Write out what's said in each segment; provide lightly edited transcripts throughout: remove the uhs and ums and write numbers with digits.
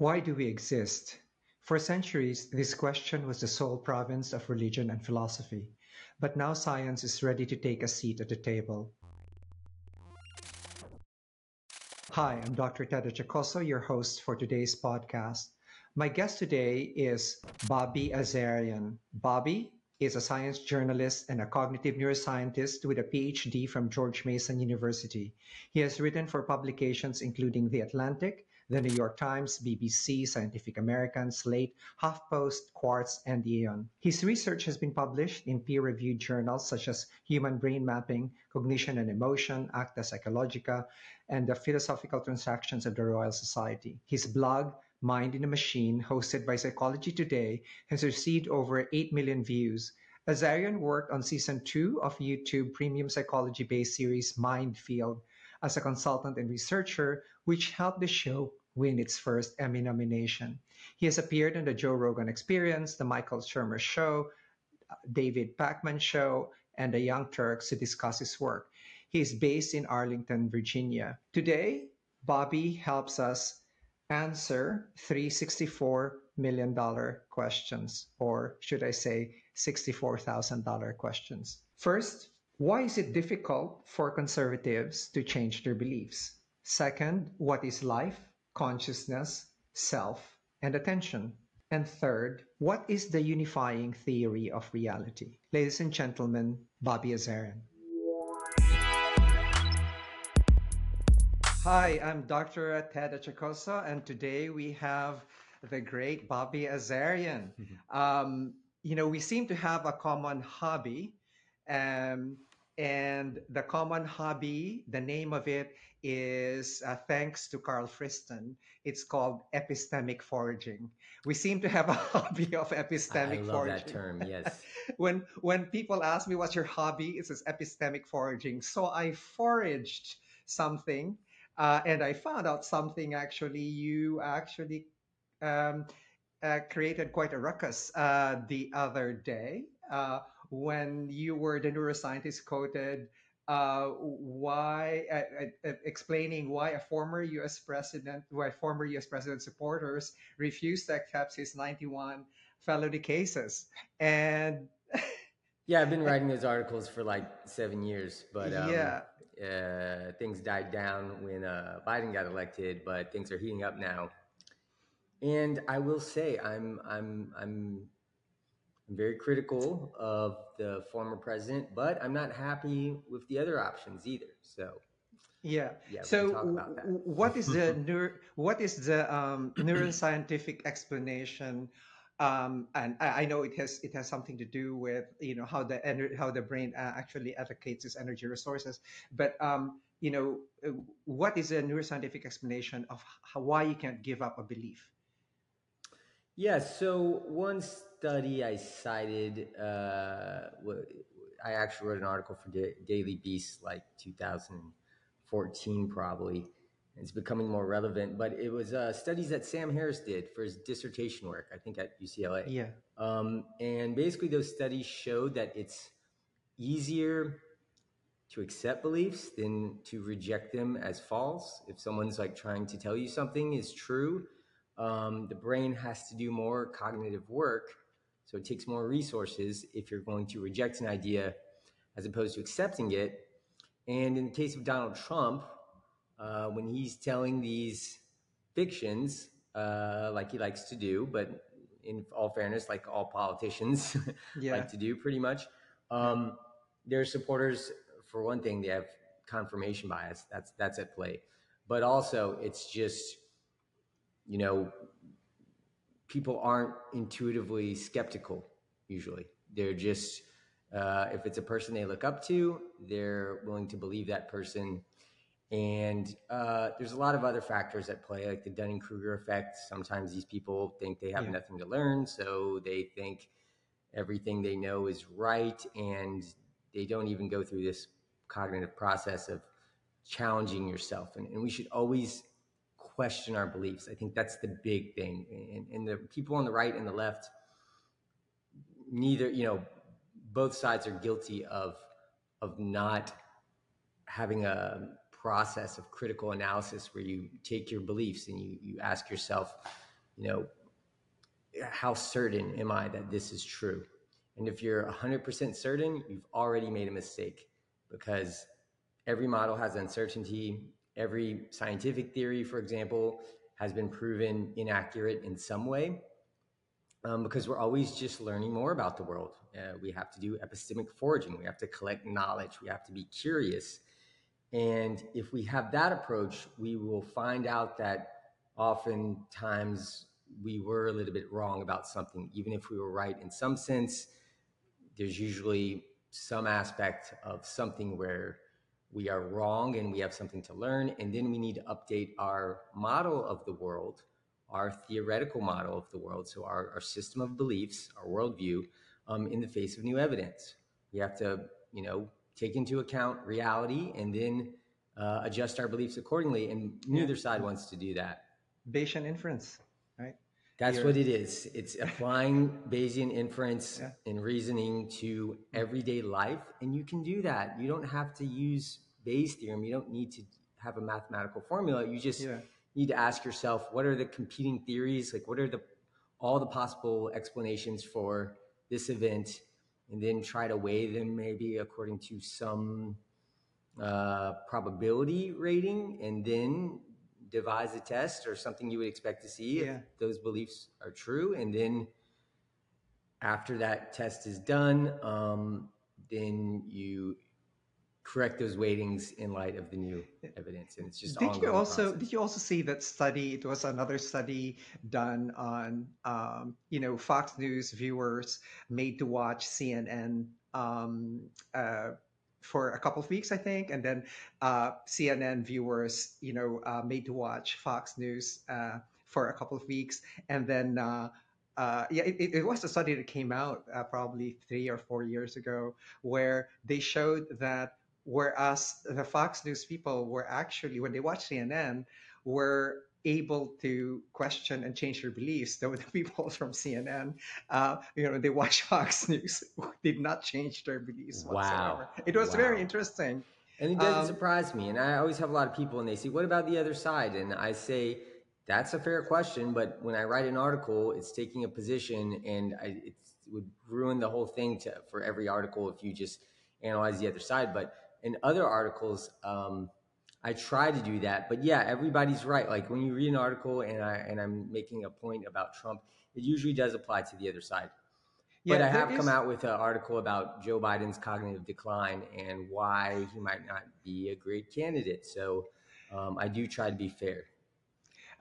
Why do we exist? For centuries, this question was the sole province of religion and philosophy. But now science is ready to take a seat at the table. Hi, I'm Dr. Ted Achacoso, your host for today's podcast. My guest today is Bobby Azarian. Bobby is a science journalist and a cognitive neuroscientist with a PhD from George Mason University. He has written for publications including The Atlantic, The New York Times, BBC, Scientific American, Slate, HuffPost, Quartz, and Aeon. His research has been published in peer-reviewed journals such as Human Brain Mapping, Cognition and Emotion, Acta Psychologica, and the Philosophical Transactions of the Royal Society. His blog, Mind in a Machine, hosted by Psychology Today, has received over 8 million views. Azarian worked on season 2 of YouTube premium psychology-based series Mind Field as a consultant and researcher, which helped the show win its first Emmy nomination. He has appeared on the Joe Rogan Experience, the Michael Shermer Show, David Pakman Show, and the Young Turks to discuss his work. He is based in Arlington, Virginia. Today, Bobby helps us answer three $64 million questions, or should I say $64,000 questions. First, why is it difficult for conservatives to change their beliefs? Second, what is life, consciousness, self, and attention? And third, what is the unifying theory of reality? Ladies and gentlemen, Bobby Azarian. Hi, I'm Dr. Ted Achacoso, and today we have the great Bobby Azarian. We seem to have a common hobby, um, and the common hobby, the name of it is thanks to Carl Friston. It's called epistemic foraging. We seem to have a hobby of I epistemic love that foraging. term. Yes. When people ask me what's your hobby, it says epistemic foraging. So I foraged something, and I found out something. Actually, you actually um, created quite a ruckus the other day when you were the neuroscientist quoted why explaining why former U.S. president supporters refused to accept his 91 felony cases. And Yeah, I've been writing those articles for like 7 years, but yeah, things died down when Biden got elected, but things are heating up now. And I will say, I'm very critical of the former president, but I'm not happy with the other options either. So yeah. yeah, we can So, talk about that. what is the neuroscientific explanation? And I know it has something to do with how the brain actually allocates its energy resources. But what is a neuroscientific explanation of why you can't give up a belief? Yeah, so one study I cited, I actually wrote an article for Daily Beast like 2014 probably. It's becoming more relevant, but it was studies that Sam Harris did for his dissertation work, I think at UCLA. Yeah, And basically those studies showed that it's easier to accept beliefs than to reject them as false. If someone's like trying to tell you something is true, the brain has to do more cognitive work. So it takes more resources if you're going to reject an idea as opposed to accepting it. And in the case of Donald Trump, when he's telling these fictions, like he likes to do, but in all fairness, like all politicians like yeah, to do pretty much, yeah, their supporters, for one thing, they have confirmation bias. That's at play. But also, it's just, you know, people aren't intuitively skeptical usually. They're just, if it's a person they look up to, they're willing to believe that person. And there's a lot of other factors at play, like the Dunning-Kruger effect. Sometimes these people think they have yeah. nothing to learn, so they think everything they know is right, and they don't even go through this cognitive process of challenging yourself. And we should always question our beliefs. I think that's the big thing. And the people on the right and the left, neither, both sides are guilty of not having a process of critical analysis where you take your beliefs and you ask yourself, you know, how certain am I that this is true? And if you're 100% certain, you've already made a mistake, because every model has uncertainty. Every scientific theory, for example, has been proven inaccurate in some way, because we're always just learning more about the world. We have to do epistemic foraging. We have to collect knowledge. We have to be curious. And if we have that approach, we will find out that oftentimes we were a little bit wrong about something. Even if we were right in some sense, there's usually some aspect of something where we are wrong and we have something to learn. And then we need to update our model of the world, our theoretical model of the world. So our system of beliefs, our worldview, in the face of new evidence. We have to, take into account reality and then adjust our beliefs accordingly. And neither side wants to do that. Bayesian inference, right? That's what it is. It's applying Bayesian inference and reasoning to everyday life. And you can do that. You don't have to use Bayes' theorem. You don't need to have a mathematical formula. You just need to ask yourself, what are the competing theories? Like, what are all the possible explanations for this event? And then try to weigh them maybe according to some probability rating, and then devise a test or something you would expect to see if those beliefs are true. And then after that test is done, then you correct those weightings in light of the new evidence. And it's just did you also see that study? It was another study done on Fox News viewers made to watch CNN for a couple of weeks, I think, and then CNN viewers, made to watch Fox News for a couple of weeks, and then it was a study that came out probably 3 or 4 years ago, where they showed that whereas the Fox News people were actually, when they watched CNN, were able to question and change their beliefs. Though the people from CNN, they watch Fox News, did not change their beliefs whatsoever. It was very interesting. And it doesn't surprise me. And I always have a lot of people, and they say, what about the other side? And I say, that's a fair question. But when I write an article, it's taking a position, and it would ruin the whole thing for every article if you just analyze the other side. But in other articles, I try to do that. But yeah, everybody's right. Like when you read an article and I'm making a point about Trump, it usually does apply to the other side. But I have come out with an article about Joe Biden's cognitive decline and why he might not be a great candidate. So I do try to be fair.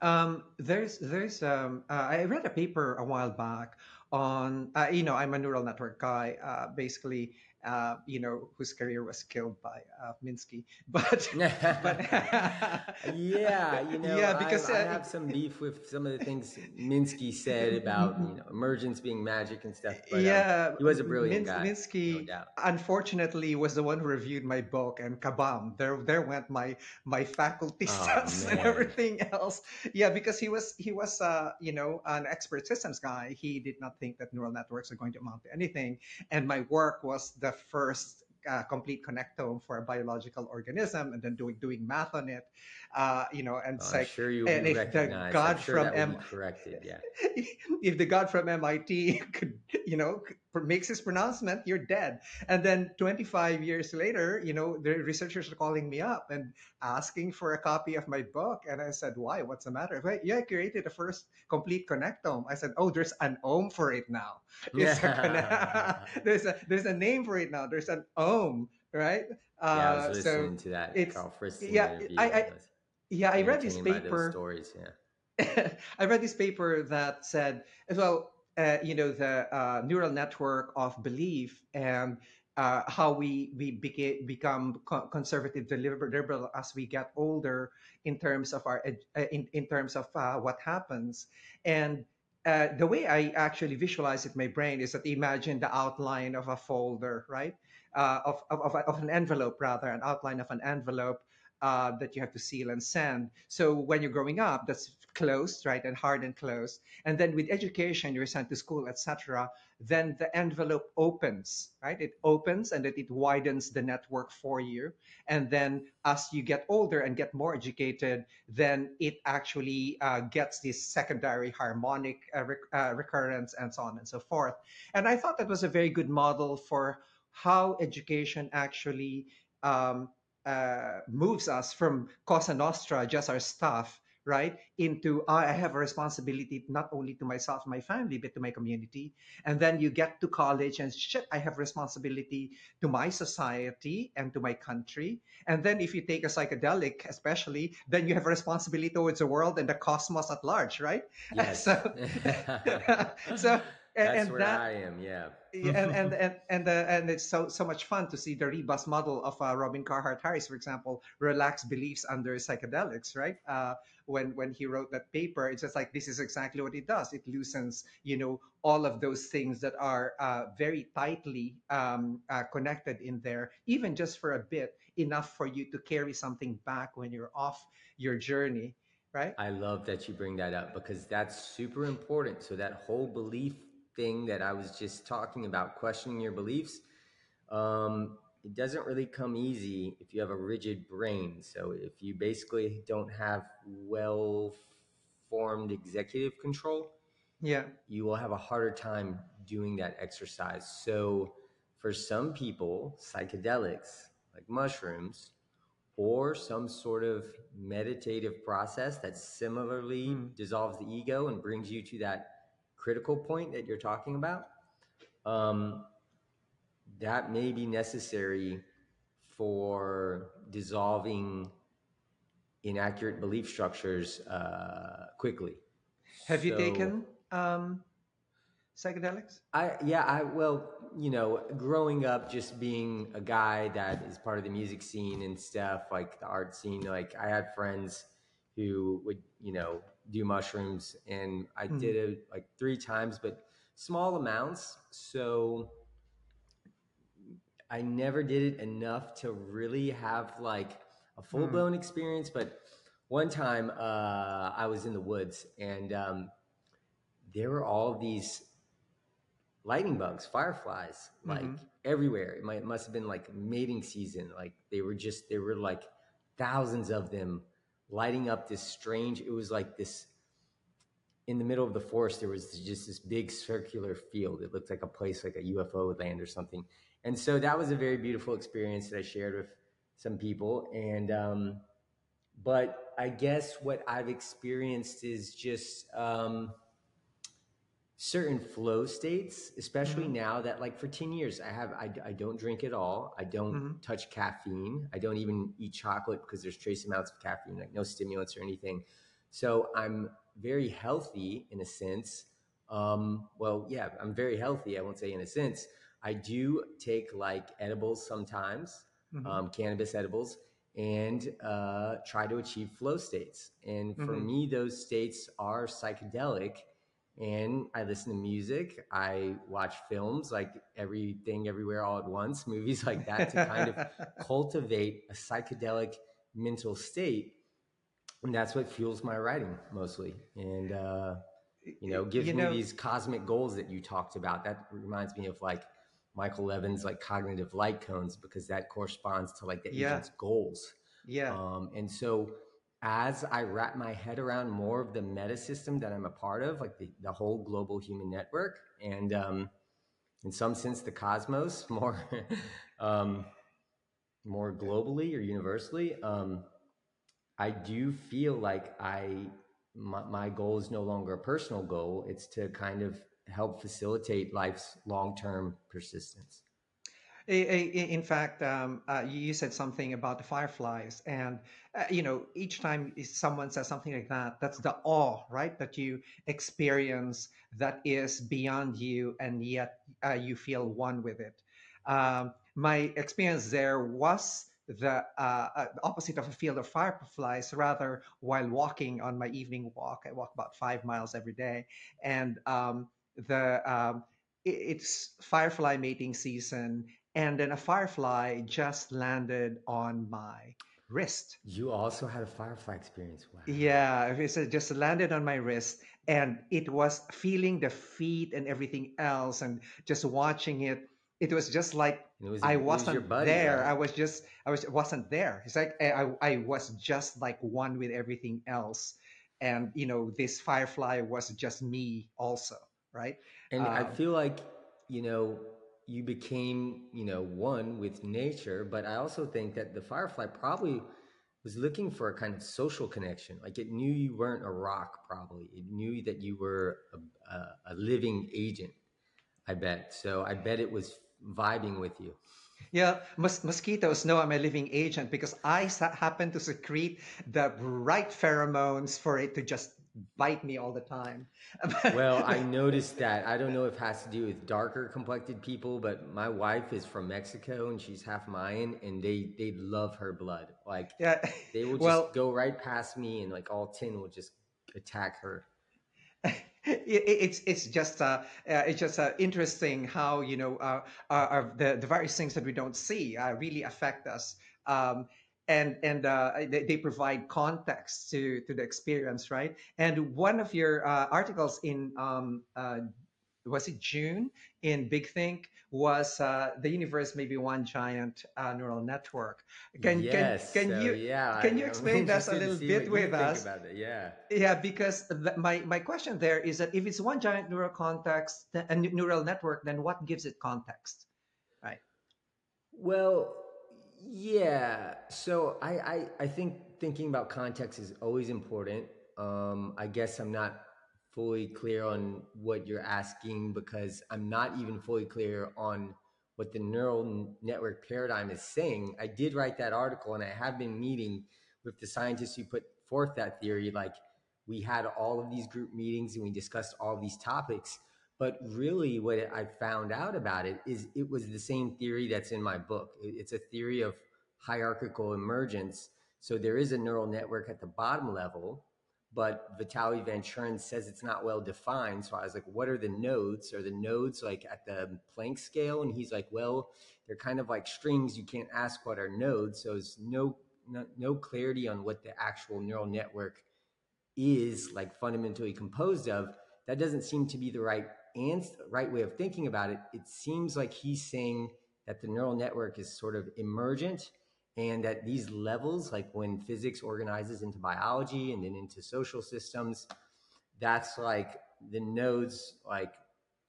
I read a paper a while back on, I'm a neural network guy, basically, whose career was killed by Minsky, but because I have some beef with some of the things Minsky said about emergence being magic and stuff. But he was a brilliant guy. Minsky, no doubt. Unfortunately, was the one who reviewed my book, and kabam, there went my faculty stats and everything else. Yeah, because he was an expert systems guy. He did not think that neural networks are going to amount to anything, and my work was the first complete connectome for a biological organism, and then doing math on it, and I'm sure you'll be recognized. I'm sure that will be corrected. Yeah. If the god from MIT could, makes his pronouncement, you're dead. And then 25 years later, the researchers are calling me up and asking for a copy of my book. And I said, why? What's the matter? Like, I created the first complete connectome. I said, oh, there's an ohm for it now. There's a name for it now. There's an ohm, right? I was listening to that Carl Friston interview. I read this paper. Stories, I read this paper that said, as well, the neural network of belief and how we become conservative, liberal as we get older in terms of in terms of what happens. And the way I actually visualize it in my brain is that imagine the outline of a folder, right? Of an envelope, rather, an outline of an envelope that you have to seal and send. So when you're growing up, that's closed, right, and hard and closed. And then with education, you're sent to school, etc. Then the envelope opens, right? It opens and it widens the network for you. And then as you get older and get more educated, then it actually gets this secondary harmonic recurrence and so on and so forth. And I thought that was a very good model for how education actually um, moves us from Cosa Nostra, just our stuff, right, into I have a responsibility not only to myself, my family, but to my community. And then you get to college and shit, I have responsibility to my society and to my country. And then if you take a psychedelic, especially, then you have a responsibility towards the world and the cosmos at large, right? Yes. So, so That's and where that I am. Yeah. yeah, and it's so much fun to see the rebus model of Robin Carhart Harris, for example, relaxed beliefs under psychedelics, right? When he wrote that paper, it's just like this is exactly what it does. It loosens, all of those things that are very tightly connected in there, even just for a bit, enough for you to carry something back when you're off your journey, right? I love that you bring that up because that's super important. So that whole belief thing that I was just talking about, questioning your beliefs, it doesn't really come easy if you have a rigid brain. So if you basically don't have well formed executive control, Yeah. you will have a harder time doing that exercise. So for some people, psychedelics like mushrooms or some sort of meditative process that similarly Mm. dissolves the ego and brings you to that critical point that you're talking about, um, that may be necessary for dissolving inaccurate belief structures quickly. Have you So taken psychedelics? well, growing up, just being a guy that is part of the music scene and stuff, like the art scene, like I had friends who would, do mushrooms, and I Mm. did it like 3 times, but small amounts. So I never did it enough to really have like a full Mm. blown experience. But one time, I was in the woods, and there were all these lightning bugs, fireflies, like Mhm. everywhere. It must have been like mating season. Like they were like thousands of them lighting up this strange, it was like this, in the middle of the forest, there was just this big circular field. It looked like a place like a UFO land or something. And so that was a very beautiful experience that I shared with some people. And, but I guess what I've experienced is just, certain flow states, especially Mhm. now that, like, for 10 years I don't drink at all. I don't Mhm. touch caffeine. I don't even eat chocolate because there's trace amounts of caffeine, like no stimulants or anything. So I'm very healthy in a sense. Well, yeah, I'm very healthy. I won't say in a sense. I do take like edibles sometimes, Mhm. cannabis edibles, and try to achieve flow states. And for Mhm. me, those states are psychedelic, and I listen to music. I watch films, like Everything Everywhere All at Once, movies like that, to kind of cultivate a psychedelic mental state. And that's what fuels my writing mostly. And, gives you me know, these cosmic goals that you talked about. That reminds me of like Michael Levin's like cognitive light cones, because that corresponds to like the yeah, agent's goals. yeah. And so as I wrap my head around more of the meta system that I'm a part of, like the whole global human network, and in some sense the cosmos, more um, more globally or universally, I do feel like my goal is no longer a personal goal. It's to kind of help facilitate life's long-term persistence. In fact, you said something about the fireflies, and each time someone says something like that, that's the awe, right? That you experience that is beyond you, and yet you feel one with it. My experience there was the opposite of a field of fireflies. Rather, while walking on my evening walk, I walk about 5 miles every day, and the it's firefly mating season, and then a firefly just landed on my wrist. You also had a firefly experience. Wow. Yeah, it just landed on my wrist, and it was feeling the feet and everything else, and just watching it. It was just like And I it was your wasn't buddy, there. right? Wasn't there. It's like I was just like one with everything else, and this firefly was just me also, right? And I Um, feel like, you know, you became, one with nature, but I also think that the firefly probably was looking for a kind of social connection. Like it knew you weren't a rock, probably. It knew that you were a living agent, I bet. So I bet it was vibing with you. Yeah, mosquitoes know I'm a living agent because happen to secrete the right pheromones for it to just bite me all the time. Well, I noticed that. I don't know if it has to do with darker complected people, but my wife is from Mexico and she's half Mayan, and they love her blood. Like Yeah, they will just well, go right past me, and like all 10 will just attack her. it's just interesting how the various things that we don't see really affect us, and they provide context to the experience, right? And one of your articles in was it June in Big Think was the universe may be one giant neural network. Can can Yes. can So you yeah, can you I'm explain this a interested to little see bit what you with think us? about it. Yeah. Yeah, because my question there is that if it's one giant neural context, a neural network, then what gives it context, right? Well, yeah. So I think thinking about context is always important. I guess I'm not fully clear on what you're asking because I'm not even fully clear on what the neural network paradigm is saying. I did write that article and I have been meeting with the scientists who put forth that theory. Like we had all of these group meetings and we discussed all of these topics. But really, what I found out about it is it was the same theory that's in my book. It's a theory of hierarchical emergence. So there is a neural network at the bottom level, but Vitaly Van Churen says it's not well defined. So I was like, what are the nodes? Are the nodes like at the Planck scale? And he's like, well, they're kind of like strings. You can't ask what are nodes. So there's no clarity on what the actual neural network is like fundamentally composed of. That doesn't seem to be the right way of thinking about it. It seems like he's saying that the neural network is sort of emergent, and that these levels, like when physics organizes into biology and then into social systems, that's like the nodes, like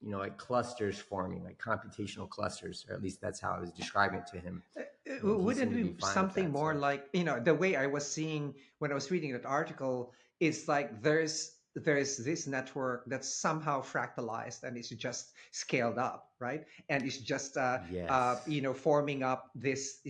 like clusters forming, like computational clusters, or at least that's how I was describing it to him, and he Wouldn't seemed to be it be fine with something that. more So like the way I was seeing when I was reading that article is like there's this network that's somehow fractalized and it's just scaled up, right? And it's just yes, forming up this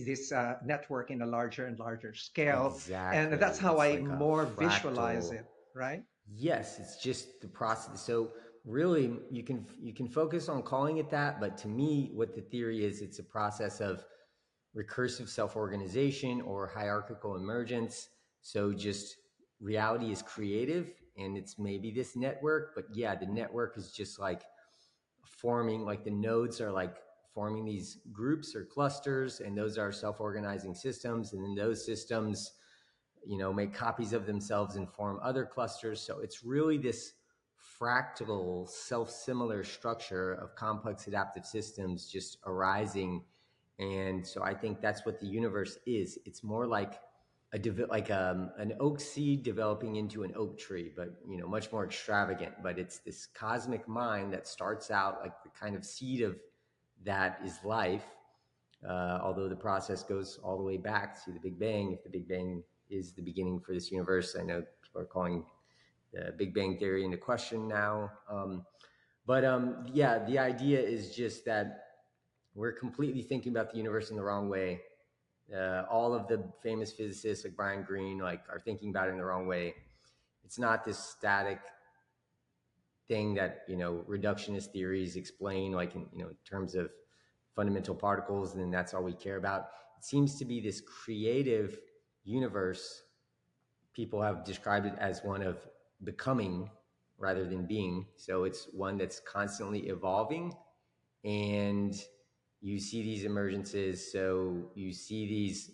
network in a larger and larger scale, and that's exactly. how It's I like a more visualize fractal. it, right? Yes, it's just the process. So really, you can focus on calling it that, but to me, what the theory is, it's a process of recursive self-organization or hierarchical emergence. So just reality is creative, and it's maybe this network, but yeah, the network is just like forming, like the nodes are like forming these groups or clusters, and those are self-organizing systems, and then those systems make copies of themselves and form other clusters. So it's really this fractal, self-similar structure of complex adaptive systems just arising. And so I think that's what the universe is. It's more like an oak seed developing into an oak tree, but much more extravagant. But it's this cosmic mind that starts out like the kind of seed of that is life, although the process goes all the way back to the Big Bang. If the Big Bang is the beginning for this universe, I know people are calling the Big Bang theory into question now. But yeah, the idea is just that we're completely thinking about the universe in the wrong way. All of the famous physicists like Brian Greene are thinking about it in the wrong way. It's not this static thing that reductionist theories explain, like in terms of fundamental particles, and then that's all we care about. It seems to be this creative universe. People have described it as one of becoming rather than being. So it's one that's constantly evolving, and you see these emergences. So you see these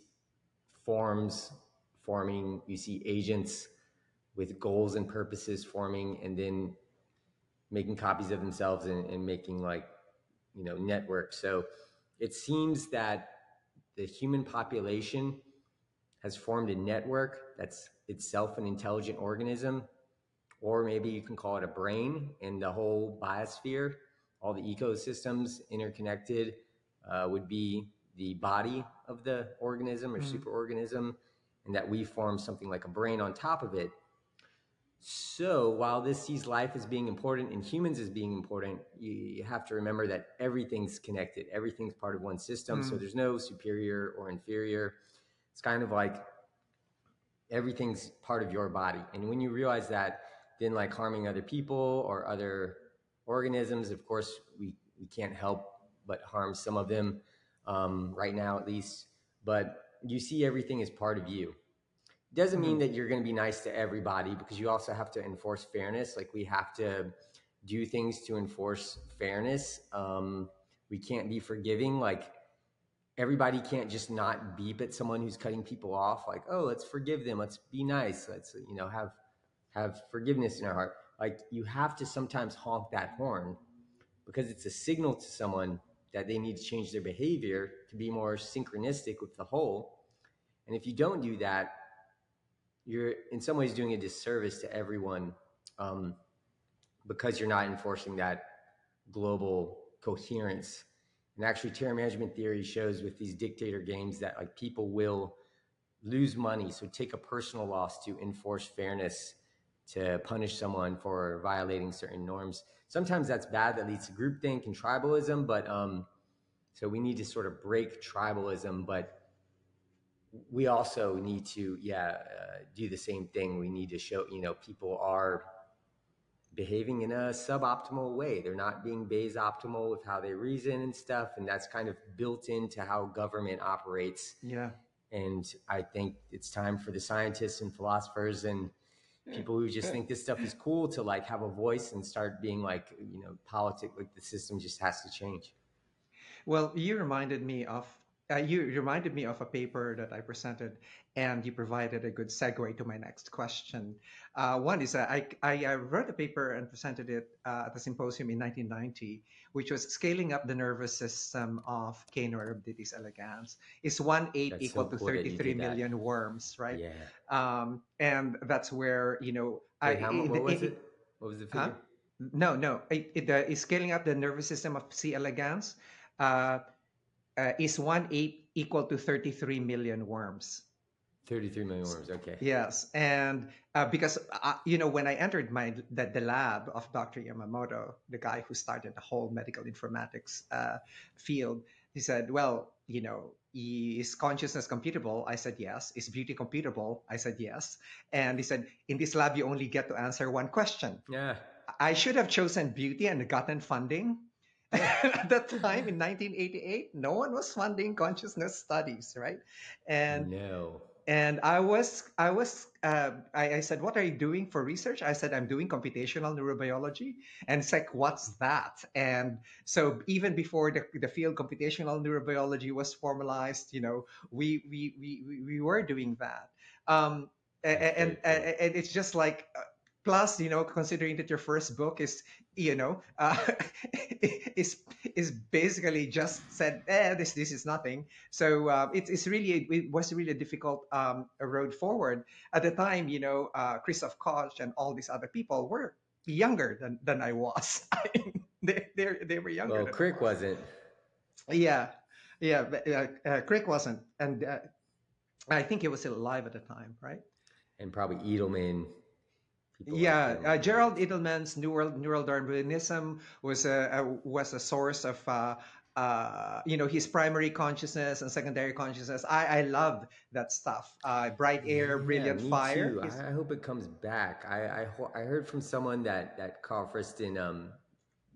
forms forming, you see agents with goals and purposes forming, and then making copies of themselves and making like, networks. So it seems that the human population has formed a network that's itself an intelligent organism, or maybe you can call it a brain, and the whole biosphere, all the ecosystems interconnected, would be the body of the organism or superorganism, and that we form something like a brain on top of it. So while this sees life as being important and humans as being important, you have to remember that everything's connected. Everything's part of one system. So there's no superior or inferior. It's kind of like everything's part of your body. And when you realize that, then like harming other people or other organisms, of course, we can't help but harm some of them, right now at least. But you see everything as part of you. Doesn't mean that you're going to be nice to everybody, because you also have to enforce fairness. Like, we have to do things to enforce fairness. We can't be forgiving. Like, everybody can't just not beep at someone who's cutting people off. Like, oh, let's forgive them. Let's be nice. Let's, have forgiveness in our heart. Like, you have to sometimes honk that horn, because it's a signal to someone that they need to change their behavior to be more synchronistic with the whole. And if you don't do that, you're in some ways doing a disservice to everyone, because you're not enforcing that global coherence. And actually, terror management theory shows with these dictator games that like people will lose money. So take a personal loss to enforce fairness, to punish someone for violating certain norms. Sometimes that's bad. That leads to groupthink and tribalism. But so we need to sort of break tribalism, but we also need to do the same thing. We need to show people are behaving in a suboptimal way. They're not being Bayes optimal with how they reason and stuff, and that's kind of built into how government operates. Yeah. And I think it's time for the scientists and philosophers and people who just think this stuff is cool to like have a voice and start being like, politics, like the system just has to change. Well, you reminded me of a paper that I presented, and you provided a good segue to my next question. One is that I wrote a paper and presented it at a symposium in 1990, which was scaling up the nervous system of Caenorhabditis elegans. Is 1/8 That's so equal to cool that you 33 did that. million worms, right? Yeah. And that's where Wait, what was it? What was the huh? figure? No. Is scaling up the nervous system of C. elegans. Uh, is 1/8 equal to 33 million worms. 33 million worms. Okay. Yes, and because when I entered the lab of Dr. Yamamoto, the guy who started the whole medical informatics field, he said, "Well, is consciousness computable?" I said, "Yes." "Is beauty computable?" I said, "Yes." And he said, "In this lab, you only get to answer one question." Yeah. I should have chosen beauty and gotten funding. At that time in 1988, no one was funding consciousness studies, right? And No. and I said, "What are you doing for research?" I said, "I'm doing computational neurobiology." And it's like, "What's that?" And so even before the field computational neurobiology was formalized, we were doing that. That's And, very cool. and it's just like, plus, considering that your first book is, you know, uh, is basically just said, this is nothing. So it was really a difficult a road forward at the time. Christoph Koch and all these other people were younger than I was. They were younger Well, than I Crick was. wasn't, Yeah, yeah. But, Crick wasn't, and I think he was still alive at the time, right? and probably Edelman, people like Yeah, him. Gerald Edelman's neuroDarwinism was a source of his primary consciousness and secondary consciousness. I loved that stuff. Bright air, Yeah, brilliant me fire. too. I hope it comes back. I heard from someone that Carl Friston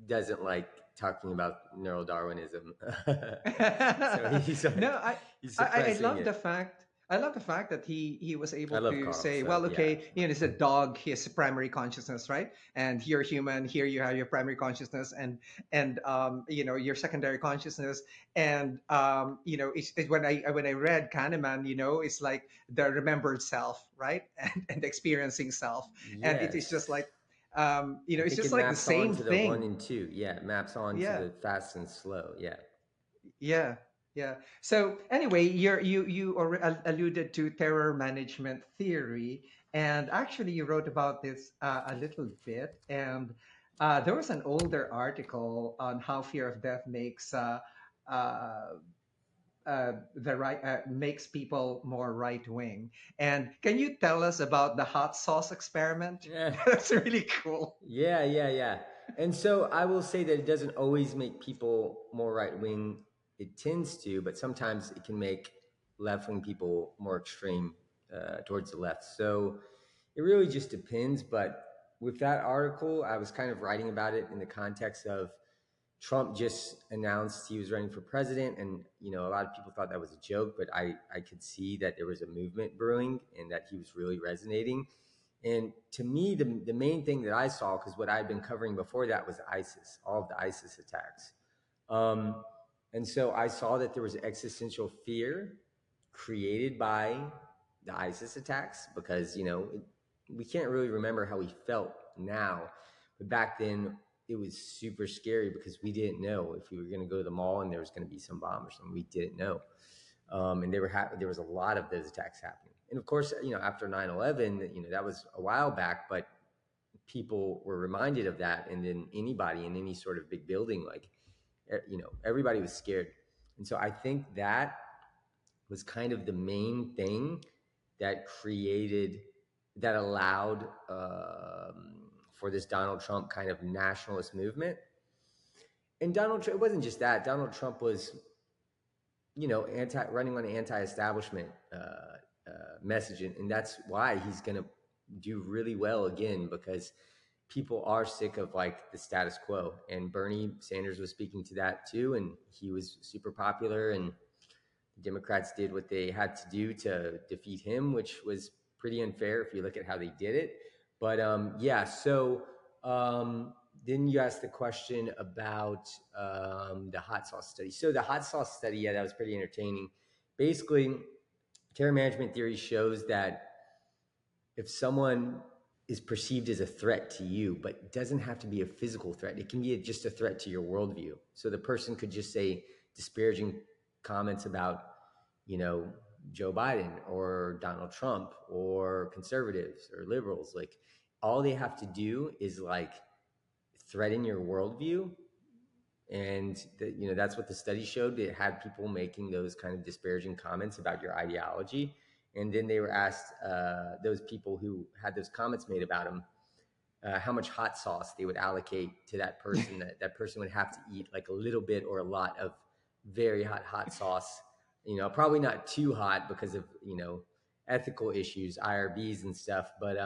doesn't like talking about neuroDarwinism. So he's No, like he's I suppressing love the it. fact. I love the fact that he was I able love to Carl, say, so well, yeah. okay, it's a dog, his primary consciousness, right? And you're human. Here you have your primary consciousness, and your secondary consciousness. And it's when I read Kahneman, it's like the remembered self, right? And experiencing self, and it is just Yes. like I it's think just it like the maps on same to the one thing. and two. Yeah, it maps on to Yeah. the fast and slow. Yeah. Yeah, yeah. So anyway, you alluded to terror management theory, and actually you wrote about this a little bit. And there was an older article on how fear of death uh, the right makes people more right wing. And can you tell us about the hot sauce experiment? Yeah. That's really cool. Yeah, yeah, yeah. And so I will say that it doesn't always make people more right wing. It tends to, but sometimes it can make left wing people more extreme towards the left. So it really just depends. But with that article, I was kind of writing about it in the context of Trump just announced he was running for president, and a lot of people thought that was a joke, but I could see that there was a movement brewing and that he was really resonating. And to me, the main thing that I saw, because what I'd been covering before that was ISIS, all of the ISIS attacks. Um, and so I saw that there was existential fear created by the ISIS attacks because, we can't really remember how we felt now. But back then, it was super scary because we didn't know if we were going to go to the mall and there was going to be some bomb or something. We didn't know. And there was a lot of those attacks happening. And of course, after 9/11, that was a while back, but people were reminded of that. And then anybody in any sort of big building, like, everybody was scared. And so I think that was kind of the main thing that allowed for this Donald Trump kind of nationalist movement. And Donald Trump, it wasn't just that. Donald Trump was, running on an anti-establishment message, and that's why he's going to do really well again, because people are sick of like the status quo. And Bernie Sanders was speaking to that too, and he was super popular, and the Democrats did what they had to do to defeat him, which was pretty unfair if you look at how they did it. But yeah, so then you asked the question about the hot sauce study. So the hot sauce study, yeah, that was pretty entertaining. Basically, terror management theory shows that if someone is perceived as a threat to you, but it doesn't have to be a physical threat. It can be just a threat to your worldview. So the person could just say disparaging comments about, Joe Biden or Donald Trump or conservatives or liberals. Like, all they have to do is like threaten your worldview. And that's what the study showed. It had people making those kind of disparaging comments about your ideology. And then they were asked, those people who had those comments made about them, how much hot sauce they would allocate to that person. That person would have to eat like a little bit or a lot of very hot sauce. Probably not too hot because of ethical issues, IRBs and stuff. But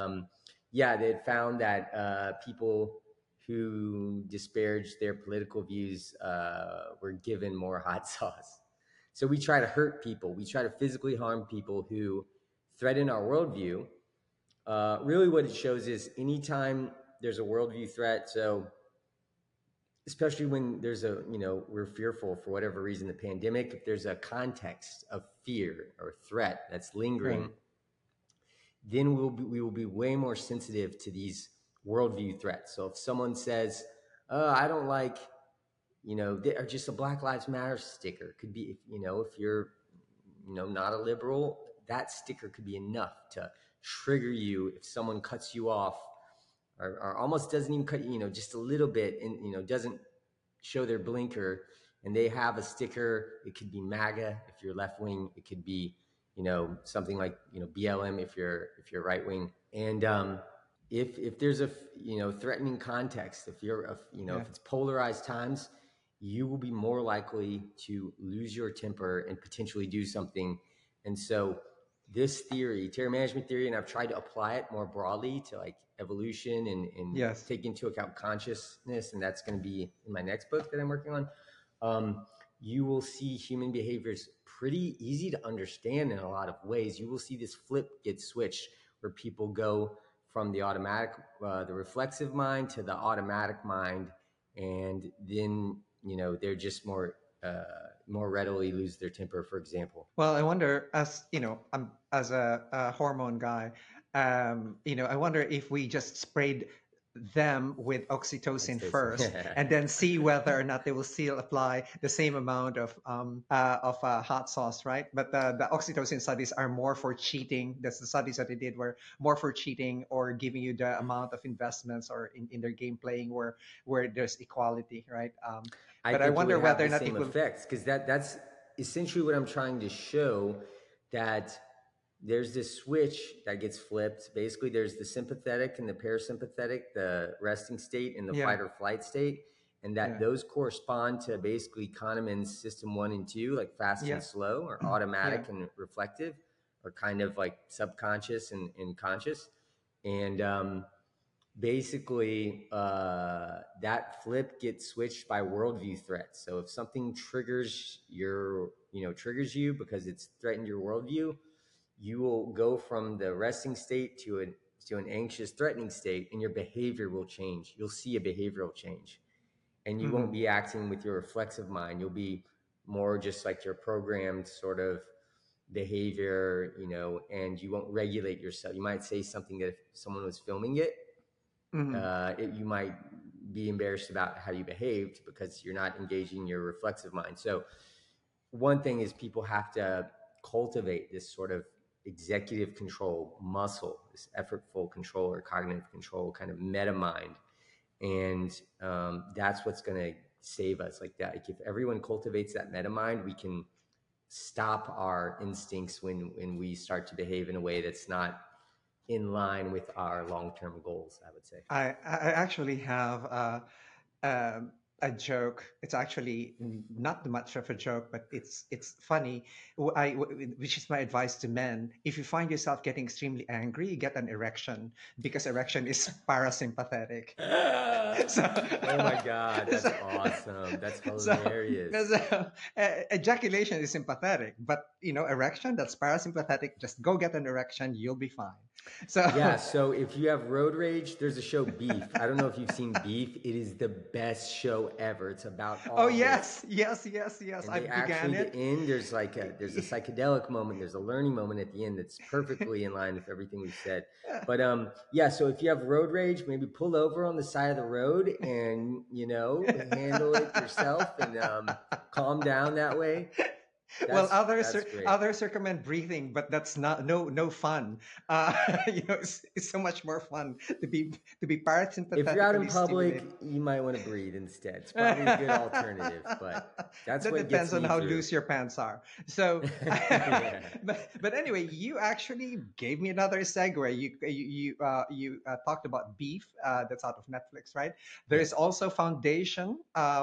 yeah, they had found that people who disparaged their political views were given more hot sauce. So we try to hurt people. We try to physically harm people who threaten our worldview. Really what it shows is anytime there's a worldview threat, so especially when there's we're fearful for whatever reason, the pandemic, if there's a context of fear or threat that's lingering, Right. then we will be way more sensitive to these worldview threats. So if someone says, I don't like, or just a Black Lives Matter sticker could be, if you're, not a liberal, that sticker could be enough to trigger you if someone cuts you off or almost doesn't even cut, just a little bit and, doesn't show their blinker and they have a sticker. It could be MAGA if you're left wing. It could be, something like, BLM if you're right wing. And if there's a threatening context, if you're Yeah. if it's polarized times, you will be more likely to lose your temper and potentially do something. And so this theory, terror management theory, and I've tried to apply it more broadly to like evolution and Yes. take into account consciousness, and that's going to be in my next book that I'm working on. you will see human behaviors pretty easy to understand in a lot of ways. You will see this flip get switched where people go from the automatic, the reflexive mind to the automatic mind, and then they're just more readily lose their temper, for example. Well, I wonder, as you know, I'm as a hormone guy, I wonder if we just sprayed them with oxytocin first, Oxytocin. and then see whether or not they will still apply the same amount of hot sauce, right? But the oxytocin studies are more for cheating. That's the studies that they did were more for cheating or giving you the amount of investments or in their game playing where there's equality, right? I But I think it would wonder have whether or the not same it will. effects, because that's essentially what I'm trying to show, that there's this switch that gets flipped. Basically, there's the sympathetic and the parasympathetic, the resting state and the Yeah, fight or flight state, and that yeah, those correspond to basically Kahneman's system 1 and 2, like fast and yeah, slow, or yeah. automatic and reflective, or kind of like subconscious and conscious. And basically that flip gets switched by worldview threats. So if something triggers triggers you because it's threatened your worldview, you will go from the resting state to an anxious threatening state, and your behavior will change. You'll see a behavioral change, and you won't Hmm. be acting with your reflexive mind. You'll be more just like your programmed sort of behavior, and you won't regulate yourself. You might say something that if someone was filming it, Hmm. you might be embarrassed about how you behaved because you're not engaging your reflexive mind. So one thing is people have to cultivate this sort of executive control muscle, this effortful control or cognitive control kind of meta mind. And that's what's going to save us. Like that, like if everyone cultivates that meta mind, we can stop our instincts when we start to behave in a way that's not in line with our long-term goals, I would say. I actually have um, a joke. It's actually not much of a joke, but it's funny. Which is my advice to men. If you find yourself getting extremely angry, get an erection because erection is parasympathetic. So, Oh my God, that's awesome. That's so, hilarious. ejaculation is sympathetic, but erection, that's parasympathetic. Just go get an erection, you'll be fine. Yeah, So, so if you have road rage, there's a show Beef. I don't know if you've seen Beef. It is the best show ever. It's about oh all this. yes, yes, yes, yes. And I they began actually, the it. end, there's a psychedelic moment, there's a learning moment at the end that's perfectly in line with everything we've said. But yeah, so if you have road rage, maybe pull over on the side of the road and handle it yourself, and calm down that way. Well, That's great. others recommend breathing, but that's not no fun. It's so much more fun to be If you're out in parasympathetically public, stimulated. you might want to breathe instead. It's probably a good alternative, but that's That what gets depends on me how through. loose your pants are. So, Yeah. but anyway, you actually gave me another segue. You talked about Beef. That's out of Netflix, right? There is Yes. also Foundation,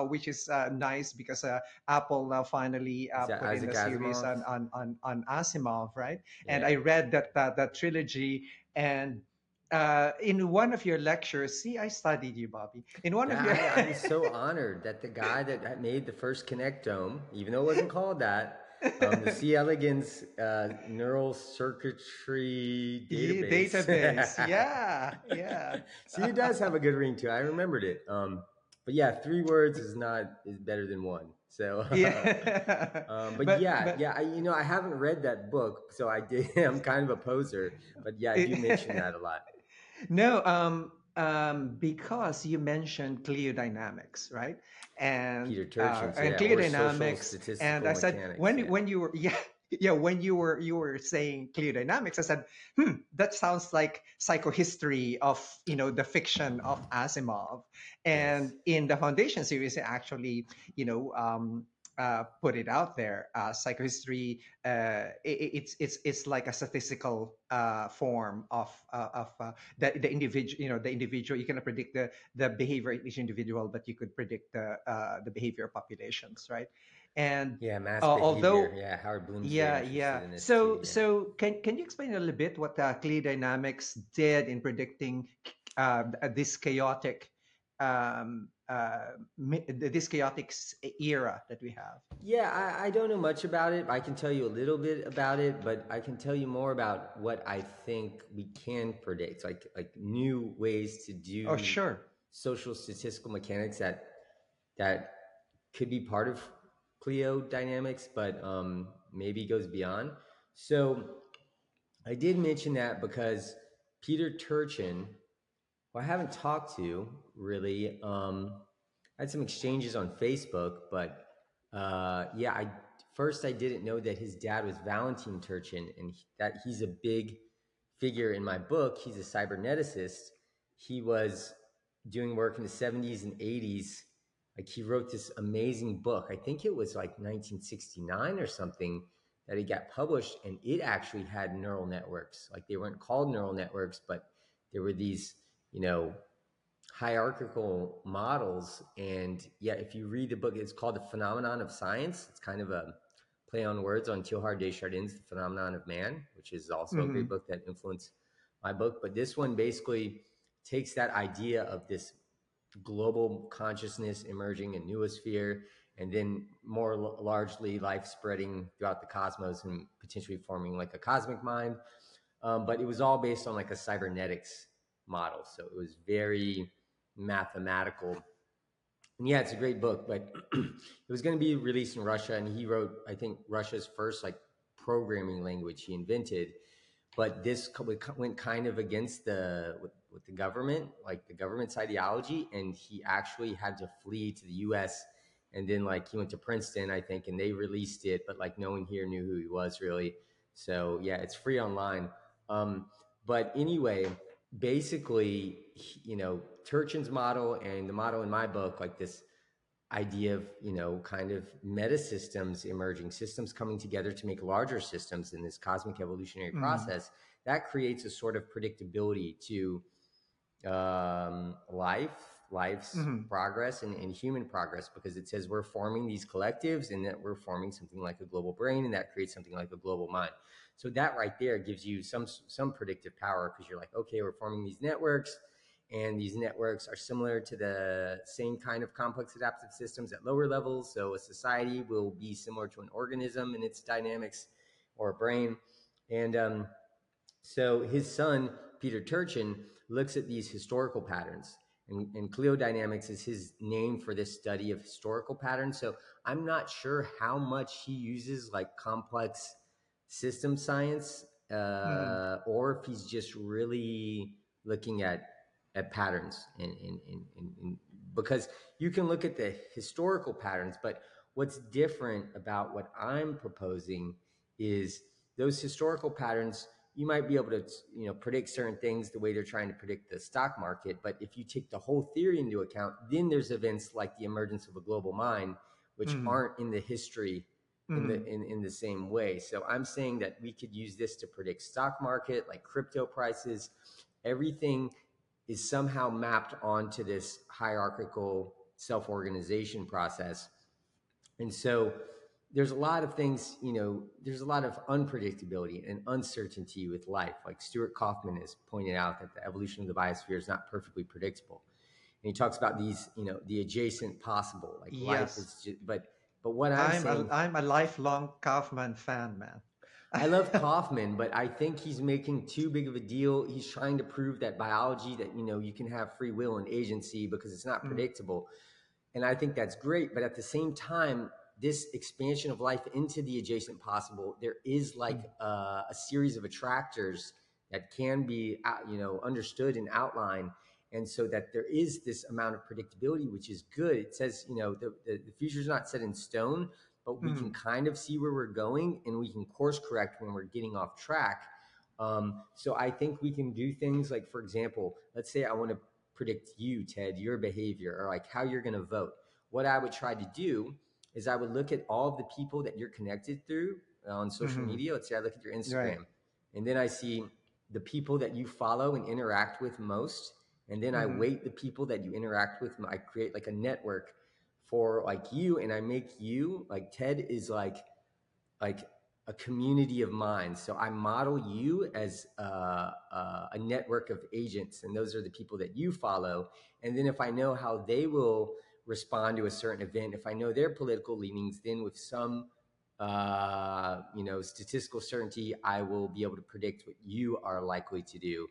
which is nice because Apple now finally Is that put in Isaac a series Asimov? on Asimov, right? And I Yeah. read that trilogy and. In one of your lectures, see, I studied you, Bobby. In one of That your I'm so honored that the guy that made the first connectome, even though it wasn't called that, the C. elegans neural circuitry database. database. Yeah, yeah. See, it does have a good ring to it. I remembered it. But yeah, 3 words is better than one. So, Yeah. but yeah, I haven't read that book, so I did. I'm kind of a poser, but yeah, I do mention that a lot. No, because you mentioned Cleodynamics, right? Peter Turchin's, And yeah, or social Cleodynamics, and statistical I said mechanics, yeah. when you were yeah when you were saying Cleodynamics, I said that sounds like psychohistory of the fiction of Asimov, and Yes. in the Foundation series, they actually you know um, put it out there. Psychohistory, it's like a statistical form of the individual. The individual, you cannot predict the behavior of each individual, but you could predict the behavior of populations, right? And Yeah, mass behavior. although Yeah, Howard Bloom's very yeah, interested yeah. in this too. So Yeah. can you explain a little bit what Cleodynamics did in predicting this chaotic this chaotic era that we have? Yeah, I don't know much about it. I can tell you a little bit about it, but I can tell you more about what I think we can predict, like new ways to Oh, do sure. social statistical mechanics that could be part of Cleodynamics, but maybe goes beyond. So I did mention that because Peter Turchin, who I haven't talked to really, I had some exchanges on Facebook, but yeah, I didn't know that his dad was Valentin Turchin, and that he's a big figure in my book. He's a cyberneticist. He was doing work in the 70s and 80s. Like, he wrote this amazing book. I think it was like 1969 or something that it got published, and it actually had neural networks. Like, they weren't called neural networks, but there were these, you know, hierarchical models. And yeah, if you read the book, it's called The Phenomenon of Science. It's kind of a play on words on Teilhard de Chardin's The Phenomenon of Man, which is also a great Hmm. book that influenced my book. But this one basically takes that idea of this global consciousness emerging in noosphere, and then more largely life spreading throughout the cosmos and potentially forming like a cosmic mind. But it was all based on like a cybernetics model. So it was very mathematical. And yeah, it's a great book, but it was going to be released in Russia. And he wrote, I think, Russia's first like programming language he invented. But this went kind of against with the government, like the government's ideology. And he actually had to flee to the US. And then like he went to Princeton, I think, and they released it, but like no one here knew who he was really. So yeah, it's free online. Um, but anyway, basically, you know, Turchin's model and the model in my book, like this idea of, you know, kind of meta systems emerging, systems coming together to make larger systems in this cosmic evolutionary Hmm. process, that creates a sort of predictability to life's Hmm. progress and human progress, because it says we're forming these collectives and that we're forming something like a global brain, and that creates something like a global mind. So that right there gives you some predictive power, because you're like, okay, we're forming these networks, and these networks are similar to the same kind of complex adaptive systems at lower levels. So a society will be similar to an organism in its dynamics, or a brain. And so his son, Peter Turchin, looks at these historical patterns. And Cleodynamics is his name for this study of historical patterns. So I'm not sure how much he uses like complex system science, Hmm. or if he's just really looking at patterns. And because you can look at the historical patterns, but what's different about what I'm proposing is those historical patterns, you might be able to, you know, predict certain things the way they're trying to predict the stock market. But if you take the whole theory into account, then there's events like the emergence of a global mind, which Hmm. aren't in the history Hmm. in the same way. So I'm saying that we could use this to predict stock market, like crypto prices. Everything is somehow mapped onto this hierarchical self-organization process. And so there's a lot of things, you know, there's a lot of unpredictability and uncertainty with life. Like Stuart Kaufman has pointed out that the evolution of the biosphere is not perfectly predictable. And he talks about these, you know, the adjacent possible, like life Yes. is just, but what I'm saying, I'm a lifelong Kaufman fan, man. I love Kaufman, but I think he's making too big of a deal. He's trying to prove that biology, that, you know, you can have free will and agency because it's not Mm, predictable. And I think that's great. But at the same time, this expansion of life into the adjacent possible, there is like mm, a series of attractors that can be, you know, understood and outlined. And so that there is this amount of predictability, which is good. It says, you know, the future is not set in stone, but we can mm, kind of see where we're going, and we can course correct when we're getting off track. So I think we can do things like, for example, let's say I want to predict you, Ted, your behavior, or like how you're going to vote. What I would try to do is I would look at all of the people that you're connected through on social mhm. media. Let's say I look at your Right. Instagram, and then I see the people that you follow and interact with most. And then I Mhm. weight the people that you interact with. I create like a network for like you, and I make you like Ted is like a community of minds. So I model you as a network of agents, and those are the people that you follow. And then if I know how they will respond to a certain event, if I know their political leanings, then with some statistical certainty, I will be able to predict what you are likely to do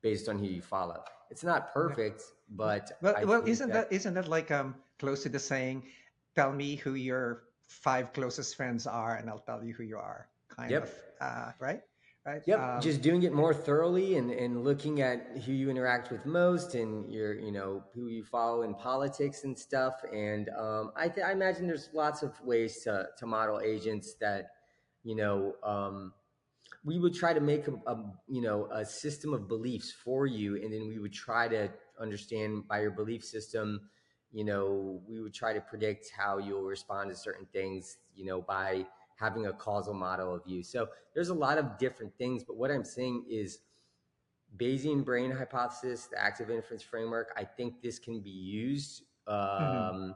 based on who you follow. It's not Yeah. perfect, but Well, I well, think that isn't that like close to the saying, "Tell me who your five closest friends are, and I'll tell you who you are." Kind of, yep. right? Right. Yep, just doing it more thoroughly and looking at who you interact with most and who you follow in politics and stuff. And I imagine there's lots of ways to model agents that you know um, we would try to make a system of beliefs for you, and then we would try to understand by your belief system. We would try to predict how you'll respond to certain things. By having a causal model of you. So there's a lot of different things, but what I'm saying is Bayesian brain hypothesis, the active inference framework. I think this can be used Mhm.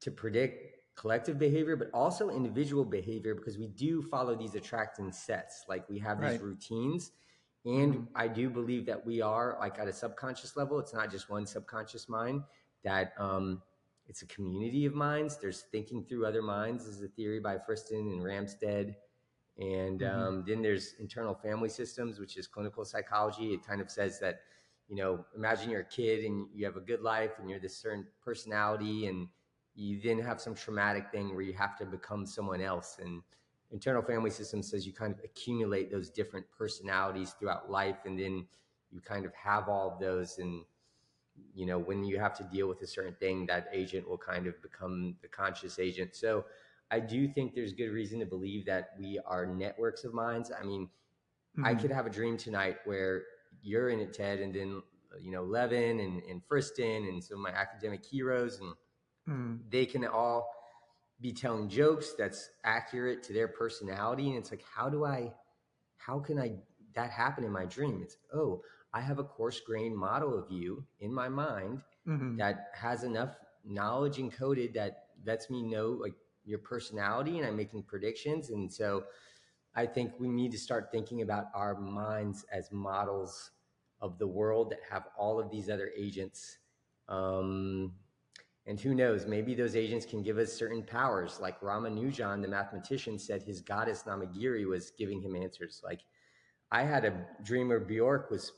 to predict collective behavior, but also individual behavior, because we do follow these attractant sets. Like we have these Right. routines. And Mhm. I do believe that we are like at a subconscious level. It's not just one subconscious mind, that it's a community of minds. There's thinking through other minds is a theory by Friston and Ramstead. And Mhm. then there's internal family systems, which is clinical psychology. It kind of says that, imagine you're a kid and you have a good life and you're this certain personality, and you then have some traumatic thing where you have to become someone else. And internal family system says you kind of accumulate those different personalities throughout life, and then you kind of have all of those. And when you have to deal with a certain thing, that agent will kind of become the conscious agent. So I do think there's good reason to believe that we are networks of minds. I mean, I Mhm. could have a dream tonight where you're in it, Ted, and then Levin and Friston and some of my academic heroes, and Mhm. they can all be telling jokes that's accurate to their personality. And it's like, how can I that happen in my dream? It's, oh, I have a coarse grained model of you in my mind Mhm. that has enough knowledge encoded that lets me know like your personality, and I'm making predictions. And so I think we need to start thinking about our minds as models of the world that have all of these other agents. Um, and who knows, maybe those agents can give us certain powers. Like Ramanujan, the mathematician, said his goddess Namagiri was giving him answers. Like I had a dream where Bjork was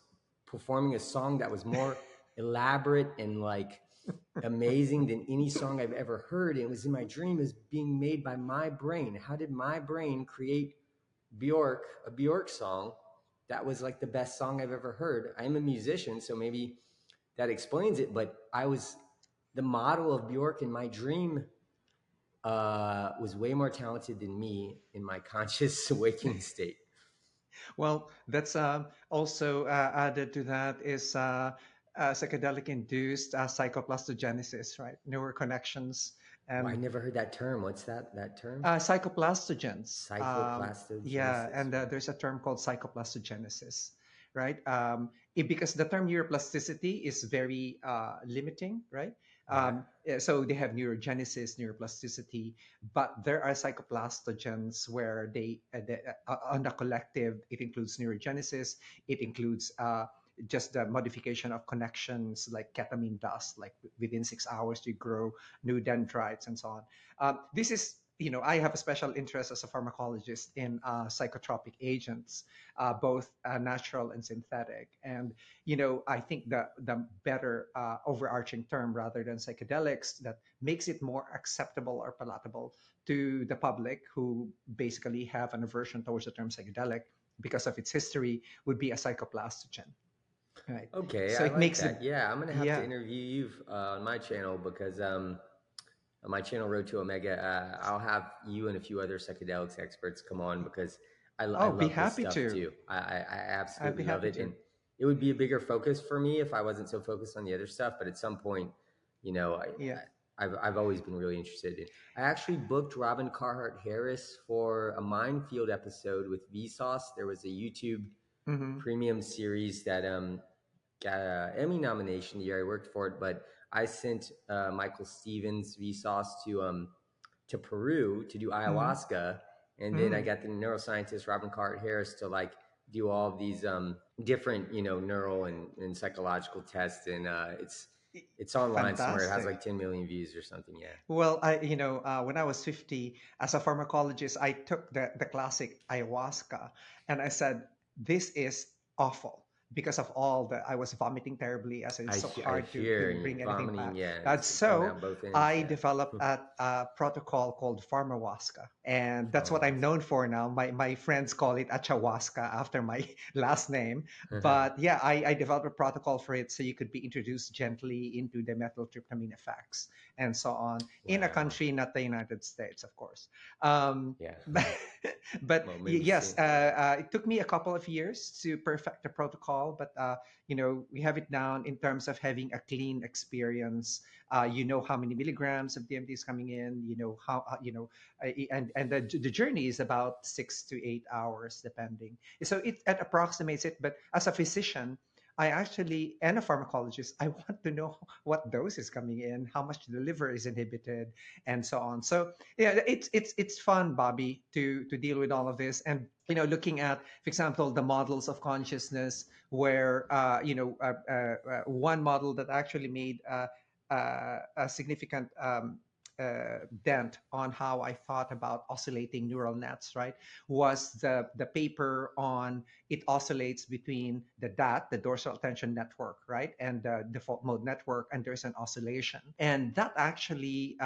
performing a song that was more elaborate and like amazing than any song I've ever heard. And it was in my dream as being made by my brain. How did my brain create a Bjork song that was like the best song I've ever heard? I'm a musician, so maybe that explains it. But I was the model of Bjork in my dream was way more talented than me in my conscious waking state. Well, that's also added to that is psychedelic induced psychoplastogenesis, right? Newer connections Oh, I and never heard that term. What's that term? psychoplastogens. Yeah, Psychoplastogenesis. and there's a term called psychoplastogenesis, right? Because the term neuroplasticity is very limiting, right? Okay. So they have neurogenesis, neuroplasticity, but there are psychoplastogens where on the collective, it includes neurogenesis, it includes just the modification of connections like ketamine dust, like within 6 hours you grow new dendrites and so on. This is, I have a special interest as a pharmacologist in psychotropic agents, both natural and synthetic. And, I think the better overarching term rather than psychedelics that makes it more acceptable or palatable to the public who basically have an aversion towards the term psychedelic because of its history would be a psychoplastogen, right? Okay, So I it like makes that. Yeah, I'm gonna have to yeah, interview you on my channel because on my channel Road to Omega, I'll have you and a few other psychedelics experts come on because I oh, be love this happy stuff to. too. I I'd be absolutely love happy it, to. and it would be a bigger focus for me if I wasn't so focused on the other stuff. But at some point, you know, I, Yeah. I've always been really interested in. I actually booked Robin Carhart Harris for a Minefield episode with Vsauce. There was a YouTube Hmm. premium series that got an Emmy nomination the year I worked for it. But I sent Michael Stevens Vsauce to Peru to do Hmm. ayahuasca, And then I Mm, got the neuroscientist Robin Carhart Harris to like do all of these different, neural and psychological tests, and it's online somewhere. It has fantastic. like 10 million views or something. Yeah. Well, when I was 50, as a pharmacologist, I took the classic ayahuasca, and I said, this is awful because of all the, I was vomiting terribly, as it's so I hard hear to you bring anything vomiting. back. Yeah, And it's going so out both ends. I Yeah. developed a protocol called pharmahuasca, and that's what I'm Pharmaceuticals. known for now. My friends call it achahuasca after my last name. But yeah, I developed a protocol for it so you could be introduced gently into the methyltryptamine effects and so on in a Wow. country, not the United States, of course. Um, Yeah. but Well, maybe yes, soon. Yeah. it took me a couple of years to perfect the protocol, but we have it down in terms of having a clean experience. You know how many milligrams of DMT is coming in. You know how and the journey is about 6 to 8 hours, depending. So it approximates it. But as a physician, I actually, and a pharmacologist, I want to know what dose is coming in, how much the liver is inhibited, and so on. So yeah, it's fun, Bobby, to deal with all of this, and looking at, for example, the models of consciousness, where one model that actually made a significant dent on how I thought about oscillating neural nets, right, was the paper on it oscillates between the DAT, the dorsal attention network, right, and the default mode network, and there's an oscillation. And that actually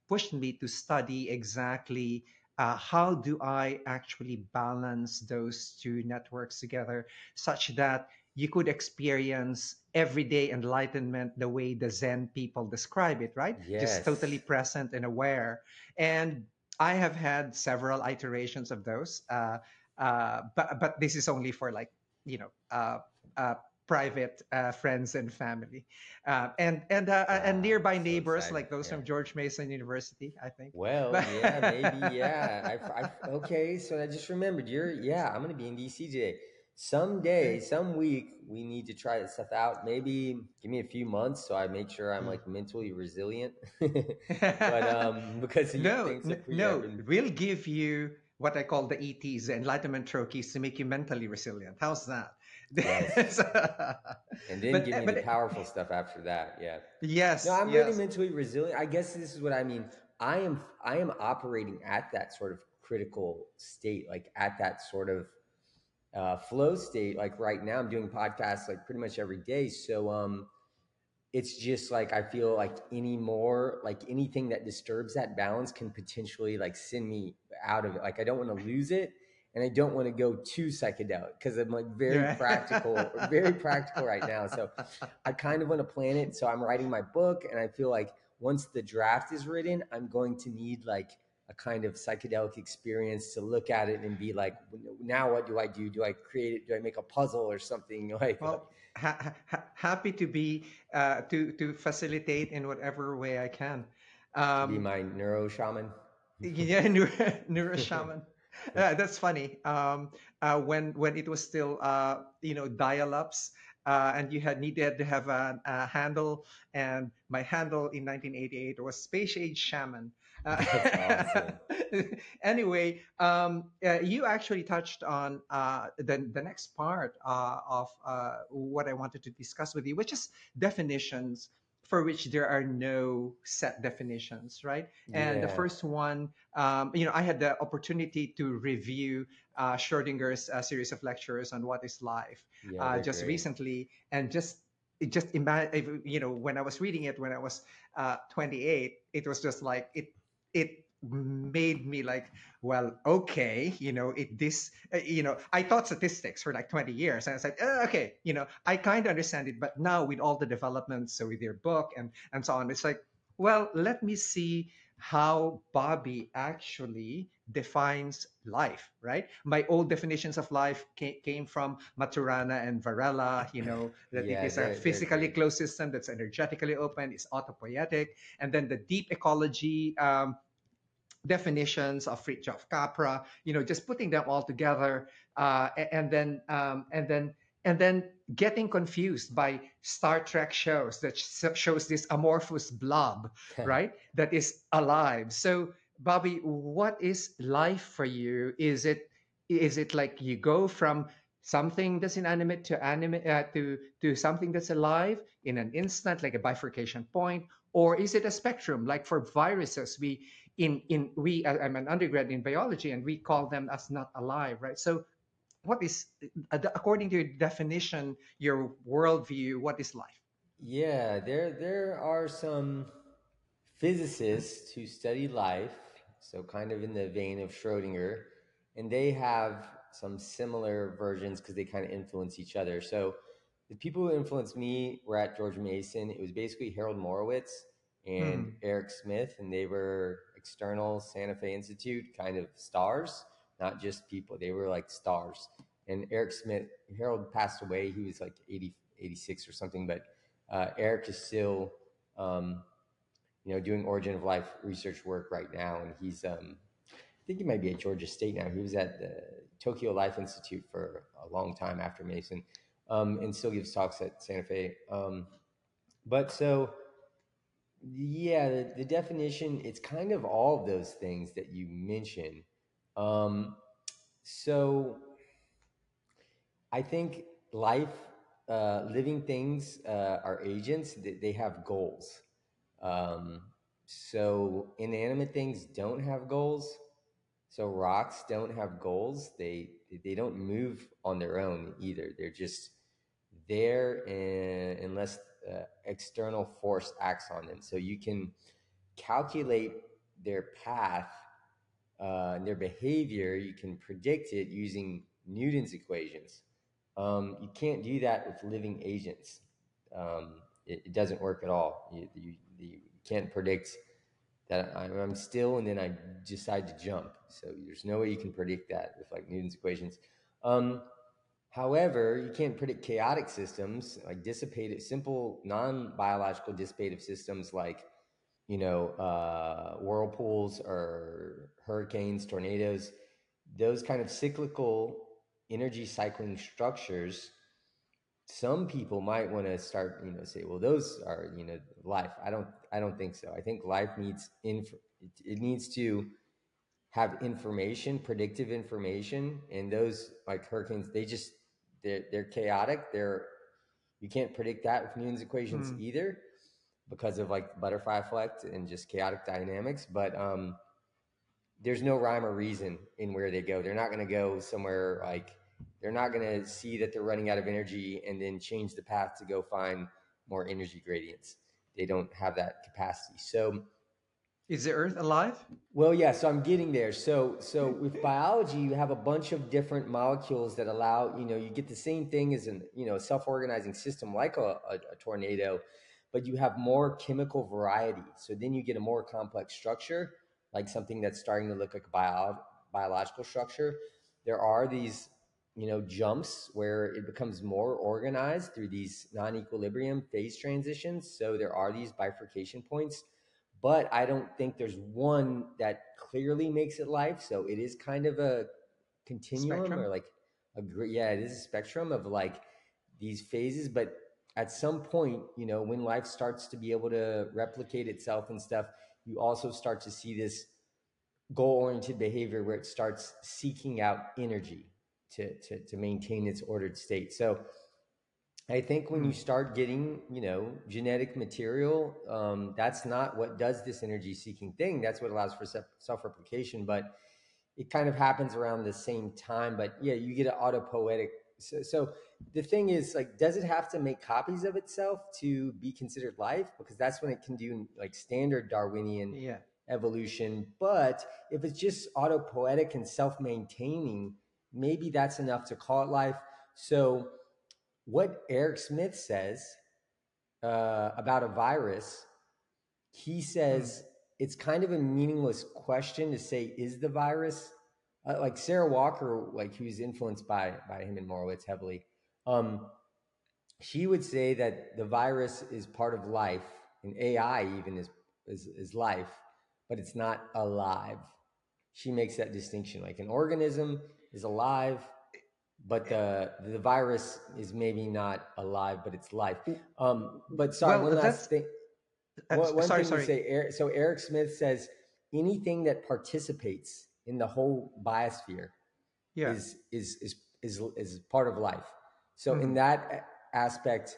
pushed me to study exactly how do I actually balance those two networks together such that you could experience everyday enlightenment the way the Zen people describe it, right? Just totally Yes. present and aware. And I have had several iterations of those, but this is only for like you know uh, uh, private friends and family, and Wow. nearby So neighbors exciting. like those Yeah. from George Mason University, I think. Well, But yeah, maybe. Yeah. Okay. So I just remembered yeah, I'm going to be in DC today. Someday, some week, we need to try this stuff out. Maybe give me a few months so I make sure I'm Mm. like mentally resilient. But because of your things that you have No, been, we'll give you what I call the ETs, the Enlightenment Trophies, to make you mentally resilient. How's that? yes. So- And then but give me the but powerful stuff after that. Yeah. No, yes, I'm really yes. mentally resilient. I guess this is what I mean. I am operating at that sort of critical state, like at that sort of flow state. Like right now, I'm doing podcasts like pretty much every day. So it's just like I feel like any more like anything that disturbs that balance can potentially like send me out of it. Like I don't want to lose it, and I don't want to go too psychedelic because I'm like Yeah. very practical right now. So I kind of want to plan it. So I'm writing my book, and I feel like once the draft is written, I'm going to need like a kind of psychedelic experience to look at it and be like, now what do I do? Do I create it? Do I make a puzzle or something like Well, happy to be to facilitate in whatever way I can. to be Um, my neuro shaman? yeah, neuro shaman. That's funny. When it was still dial-ups, and you had needed to have a handle, and my handle in 1988 was Space Age Shaman. That's awesome. Anyway, you actually touched on the next part of what I wanted to discuss with you, which is definitions for which there are no set definitions, right? And the Yeah, first one, I had the opportunity to review Schrodinger's series of lectures on what is life yeah, they're just great. recently, and just imagine, when I was reading it when I was 28, it was just like it made me like, well, okay, it this I taught statistics for like 20 years, and I said, okay, I kind of understand it, but now with all the developments, so with your book and so on, it's like, well, let me see how Bobby actually defines life, right? My old definitions of life came from Maturana and Varela, that it Yeah, is a they're physically great. closed system that's energetically open, is autopoietic, and then the deep ecology definitions of Fritjof Capra, just putting them all together, and then getting confused by Star Trek shows that shows this amorphous blob, right? That is alive. So Bobby, what is life for you? Is it like you go from something that's inanimate to animate to something that's alive in an instant, like a bifurcation point, or is it a spectrum? Like for viruses, I'm an undergrad in biology, and we call them as not alive, right? So, what is, according to your definition, your worldview? What is life? Yeah, there are some physicists who study life, so kind of in the vein of Schrodinger, and they have some similar versions because they kind of influence each other. So the people who influenced me were at George Mason. It was basically Harold Morowitz and Hmm. Eric Smith, and they were external Santa Fe Institute kind of stars, not just people. They were like stars. And Eric Smith, Harold passed away. He was like 80, 86 or something, but Eric is still doing origin of life research work right now, and I think he might be at Georgia State now. He was at the Tokyo Life Institute for a long time after Mason, and still gives talks at Santa Fe. But so, yeah, the definition, it's kind of all of those things that you mentioned. Um, so I think life, living things are agents. They have goals. Um, so inanimate things don't have goals. So rocks don't have goals. They don't move on their own either. They're just there unless external force acts on them. So you can calculate their path and their behavior. You can predict it using Newton's equations. You can't do that with living agents. It doesn't work at all. You can't predict that I'm still and then I decide to jump. So there's no way you can predict that with like Newton's equations. Um, However, you can't predict chaotic systems like dissipative, simple non-biological dissipative systems like whirlpools or hurricanes, tornadoes. Those kind of cyclical energy cycling structures, some people might want to start say, well, those are life. I don't think so. I think life needs it needs to have information, predictive information, and those like hurricanes, they're chaotic. You can't predict that with Newton's equations Hmm. either because of like butterfly effect and just chaotic dynamics. But there's no rhyme or reason in where they go. They're not going to go somewhere like they're not going to see that they're running out of energy and then change the path to go find more energy gradients. They don't have that capacity. So, Is the Earth alive? well, yeah, so I'm getting there. So with biology, you have a bunch of different molecules that allow, you get the same thing as a self-organizing system like a tornado, but you have more chemical variety. So then you get a more complex structure, like something that's starting to look like a biological structure. There are these, jumps where it becomes more organized through these non-equilibrium phase transitions. So there are these bifurcation points, but I don't think there's one that clearly makes it life. So it is kind of a continuum or Spectrum? like yeah, it is a spectrum of like these phases. But at some point, when life starts to be able to replicate itself and stuff, you also start to see this goal-oriented behavior where it starts seeking out energy to maintain its ordered state. So I think when you Hmm. start getting, genetic material, that's not what does this energy seeking thing. That's what allows for self replication. But it kind of happens around the same time. But yeah, you get an autopoietic. So the thing is, like, does it have to make copies of itself to be considered life? Because that's when it can do like standard Darwinian Yeah. evolution. But if it's just autopoietic and self maintaining, maybe that's enough to call it life. So what Eric Smith says about a virus, he Hmm. says it's kind of a meaningless question to say, is the virus like Sarah Walker, like who's influenced by him and Morowitz heavily, um, she would say that the virus is part of life, and AI even is life, but it's not alive. She makes that distinction. Like an organism is alive, but the virus is maybe not alive, but it's life. But sorry, Well, one last that's thing. One sorry, thing to sorry. say. So Eric Smith says anything that participates in the whole biosphere Yeah. is part of life. So in Mhm. that aspect,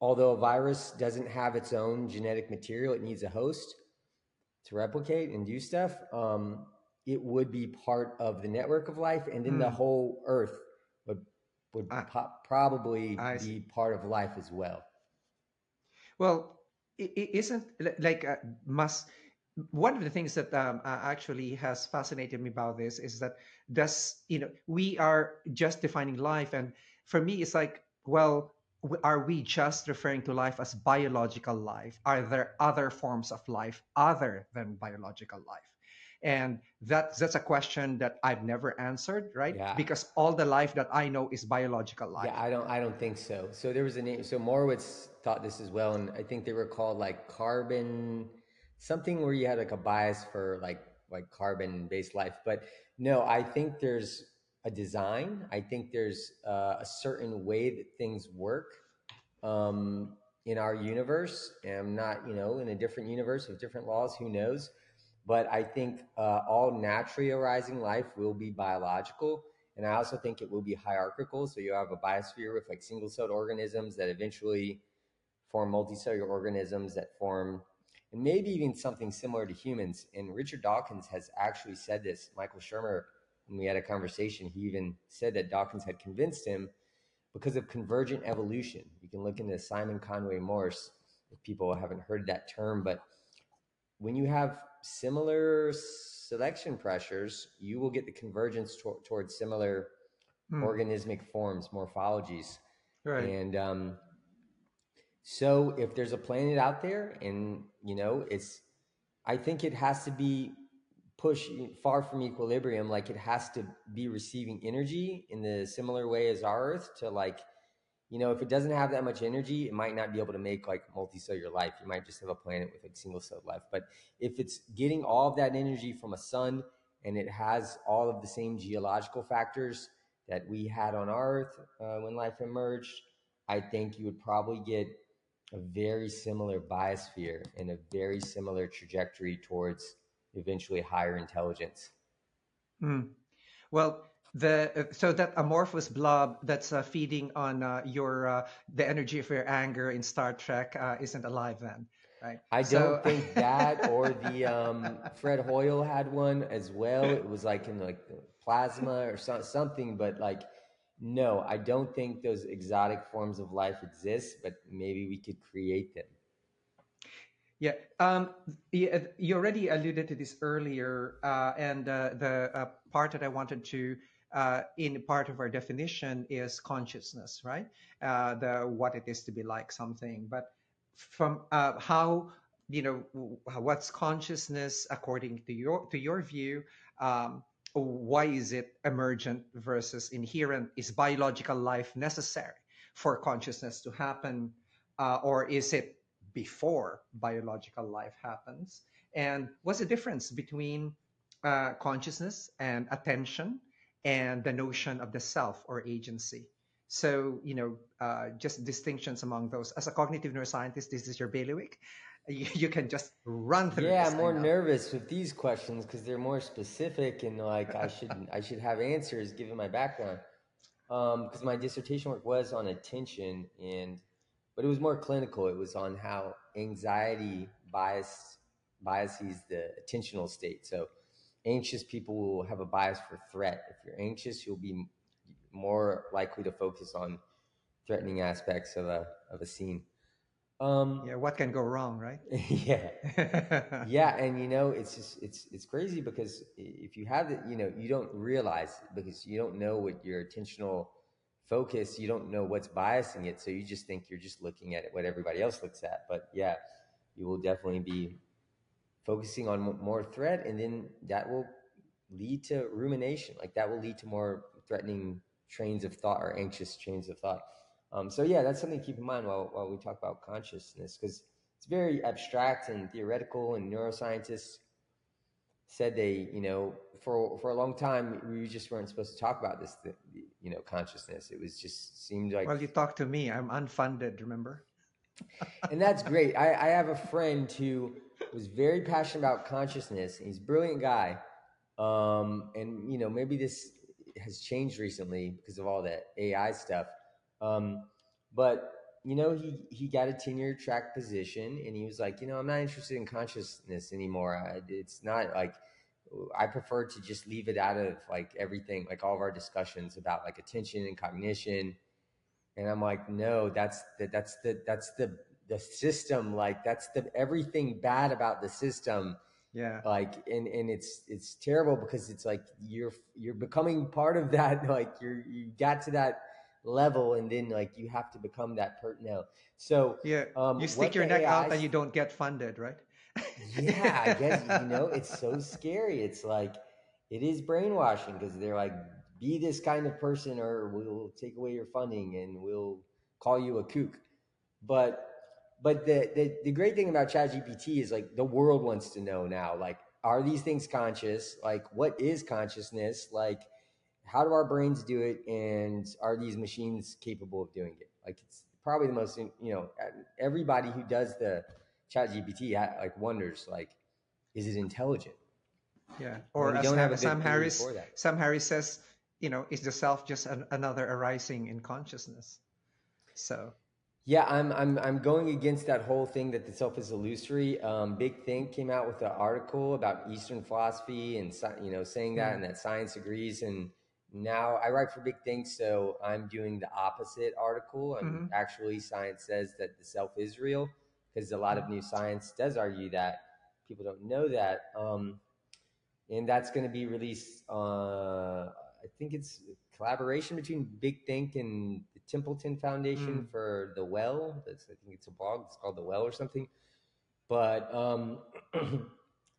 although a virus doesn't have its own genetic material, it needs a host to replicate and do stuff. It would be part of the network of life, and then the Mm. whole Earth would would Ah, probably I be see. part of life as well. Well, it isn't like must. One of the things that actually has fascinated me about this is that we are just defining life, and for me, it's like, well, are we just referring to life as biological life? Are there other forms of life other than biological life? And that's a question that I've never answered, right? Yeah, Because all the life that I know is biological yeah, life. I don't think so. So there was a name. So Morowitz thought this as well, and I think they were called like carbon something where you had like a bias for like carbon based life. But no, I think there's a design. I think there's a certain way that things work um, in our universe. And I'm not, in a different universe with different laws. Who knows? But I think all naturally arising life will be biological. And I also think it will be hierarchical. So you have a biosphere with like single celled organisms that eventually form multicellular organisms that form, and maybe even something similar to humans. And Richard Dawkins has actually said this. Michael Shermer, when we had a conversation, he even said that Dawkins had convinced him because of convergent evolution. You can look into Simon Conway Morse if people haven't heard that term, but when you have similar selection pressures, you will get the convergence towards similar Mm, organismic forms, morphologies. right. And so if there's a planet out there and, I think it has to be pushed far from equilibrium. Like it has to be receiving energy in the similar way as our Earth to if it doesn't have that much energy, it might not be able to make like multicellular life. You might just have a planet with like single celled life. But if it's getting all of that energy from a sun and it has all of the same geological factors that we had on Earth when life emerged, I think you would probably get a very similar biosphere and a very similar trajectory towards eventually higher intelligence. Mm. Well, the so that amorphous blob that's feeding on your the energy of your anger in Star Trek isn't alive then, right? I So don't think that or the Fred Hoyle had one as well. It was like in like the plasma or something, but like no, I don't think those exotic forms of life exist, but maybe we could create them. yeah, you already alluded to this earlier, and the part that I wanted to in part of our definition is consciousness, right? The what it is to be like something, but from how what's consciousness according to your view. Why is it emergent versus inherent? Is biological life necessary for consciousness to happen, or is it before biological life happens? And what's the difference between consciousness and attention and the notion of the self or agency? So, just distinctions among those. As a cognitive neuroscientist, this is your bailiwick. You can just run through Yeah, this, I'm I more know. nervous with these questions because they're more specific and like I should have answers given my background. Because my dissertation work was on attention but it was more clinical. It was on how anxiety biases the attentional state. So anxious people will have a bias for threat. If you're anxious, you'll be more likely to focus on threatening aspects of a scene. Um, Yeah, what can go wrong, right? yeah, yeah, and it's just it's crazy because if you have it, you don't realize it because you don't know what your attentional focus, you don't know what's biasing it, so you just think you're just looking at it what everybody else looks at. But yeah, you will definitely be focusing on more threat, and then that will lead to rumination. Like that will lead to more threatening trains of thought or anxious trains of thought. So yeah, that's something to keep in mind while we talk about consciousness, because it's very abstract and theoretical. And neuroscientists said they, for a long time, we just weren't supposed to talk about this, consciousness. It was just seemed like, Well, you talk to me. I'm unfunded, remember? and that's great. I have a friend who was very passionate about consciousness. He's a brilliant guy. And maybe this has changed recently because of all that AI stuff. But he got a tenure track position, and he was like, I'm not interested in consciousness anymore. It's not like, I prefer to just leave it out of like everything, like all of our discussions about like attention and cognition. And I'm like, no, that's the system. Like that's the everything bad about the system. Yeah. Like, and it's terrible because it's like you're becoming part of that. Like you got to that level, and then like you have to become that no. So Yeah. You stick what your the neck out AI, and you don't get funded, right? yeah, I guess, it's so scary. It's like, it is brainwashing because they're like, be this kind of person or we'll take away your funding and we'll call you a kook. But the great thing about ChatGPT is like the world wants to know now, like, are these things conscious? Like, what is consciousness? Like, how do our brains do it? And are these machines capable of doing it? Like, it's probably the most, everybody who does the ChatGPT like wonders, like, is it intelligent? Yeah. And Or we as don't have a Sam good theory Harris, for that. Sam Harris says, is the self just another arising in consciousness? So, Yeah, I'm going against that whole thing that the self is illusory. Big Think came out with an article about Eastern philosophy and saying that, mm, and that science agrees. And now I write for Big Think, so I'm doing the opposite article. And mm-hmm, actually, science says that the self is real, because a lot of new science does argue that. People don't know that. And that's going to be released. I think it's a collaboration between Big Think and the Templeton Foundation mm, for the Well. I think it's a blog. It's called the Well or something. But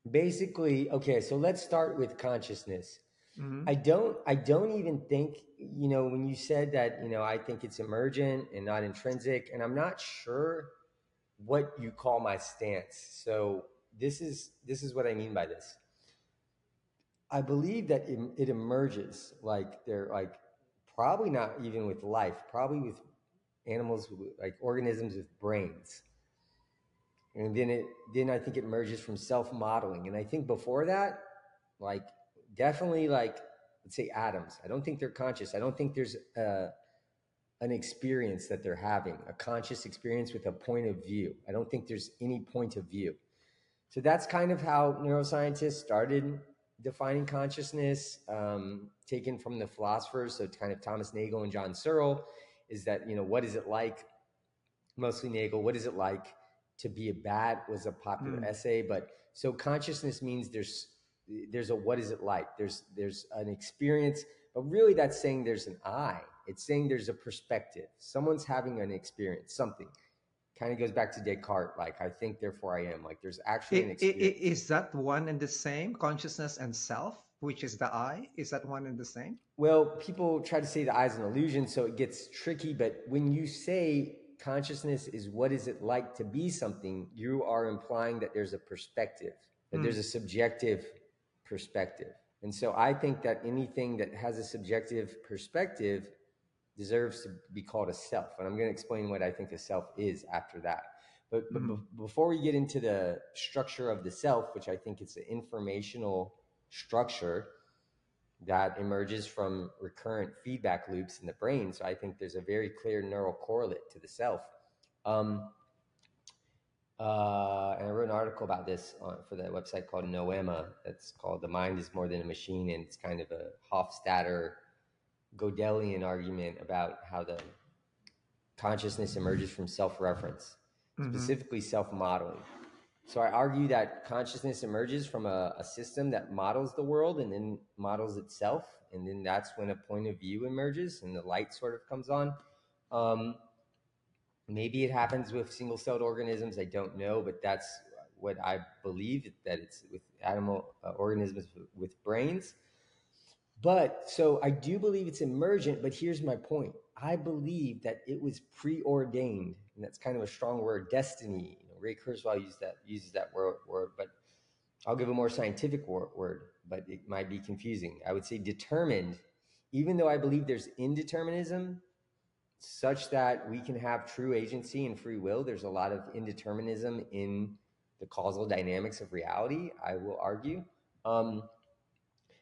basically, okay. So let's start with consciousness. mm-hmm, I don't even think, when you said that, I think it's emergent and not intrinsic, and I'm not sure what you call my stance. So this is what I mean by this. I believe that it emerges, like they're like, probably not even with life, probably with animals, like organisms with brains. And then I think it emerges from self-modeling. And I think before that, like, definitely, like, let's say atoms. I don't think they're conscious. I don't think there's an experience that they're having, a conscious experience with a point of view. I don't think there's any point of view. So that's kind of how neuroscientists started defining consciousness, taken from the philosophers. So kind of Thomas Nagel and John Searle, is that, what is it like, mostly Nagel, what is it like to be a bat was a popular mm, essay. But so consciousness means there's a, what is it like? There's an experience, but really that's saying there's an I. It's saying there's a perspective. Someone's having an experience, something. Kind of goes back to Descartes, like, I think, therefore I am. Like, there's actually an experience. is that one and the same? Consciousness and self, which is the I, is that one and the same? Well, people try to say the I is an illusion, so it gets tricky. But when you say consciousness is what is it like to be something, you are implying that there's a perspective, that Mm, there's a subjective perspective. And so I think that anything that has a subjective perspective deserves to be called a self. And I'm going to explain what I think a self is after that. But mm, before we get into the structure of the self, which I think is an informational structure that emerges from recurrent feedback loops in the brain. So I think there's a very clear neural correlate to the self. Um, and I wrote an article about this for that website called Noema. That's called "The Mind is More Than a Machine," and it's kind of a Hofstadter Godelian argument about how the consciousness emerges from self-reference, mm-hmm, specifically self-modeling. So I argue that consciousness emerges from a system that models the world and then models itself. And then that's when a point of view emerges and the light sort of comes on. Um, Maybe it happens with single-celled organisms. I don't know, but that's what I believe, that it's with animal organisms with brains. But so I do believe it's emergent, but here's my point. I believe that it was preordained, and that's kind of a strong word, destiny. Ray Kurzweil uses that word, but I'll give a more scientific word, but it might be confusing. I would say determined, even though I believe there's indeterminism, such that we can have true agency and free will. There's a lot of indeterminism in the causal dynamics of reality, I will argue.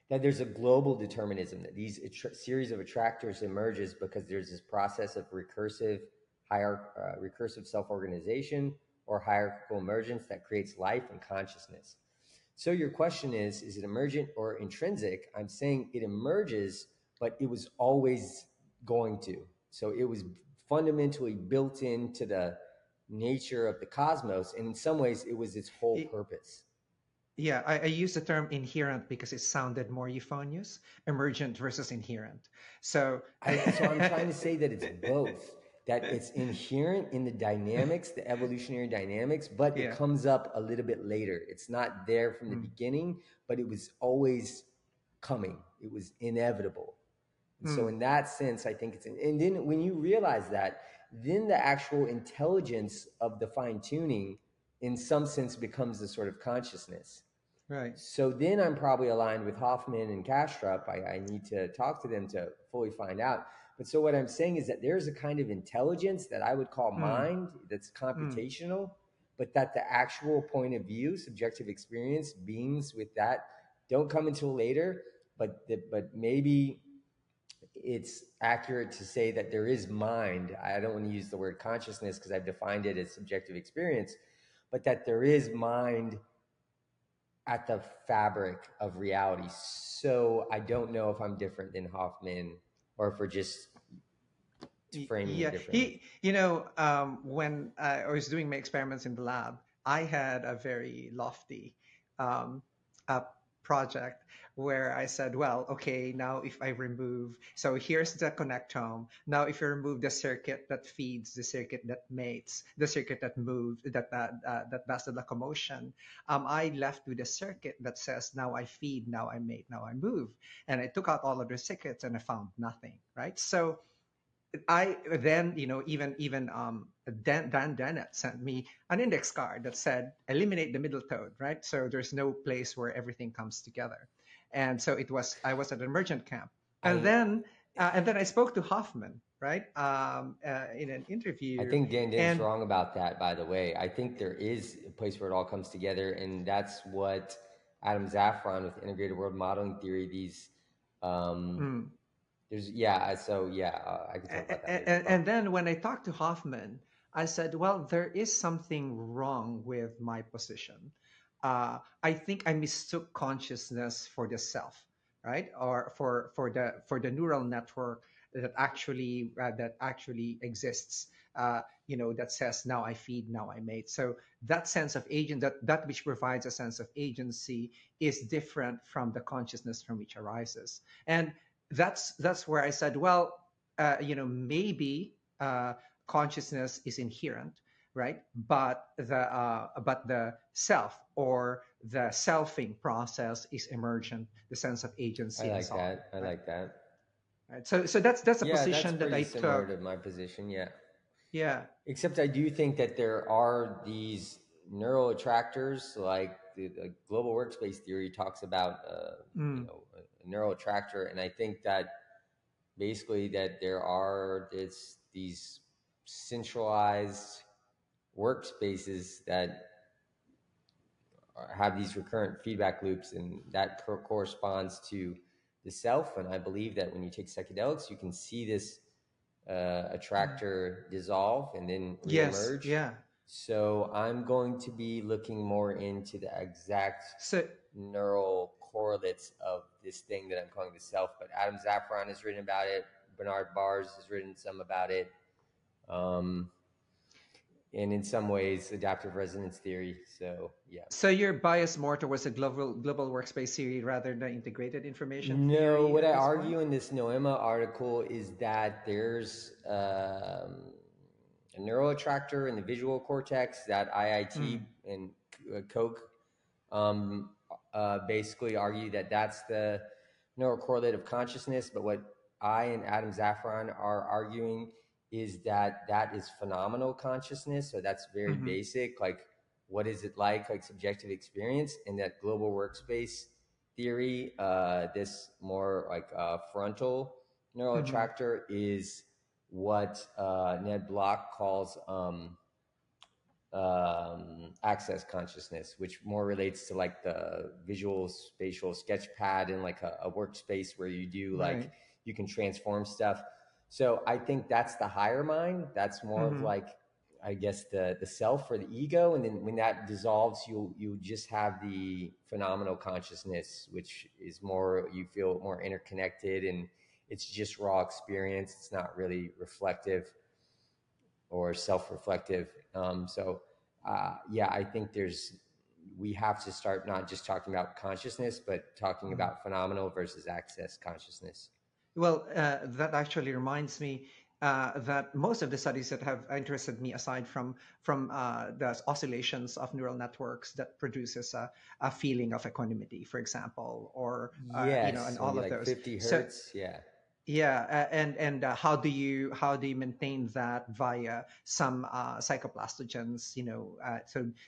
That there's a global determinism, that these series of attractors emerges because there's this process of recursive self-organization or hierarchical emergence that creates life and consciousness. So your question is it emergent or intrinsic? I'm saying it emerges, but it was always going to. So it was fundamentally built into the nature of the cosmos, and in some ways it was its whole purpose. Yeah, I use the term inherent because it sounded more euphonious, emergent versus inherent. So I'm trying to say that it's both, that it's inherent in the dynamics, the evolutionary dynamics, but it comes up a little bit later. It's not there from the beginning, but it was always coming. It was inevitable. And so in that sense, I think and then when you realize that, then the actual intelligence of the fine tuning in some sense becomes a sort of consciousness. Right. So then I'm probably aligned with Hoffman and Kastrup. I need to talk to them to fully find out. But so what I'm saying is that there's a kind of intelligence that I would call mind that's computational, but that the actual point of view, subjective experience, beings with that don't come until later. But maybe it's accurate to say that there is mind. I don't want to use the word consciousness because I've defined it as subjective experience, but that there is mind at the fabric of reality. So I don't know if I'm different than Hoffman or if we're just framing it differently. When I was doing my experiments in the lab, I had a very lofty project where I said, well, okay, now if I remove, so here's the connectome. Now, if you remove the circuit that feeds, the circuit that mates, the circuit that moves, that does the locomotion, I left with a circuit that says, now I feed, now I mate, now I move. And I took out all of the circuits and I found nothing, right? So I then, Dan Dennett sent me an index card that said eliminate the middle toad, right? So there's no place where everything comes together, and so I was at an emergent camp, and then I spoke to Hoffman, right, in an interview. I think Dan Denn's and wrong about that, by the way. I think there is a place where it all comes together, and that's what Adam Zaffron with integrated world modeling theory. These I can talk about that. And then when I talked to Hoffman, I said, well, there is something wrong with my position. I think I mistook consciousness for the self, right? Or for the neural network that actually exists. That says now I feed, now I mate. So that sense of agent, that which provides a sense of agency, is different from the consciousness from which arises. And that's where I said, well, maybe consciousness is inherent, right? But the self or the selfing process is emergent. The sense of agency. I like that. I like that. Right. So that's a position that I similar took. to my position. Yeah. Yeah. Except I do think that there are these neural attractors, like the global workspace theory talks about, a neural attractor, and I think that basically that there are these centralized workspaces that have these recurrent feedback loops, and that corresponds to the self. And I believe that when you take psychedelics, you can see this attractor dissolve and then reemerge. Yes. Yeah. So I'm going to be looking more into the exact neural correlates of this thing that I'm calling the self. But Adam Zaffron has written about it. Bernard Bars has written some about it. And in some ways, adaptive resonance theory. So, yeah. So your bias more towards a global workspace theory rather than integrated information theory? No, what I argue in this Noema article is that there's a neural attractor in the visual cortex that IIT and Koch basically argue that that's the neural correlate of consciousness. But what I and Adam Zaffron are arguing is that that is phenomenal consciousness. So that's very basic. Like, what is it like subjective experience? And that global workspace theory, this more like frontal neural attractor, is what Ned Block calls access consciousness, which more relates to like the visual spatial sketch pad and like a workspace where you do like Right. you can transform stuff. So I think that's the higher mind. That's more of Mm-hmm. like, I guess, the self or the ego, and then when that dissolves, you just have the phenomenal consciousness, which is more, you feel more interconnected, and it's just raw experience. It's not really reflective or self-reflective. Yeah, I think we have to start not just talking about consciousness, but talking Mm-hmm. about phenomenal versus access consciousness. Well, that actually reminds me that most of the studies that have interested me, aside from the oscillations of neural networks that produces a feeling of equanimity, for example, or and Yes, when all you of like those. 50 So hertz, yeah, yeah, and how do you maintain that via some psychoplastogens?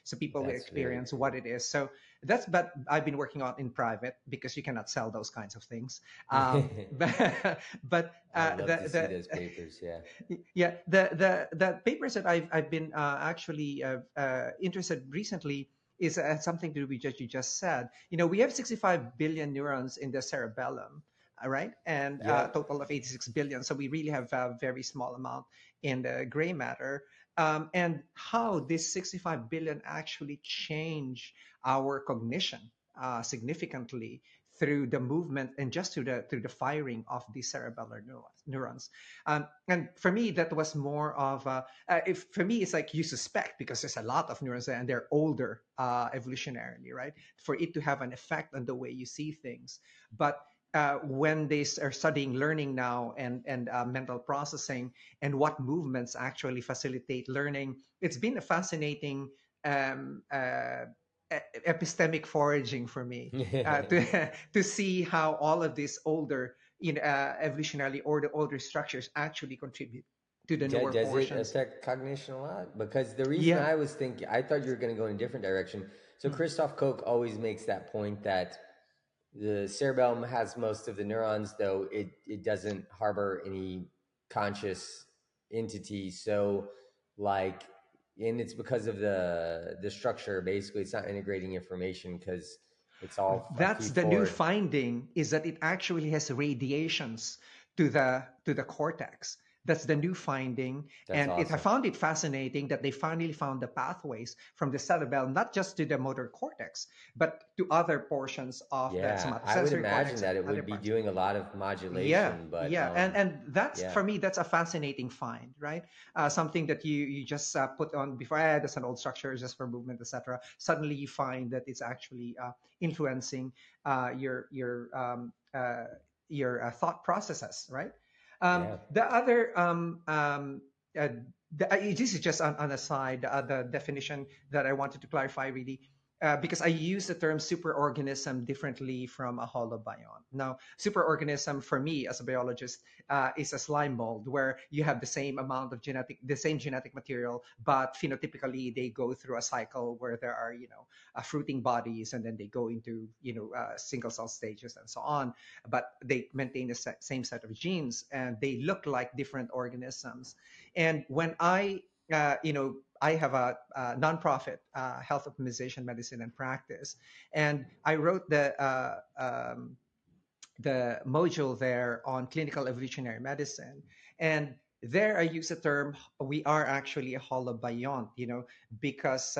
So people will that's very experience what cool. it is. So that's but I've been working on in private because you cannot sell those kinds of things. But I would love to see the those papers. Yeah. yeah, the papers that I've been actually interested recently is something to do with what you just said. We have 65 billion neurons in the cerebellum, right? And a Yep. total of 86 billion. So we really have a very small amount in the gray matter. And how this 65 billion actually change our cognition significantly through the movement and just through the firing of the cerebellar neurons. And for me, that was more of if for me, it's like you suspect because there's a lot of neurons there and they're older evolutionarily, right? For it to have an effect on the way you see things. But when they are studying learning now and mental processing and what movements actually facilitate learning, it's been a fascinating um, uh, epistemic foraging for me to to see how all of these older evolutionarily or the older structures actually contribute to the newer Does it portions. affect cognition a lot? Because the reason Yeah. I was thinking, I thought you were going to go in a different direction. So Mm. Christoph Koch always makes that point that the cerebellum has most of the neurons, though it doesn't harbor any conscious entity. So, like, and it's because of the structure. Basically, it's not integrating information because it's all a That's feed the new forward. finding, is that it actually has radiations to the cortex. That's the new finding, That's and I awesome. found it fascinating that they finally found the pathways from the cerebellum, not just to the motor cortex, but to other portions of the Yeah, I would somatosensory imagine cortex and that it other would be parts. doing a lot of Yeah, modulation, but yeah, and that's, yeah, for me, that's a fascinating find, right? Something that you just put on before, that's an old structure just for movement, etc. Suddenly you find that it's actually influencing uh, your your um, uh, thought processes, right? yeah. The other uh, this is just on a side, the definition that I wanted to clarify really, because I use the term superorganism differently from a holobiont. Now, superorganism for me as a biologist is a slime mold where you have the same genetic material, but phenotypically they go through a cycle where there are, fruiting bodies, and then they go into, single cell stages and so on. But they maintain the same set of genes and they look like different organisms. And when I have a nonprofit, health optimization medicine and practice, and I wrote the module there on clinical evolutionary medicine. And there I use the term, we are actually a holobiont, because,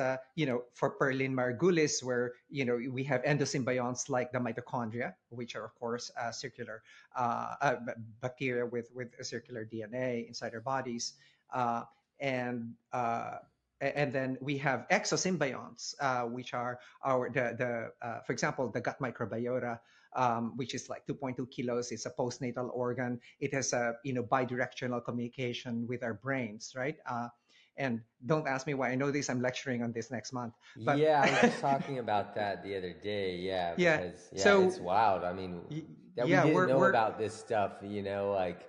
for Perlin Margulis, where, we have endosymbionts like the mitochondria, which are, of course, circular bacteria with a circular DNA inside our bodies. Uh, and and then we have exosymbionts, which are for example, the gut microbiota, which is like 2.2 kilos. It's a postnatal organ. It has a bidirectional communication with our brains, right? And don't ask me why I know this. I'm lecturing on this next month, but Yeah, I was just talking about that the other day. Yeah, yeah. because yeah, it's So wild. I mean, that we yeah, didn't know we're about this stuff, like,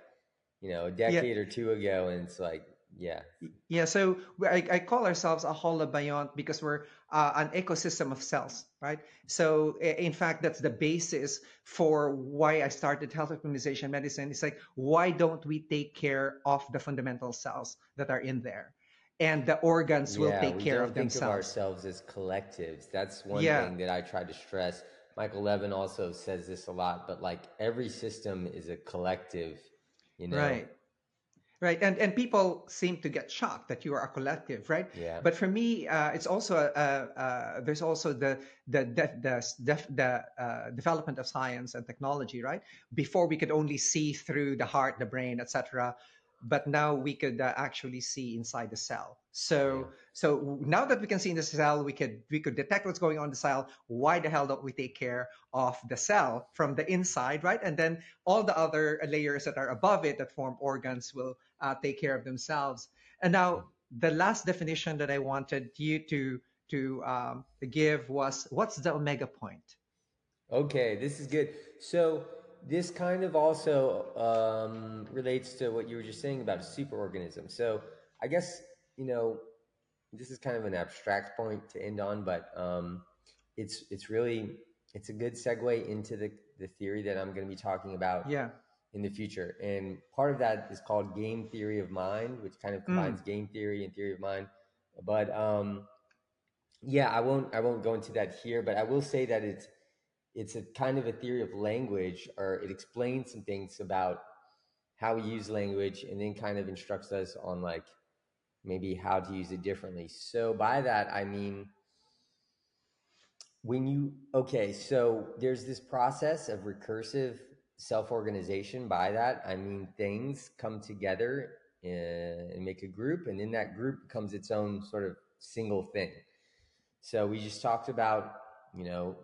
a yeah. decade or two ago, and it's like, yeah, Yeah, so I call ourselves a holobiont because we're an ecosystem of cells, right? So in fact, that's the basis for why I started health optimization medicine. It's like, why don't we take care of the fundamental cells that are in there? and the organs will Yeah, take we care don't of think of themselves. ourselves as collectives. That's one Yeah, thing that I try to stress. Michael Levin also says this a lot, but like every system is a collective, you know? right. Right, and people seem to get shocked that you are a collective, right? Yeah. But for me, it's also there's also the development of science and technology, right? Before we could only see through the heart, the brain, etc., but now we could actually see inside the cell. Yeah. So now that we can see in the cell, we could detect what's going on in the cell. Why the hell don't we take care of the cell from the inside, right? And then all the other layers that are above it that form organs will take care of themselves. And now the last definition that I wanted you to give was, what's the omega point? Okay, this is good. So this kind of also relates to what you were just saying about a superorganism. So I guess, you know, this is kind of an abstract point to end on, but it's really it's a good segue into the theory that I'm going to be talking about Yeah. in the future. And part of that is called game theory of mind, which kind of Mm, combines game theory and theory of mind. But yeah, I won't go into that here, but I will say that it's a kind of a theory of language, or it explains some things about how we use language, and then kind of instructs us on like maybe how to use it differently. So by that I mean, when you okay, so there's this process of recursive self-organization. By that I mean things come together and make a group, and in that group becomes its own sort of single thing. So we just talked about,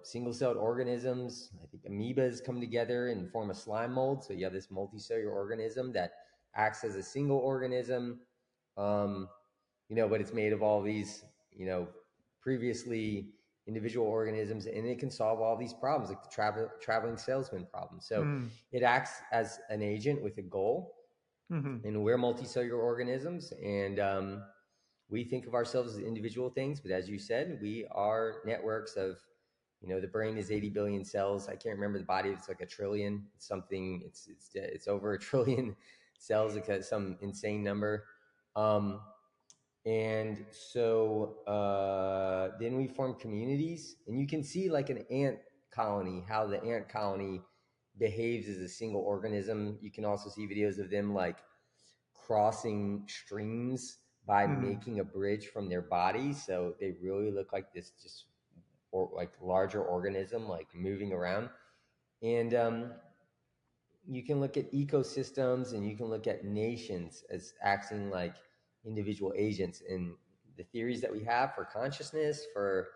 single-celled organisms. I think amoebas come together and form a slime mold. So you have this multicellular organism that acts as a single organism, um, but it's made of all these, previously individual organisms, and it can solve all these problems, like the traveling salesman problem. So mm, it acts as an agent with a goal, hmm. and we're multicellular organisms, and we think of ourselves as individual things, but as you said, we are networks of, the brain is 80 billion cells. I can't remember the body. It's like a trillion. It's something. It's over a trillion cells. It's some insane number. Um, and so then we form communities, and you can see like an ant colony, how the ant colony behaves as a single organism. You can also see videos of them like crossing streams by Mm, making a bridge from their body, so they really look like this just or like larger organism like moving around. And you can look at ecosystems, and you can look at nations as acting like individual agents. And the theories that we have for consciousness, for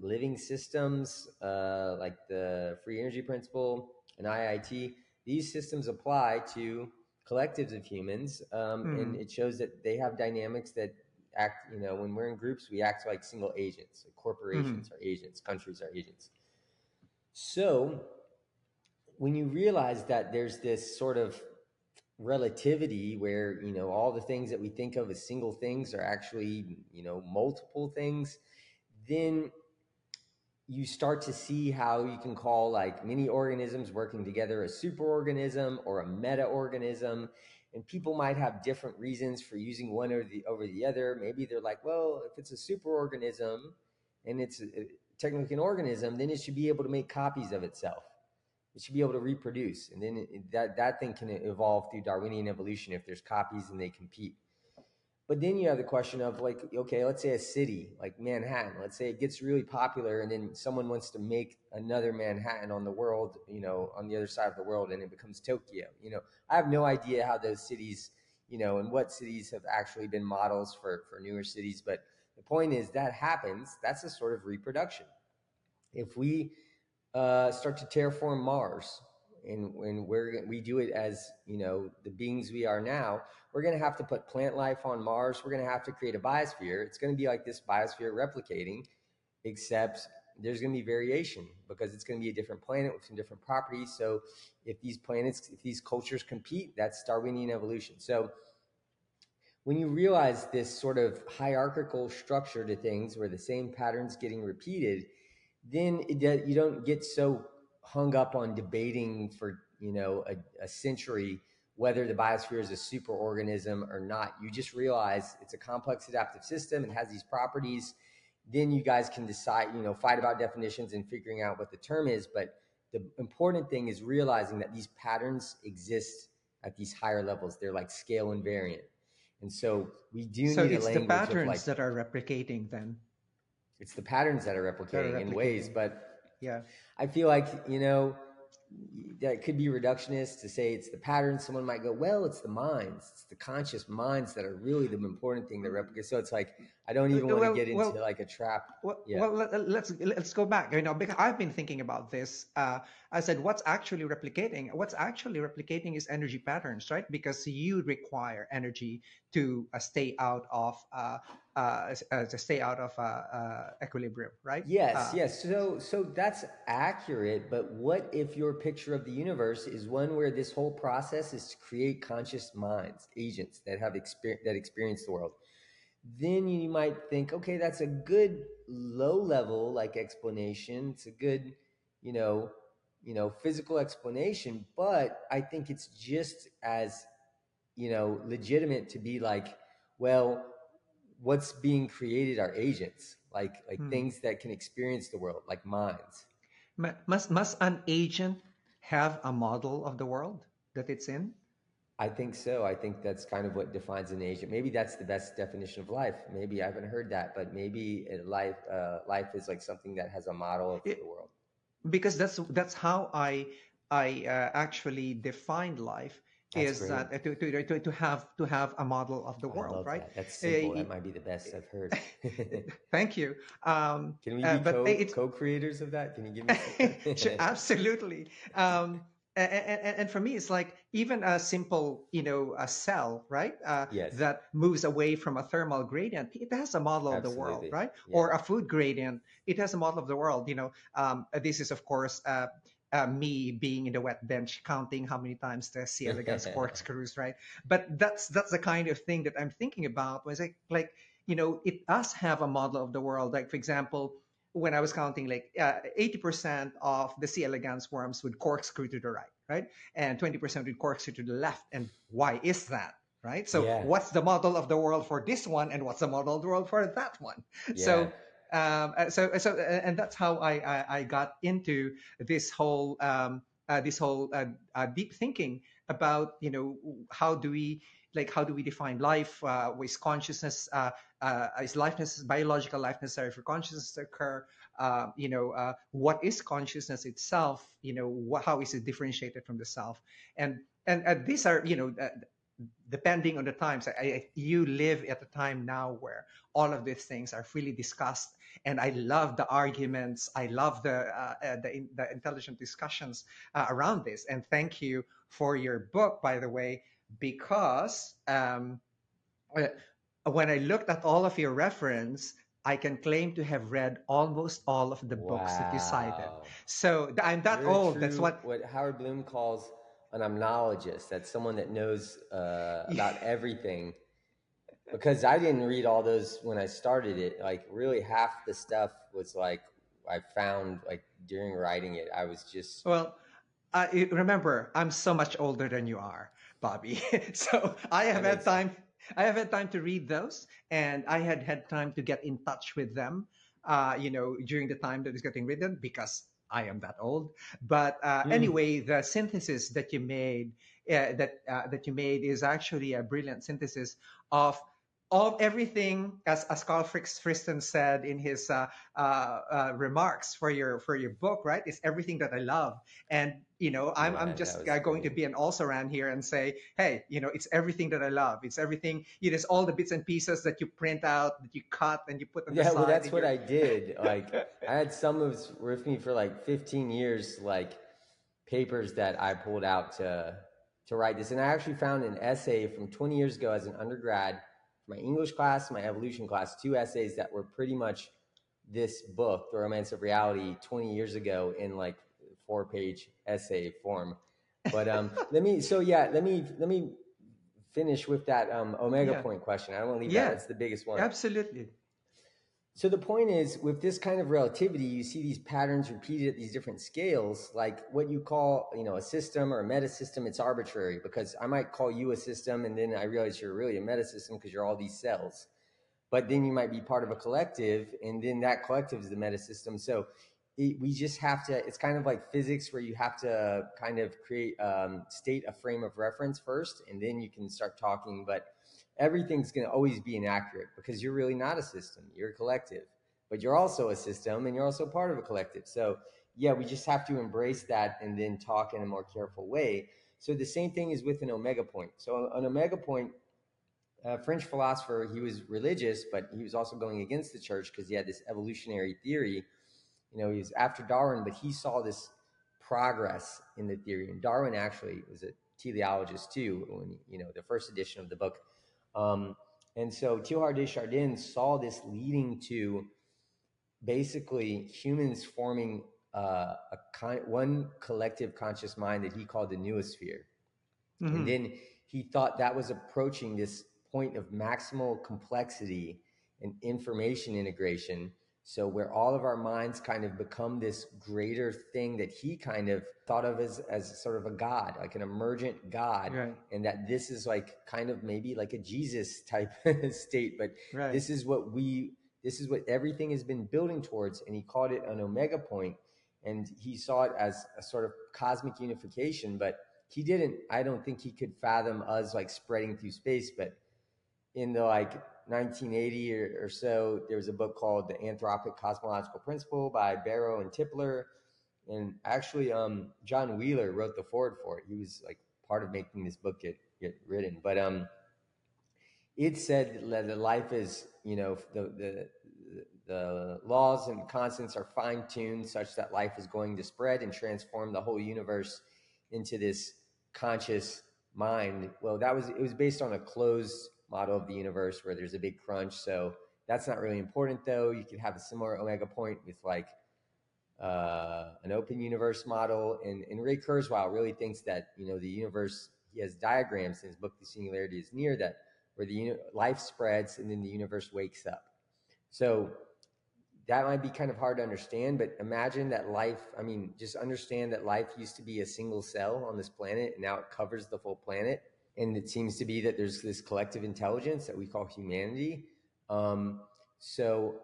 living systems, like the free energy principle and IIT, these systems apply to collectives of humans, and mm, it shows that they have dynamics that act. When we're in groups, we act like single agents. Like mm, corporations are agents, countries are agents. So when you realize that there's this sort of relativity where all the things that we think of as single things are actually multiple things, then you start to see how you can call like many organisms working together a superorganism or a meta-organism. And people might have different reasons for using one over the other. Maybe they're like, well, if it's a superorganism and it's technically an organism, then it should be able to make copies of itself. It should be able to reproduce, and then that thing can evolve through Darwinian evolution if there's copies and they compete. But then you have the question of like, okay, let's say a city like Manhattan, let's say it gets really popular, and then someone wants to make another Manhattan on the world, on the other side of the world, and it becomes Tokyo. I have no idea how those cities, and what cities have actually been models for newer cities. But the point is that happens. That's a sort of reproduction. If we start to terraform Mars, and when we do it as the beings we are now, we're going to have to put plant life on Mars. We're going to have to create a biosphere. It's going to be like this biosphere replicating, except there's going to be variation because it's going to be a different planet with some different properties. So if these cultures compete, that's Darwinian evolution. So when you realize this sort of hierarchical structure to things where the same patterns getting repeated, then you don't get so hung up on debating for a century whether the biosphere is a superorganism or not. You just realize it's a complex adaptive system. It has these properties. Then you guys can decide, fight about definitions and figuring out what the term is. But the important thing is realizing that these patterns exist at these higher levels. They're like scale invariant. And so we do So need a it's the language of patterns that are replicating then. It's the patterns that are replicating in ways, but yeah, I feel like, that could be reductionist to say it's the patterns. Someone might go, well, it's the minds. It's the conscious minds that are really the important thing that replicate. So it's like, I don't even want to get into like a trap. Let's go back, because I've been thinking about this. I said, what's actually replicating? What's actually replicating is energy patterns, right? Because you require energy to stay out of equilibrium, right? Yes. So that's accurate. But what if your picture of the universe is one where this whole process is to create conscious minds, agents that have that experience the world? Then you might think, okay, that's a good low level like explanation. It's a good, physical explanation. But I think it's just as, legitimate to be like, well, what's being created are agents, like things that can experience the world, like minds. Must an agent have a model of the world that it's in? I think so. I think that's kind of what defines an agent. Maybe that's the best definition of life. Maybe I haven't heard that, but maybe life is like something that has a model of the world. Because that's how I actually defined life. That's is great. That to have a model of the world, I love right? That. That's simple. That might be the best I've heard. Thank you. Can we be co-creators of that? Can you give me sure, absolutely. And for me, it's like even a simple, a cell, right? Yes. That moves away from a thermal gradient. It has a model of the world, right? Yeah. Or a food gradient. It has a model of the world. This is of course me being in the wet bench, counting how many times the C. elegans corkscrews, right? But that's the kind of thing that I'm thinking about. Was like it does have a model of the world. Like for example, when I was counting, like 80% of the C. elegans worms would corkscrew to the right? And 20% would corkscrew to the left. And why is that? Right? So what's the model of the world for this one, and what's the model of the world for that one? Yeah. So and that's how I got into this whole deep thinking about how do we define life? Is consciousness is life biological life necessary for consciousness to occur? What is consciousness itself? How is it differentiated from the self? And these are depending on the times. You live at a time now where all of these things are freely discussed, and I love the arguments. I love the intelligent discussions around this. And thank you for your book, by the way, because when I looked at all of your reference, I can claim to have read almost all of the books that you cited. So I'm that old. That's what Howard Bloom calls an omnologist. That's someone that knows about everything. Because I didn't read all those when I started it. Like really half the stuff was like I found like during writing it. I was just remember, I'm so much older than you are, Bobby. So I have had time. I have had time to read those, and I had time to get in touch with them. During the time that it's getting written, because I am that old. But anyway, the synthesis that you made, that you made, is actually a brilliant synthesis of everything, as Carl Friston said in his remarks for your book, right? It's everything that I love. And I'm just going to be an also-ran here and say, hey, it's everything that I love. It's everything. It's all the bits and pieces that you print out, that you cut, and you put on the side. Yeah, well, that's what I did. Like, I had some of with me for like 15 years, like papers that I pulled out to write this. And I actually found an essay from 20 years ago as an undergrad, my English class, my evolution class, 2 essays that were pretty much this book, The Romance of Reality, 20 years ago in like 4-page essay form. But let me finish with that omega point question. I don't want to leave that. That's the biggest one. Absolutely. So the point is, with this kind of relativity, you see these patterns repeated at these different scales. Like what you call, a system or a metasystem, it's arbitrary because I might call you a system, and then I realize you're really a metasystem because you're all these cells. But then you might be part of a collective, and then that collective is the metasystem. So we just have to. It's kind of like physics, where you have to kind of create, state a frame of reference first, and then you can start talking. But everything's going to always be inaccurate because you're really not a system. You're a collective, but you're also a system and you're also part of a collective. So yeah, we just have to embrace that and then talk in a more careful way. So the same thing is with an omega point. So an omega point, a French philosopher, he was religious, but he was also going against the church because he had this evolutionary theory. He was after Darwin, but he saw this progress in the theory. And Darwin actually was a teleologist too, when the first edition of the book. And so Teilhard de Chardin saw this leading to basically humans forming one collective conscious mind that he called the noosphere. Mm-hmm. And then he thought that was approaching this point of maximal complexity and information integration. So where all of our minds kind of become this greater thing that he kind of thought of as sort of a God, like an emergent God. Right. And that this is like kind of maybe like a Jesus type state, but Right. this is what everything has been building towards. And he called it an omega point. And he saw it as a sort of cosmic unification, but I don't think he could fathom us like spreading through space. But in the 1980 or so, there was a book called The Anthropic Cosmological Principle by Barrow and Tipler. And actually, John Wheeler wrote the foreword for it. He was like part of making this book get written. But it said that life is, the laws and constants are fine-tuned such that life is going to spread and transform the whole universe into this conscious mind. Well, it was based on a closed model of the universe where there's a big crunch. So that's not really important, though. You could have a similar omega point with an open universe model. And Ray Kurzweil really thinks that, the universe, he has diagrams in his book, The Singularity is Near, that where life spreads and then the universe wakes up. So that might be kind of hard to understand, but imagine that just understand that life used to be a single cell on this planet, and now it covers the full planet. And it seems to be that there's this collective intelligence that we call humanity. So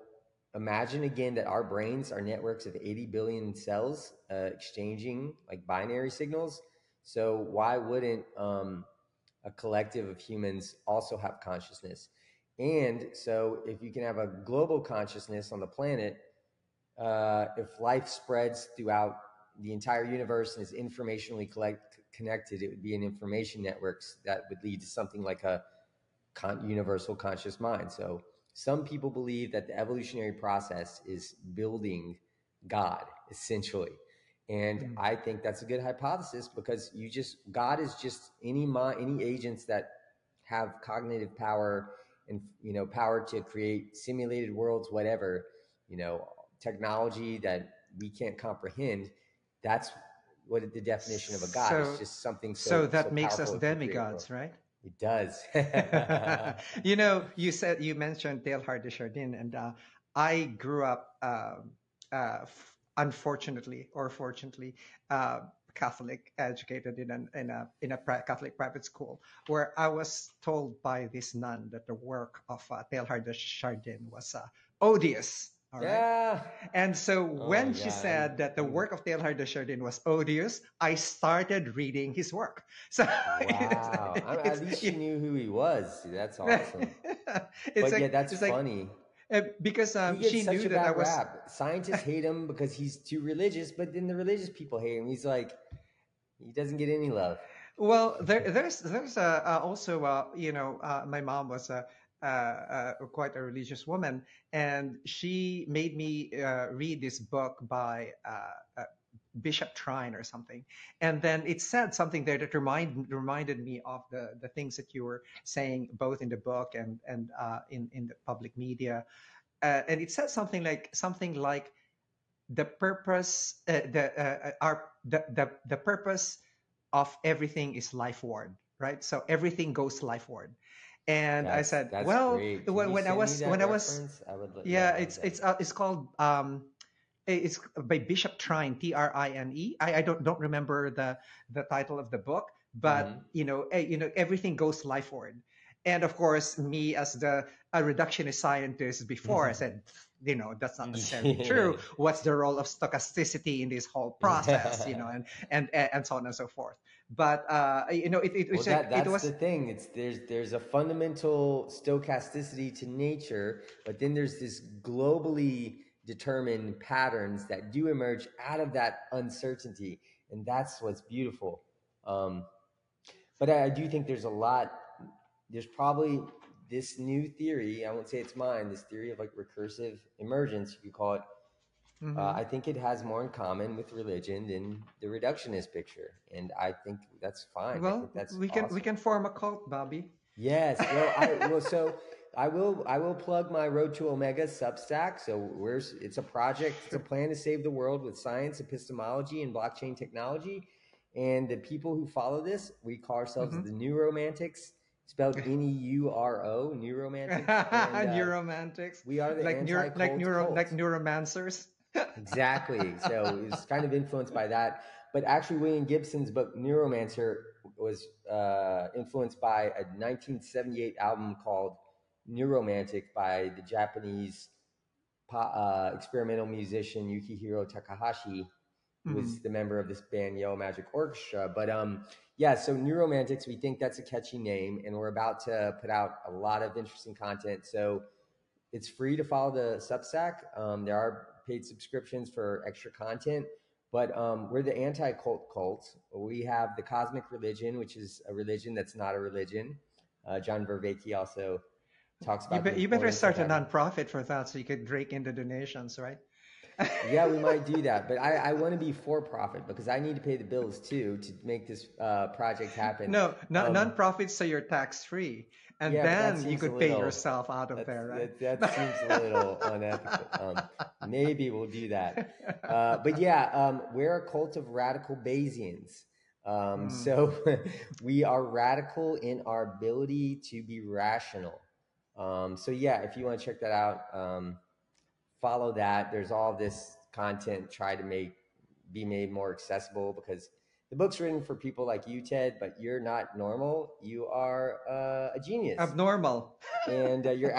imagine again that our brains are networks of 80 billion cells exchanging like binary signals. So why wouldn't a collective of humans also have consciousness? And so if you can have a global consciousness on the planet, if life spreads throughout the entire universe and is informationally connected, it would be an information networks that would lead to something like a universal conscious mind. So some people believe that the evolutionary process is building God, essentially. And I think that's a good hypothesis because God is just any agents that have cognitive power and power to create simulated worlds, whatever, technology that we can't comprehend. That's what the definition of a god is. Just something so that makes us powerful demigods, right? It does. You mentioned Teilhard de Chardin, and I grew up, unfortunately or fortunately, Catholic, educated in a Catholic private school, where I was told by this nun that the work of Teilhard de Chardin was odious. All right. Yeah. And so when she said that the work of Teilhard de Chardin was odious, I started reading his work. So wow. At least you knew who he was. That's awesome. That's funny. Because he gets she such knew a that bad I was. Rap. Scientists hate him because he's too religious, but then the religious people hate him. He's like, he doesn't get any love. Well, there's also my mom was quite a religious woman, and she made me read this book by Bishop Trine or something, and then it said something there that reminded me of the things that you were saying both in the book and in the public media, and it said something like the purpose the purpose of everything is lifeward, right? So everything goes lifeward. And I said, That's well, great. Can you send me that when I was reference? I would, yeah, yeah, I love that. it's called it's by Bishop Trine, Trine. I don't remember the title of the book, but Hmm. everything goes lifeward. And of course, me as a reductionist scientist before, I said, that's not necessarily true. What's the role of stochasticity in this whole process? Yeah. And so on and so forth. But it Well, was like it that's the was. thing. It's there's a fundamental stochasticity to nature, but then there's this globally determined patterns that do emerge out of that uncertainty, and that's what's beautiful. Um, but I do think there's a lot. There's probably this new theory. I won't say it's mine. This theory of like recursive emergence, you could call it. Mhm. I think it has more in common with religion than the reductionist picture, and I think that's fine. I think Well, that's we awesome. can form a cult, Bobby. Yes. So I will plug my Road to Omega Substack. So it's a project, it's a plan to save the world with science, epistemology, and blockchain technology. And the people who follow this, we call ourselves Hmm. the Neuromantics, spelled Neuro, Neuromantics, and Neuromantics, we are the anti-cult like cult. neuromancers. Exactly. So it's kind of influenced by that. But actually, William Gibson's book Neuromancer was influenced by a 1978 album called Neuromantic by the Japanese experimental musician Yukihiro Takahashi, who was Mm. the member of this band Yellow Magic Orchestra. But yeah, so Neuromantics, we think that's a catchy name, and we're about to put out a lot of interesting content. So it's free to follow the Substack. There are paid subscriptions for extra content, but we're the anti-cult cult. We have the cosmic religion, which is a religion that's not a religion. John Vervaeke also talks about the You better importance of start a having. nonprofit for that, so you could rake in the donations, right? Yeah, we might do that, but I want to be for profit because I need to pay the bills too to make this project happen. No, Um, non-profits, so you're tax free, and Yeah, but that then you seems a could pay little yourself out of there, that seems a little unethical. Maybe we'll do that. But yeah, we're a cult of radical Bayesians. Mm. So we are radical in our ability to be rational. So yeah, if you want to check that out, follow that. There's all this content try to be made more accessible because the book's written for people like you, Ted, but you're not normal. You are a genius, Abnormal. and you're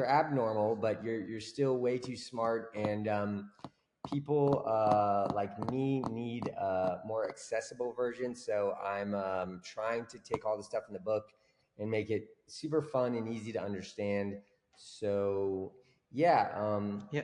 abnormal, but you're still way too smart. And people like me need a more accessible version. So I'm trying to take all the stuff in the book and make it super fun and easy to understand. So yeah, Yeah.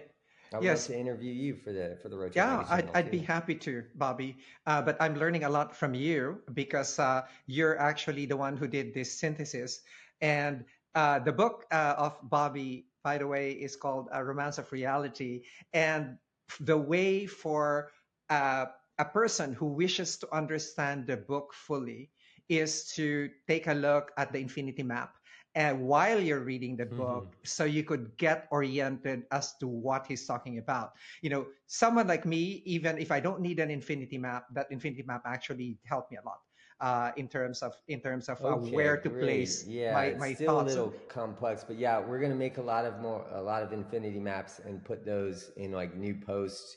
I would love Yes. to interview you for the Road to Omega Yeah, channel I'd be too. happy to, Bobby. But I'm learning a lot from you because you're actually the one who did this synthesis. And the book of Bobby, by the way, is called Romance of Reality. And the way for uh, a person who wishes to understand the book fully is to take a look at the infinity map. And while you're reading the book, so you could get oriented as to what he's talking about. Someone like me, even if I don't need an infinity map, that infinity map actually helped me a lot in terms of where Okay, to great. place Yeah, it's my still a thoughts. little complex, but yeah, we're gonna make a lot of infinity maps and put those in like new posts.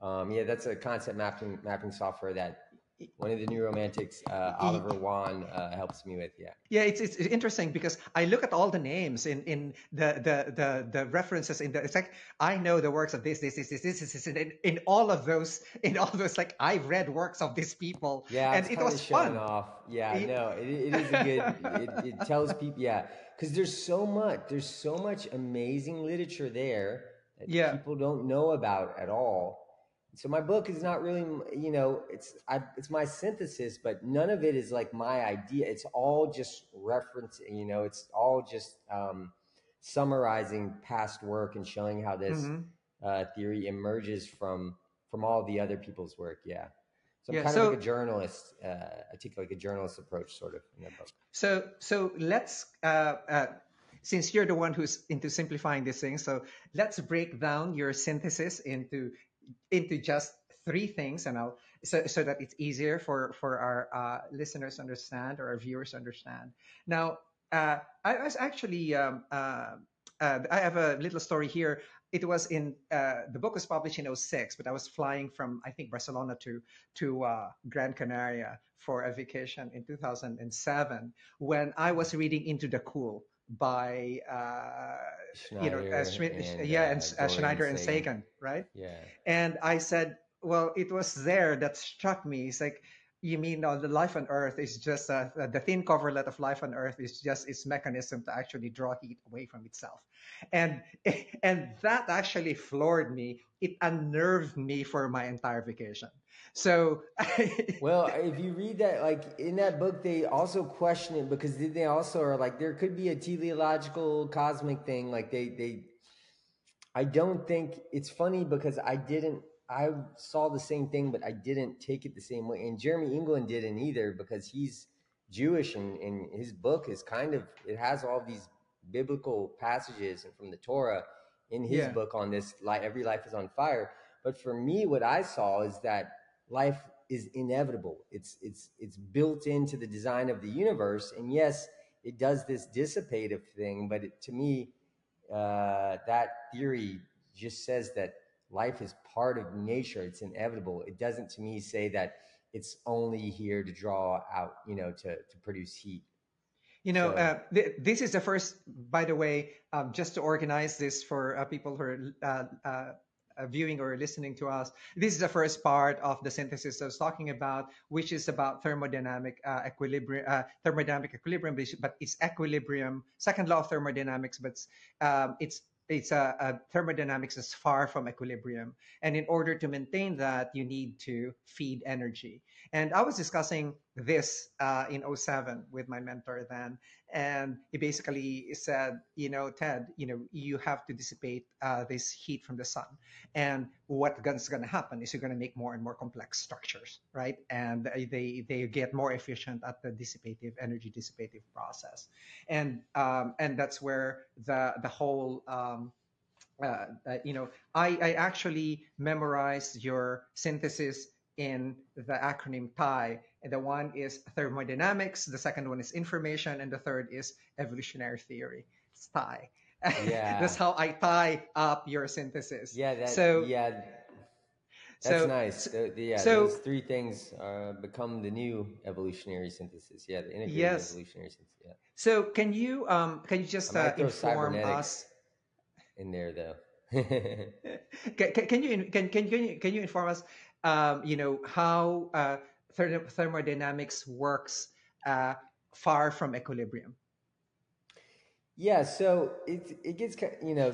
Yeah, that's a concept mapping software that one of the new romantics, Oliver Wan, helps me with. Yeah. Yeah, it's interesting because I look at all the names in the references in the. It's like I know the works of this, and in all those like I've read works of these people, Yeah, I and was it kind of was showing fun. off. Yeah, Y- no, it is a good. It tells people. Yeah, because there's so much amazing literature there that Yeah. people don't know about at all. So my book is not really, it's my synthesis, but none of it is like my idea. It's all just reference. It's all just summarizing past work and showing how this Hmm. theory emerges from all the other people's work. Yeah. So I'm Yeah. kind of like a So journalist. I take like a journalist approach, sort of, in that book. so let's since you're the one who's into simplifying this thing, so let's break down your synthesis into just three things, and I'll so that it's easier for our listeners to understand or our viewers to understand. Now, I was actually, I have a little story here. It was in, the book was published in '06, but I was flying from, I think, Barcelona to Gran Canaria for a vacation in 2007 when I was reading Into the Cool by, Schneider and Yeah, and Dorian Schneider and Sagan. Sagan, right? Yeah. And I said, well, it was there that struck me. It's like, you mean the life on Earth is just the thin coverlet of life on Earth is just its mechanism to actually draw heat away from itself, and and that actually floored me. It unnerved me for my entire vacation. So, Well, if you read that, like in that book, they also question it because they also are like there could be a teleological cosmic thing. Like I don't think it's funny because I saw the same thing, but I didn't take it the same way. And Jeremy England didn't either because he's Jewish and his book is kind of, it has all these biblical passages and from the Torah in his yeah, book on this, like every life is on fire. But for me, what I saw is that life is inevitable. It's built into the design of the universe. And yes, it does this dissipative thing, but to me, that theory just says that life is part of nature. It's inevitable. It doesn't, to me, say that it's only here to draw out, to produce heat. So this is the first, by the way, just to organize this for people who are viewing or listening to us. This is the first part of the synthesis I was talking about, which is about thermodynamic equilibrium, but it's equilibrium, second law of thermodynamics, but it's thermodynamics is far from equilibrium, and in order to maintain that, you need to feed energy. And I was discussing this in '07 with my mentor then, and he basically said, Ted, you have to dissipate this heat from the sun, and what's going to happen is you're going to make more and more complex structures, right? And they get more efficient at the energy dissipative process, and that's where the whole I actually memorized your synthesis in the acronym TIE. And the one is thermodynamics, the second one is information, and the third is evolutionary theory. It's TIE. That's yeah, how I tie up your synthesis. yeah, So, that's so, nice. so, Yeah, so those three things become the new evolutionary synthesis. Yeah, the integrated yes. evolutionary synthesis. Yeah, So can you I just might throw inform cybernetics us? in there though. Can you inform us, how thermodynamics works uh, far from equilibrium? Yeah, so it gets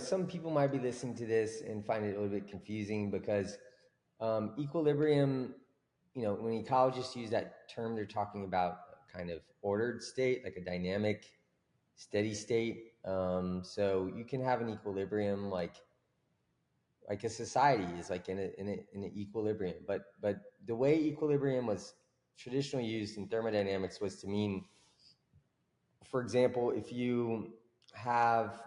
some people might be listening to this and find it a little bit confusing because equilibrium, when ecologists use that term, they're talking about a kind of ordered state, like a dynamic, steady state. So you can have an equilibrium like a society is like in an equilibrium, but the way equilibrium was traditionally used in thermodynamics was to mean, for example, if you have,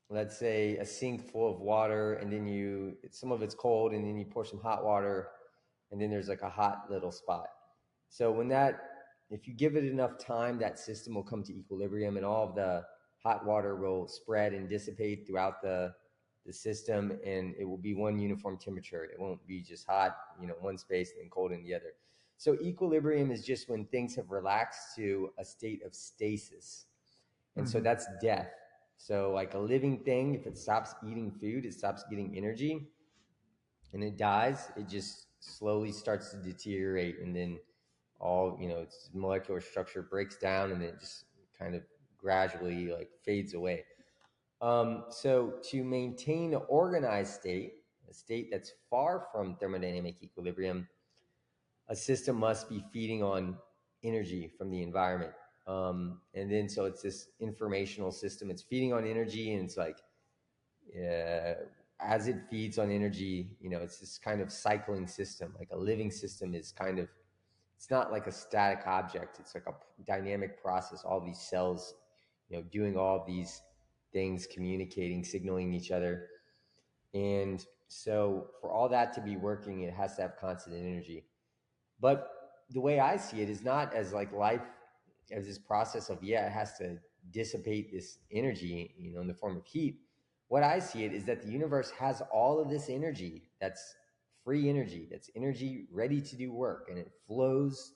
let's say, a sink full of water and then some of it's cold and then you pour some hot water and then there's like a hot little spot. So if you give it enough time, that system will come to equilibrium and all of the hot water will spread and dissipate throughout the system, and it will be one uniform temperature. It won't be just hot, one space and then cold in the other. So equilibrium is just when things have relaxed to a state of stasis. And so Hmm. that's death. So like a living thing, if it stops eating food, it stops getting energy and it dies, it just slowly starts to deteriorate, and then its molecular structure breaks down and then it just kind of gradually like fades away. So to maintain an organized state, a state that's far from thermodynamic equilibrium, a system must be feeding on energy from the environment. And then so it's this informational system. It's feeding on energy, and it's like as it feeds on energy, it's this kind of cycling system. Like a living system is kind of, it's not like a static object. It's like a dynamic process. All these cells, doing all of these things, communicating, signaling each other. And so for all that to be working, it has to have constant energy. But the way I see it is not as like life as this process of, yeah, it has to dissipate this energy, in the form of heat. What I see it is that the universe has all of this energy that's free energy, that's energy ready to do work, and it flows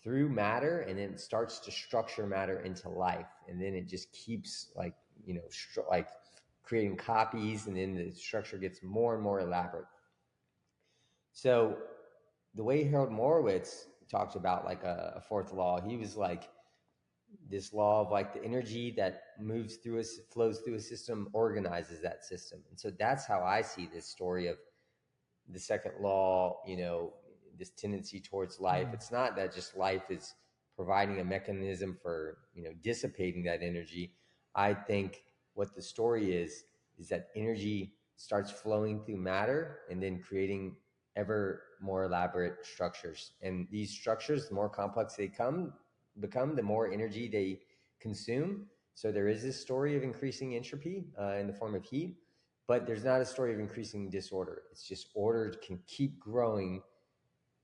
through matter, and then it starts to structure matter into life, and then it just keeps like, like creating copies, and then the structure gets more and more elaborate. So the way Harold Morowitz talked about like a fourth law, he was like, this law of like the energy that moves through us, flows through a system, organizes that system. And so that's how I see this story of the second law, this tendency towards life. It's not that just life is providing a mechanism for, dissipating that energy. I think what the story is that energy starts flowing through matter and then creating ever more elaborate structures. And these structures, the more complex they become, the more energy they consume. So there is this story of increasing entropy in the form of heat, but there's not a story of increasing disorder. It's just order can keep growing,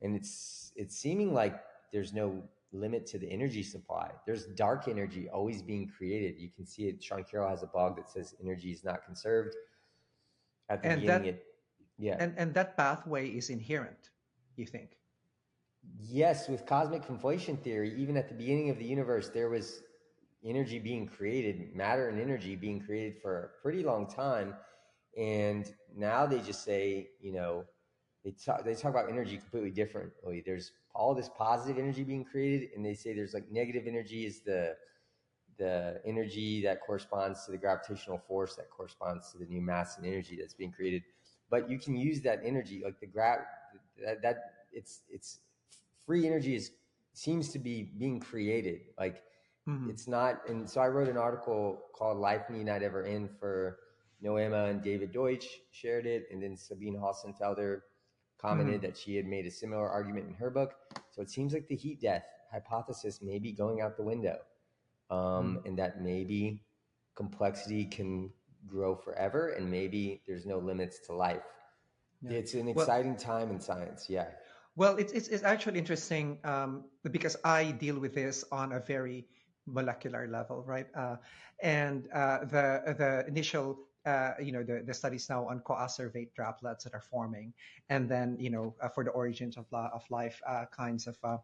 and it's seeming like there's no limit to the energy supply. There's dark energy always being created. You can see it. Sean Carroll has a blog that says energy is not conserved. At the And beginning, that yeah. and that pathway is inherent, you think? Yes, with cosmic conflation theory, even at the beginning of the universe, there was energy being created, matter and energy being created for a pretty long time. And now they just say, they talk about energy completely differently. There's all this positive energy being created, and they say there's like negative energy is the energy that corresponds to the gravitational force that corresponds to the new mass and energy that's being created. But you can use that energy, like that it's free energy seems to be being created. Like it's not. And so I wrote an article called "Life Need Not Ever End" for Noema, and David Deutsch shared it, and then Sabine Hassenfelder commented that she had made a similar argument in her book. So it seems like the heat death hypothesis may be going out the window, and that maybe complexity can grow forever, and maybe there's no limits to life. Yeah. It's an Well, exciting time in science. Yeah. well, it's actually interesting because I deal with this on a very molecular level, right? And the initial the studies now on coacervate droplets that are forming, and then for the origins of life kinds of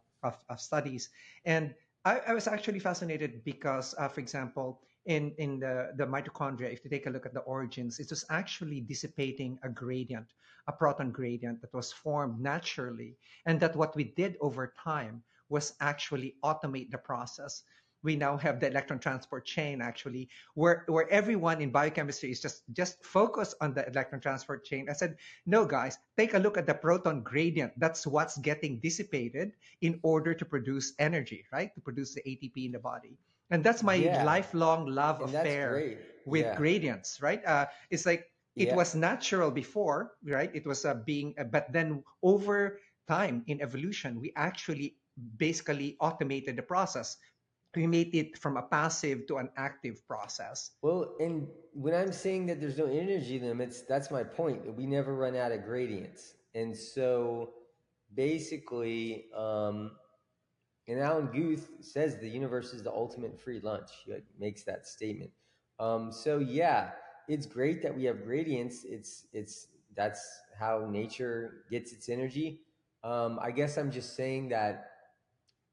studies. And I was actually fascinated because, for example, in the mitochondria, if you take a look at the origins, it was actually dissipating a gradient, a proton gradient that was formed naturally, and that what we did over time was actually automate the process. We now have the electron transport chain, actually, where everyone in biochemistry is just focused on the electron transport chain. I said, no, guys, take a look at the proton gradient. That's what's getting dissipated in order to produce energy, right? To produce the ATP in the body. And that's my Yeah. lifelong love And that's affair great. with Yeah. gradients, right? It's like it Yeah. was natural before, right? It was but then over time in evolution, we actually basically automated the process. We made it from a passive to an active process. Well, and when I'm saying that there's no energy limits, that's my point, that we never run out of gradients. And so basically, and Alan Guth says the universe is the ultimate free lunch. He like, makes that statement. So yeah, it's great that we have gradients. It's that's how nature gets its energy. I guess I'm just saying that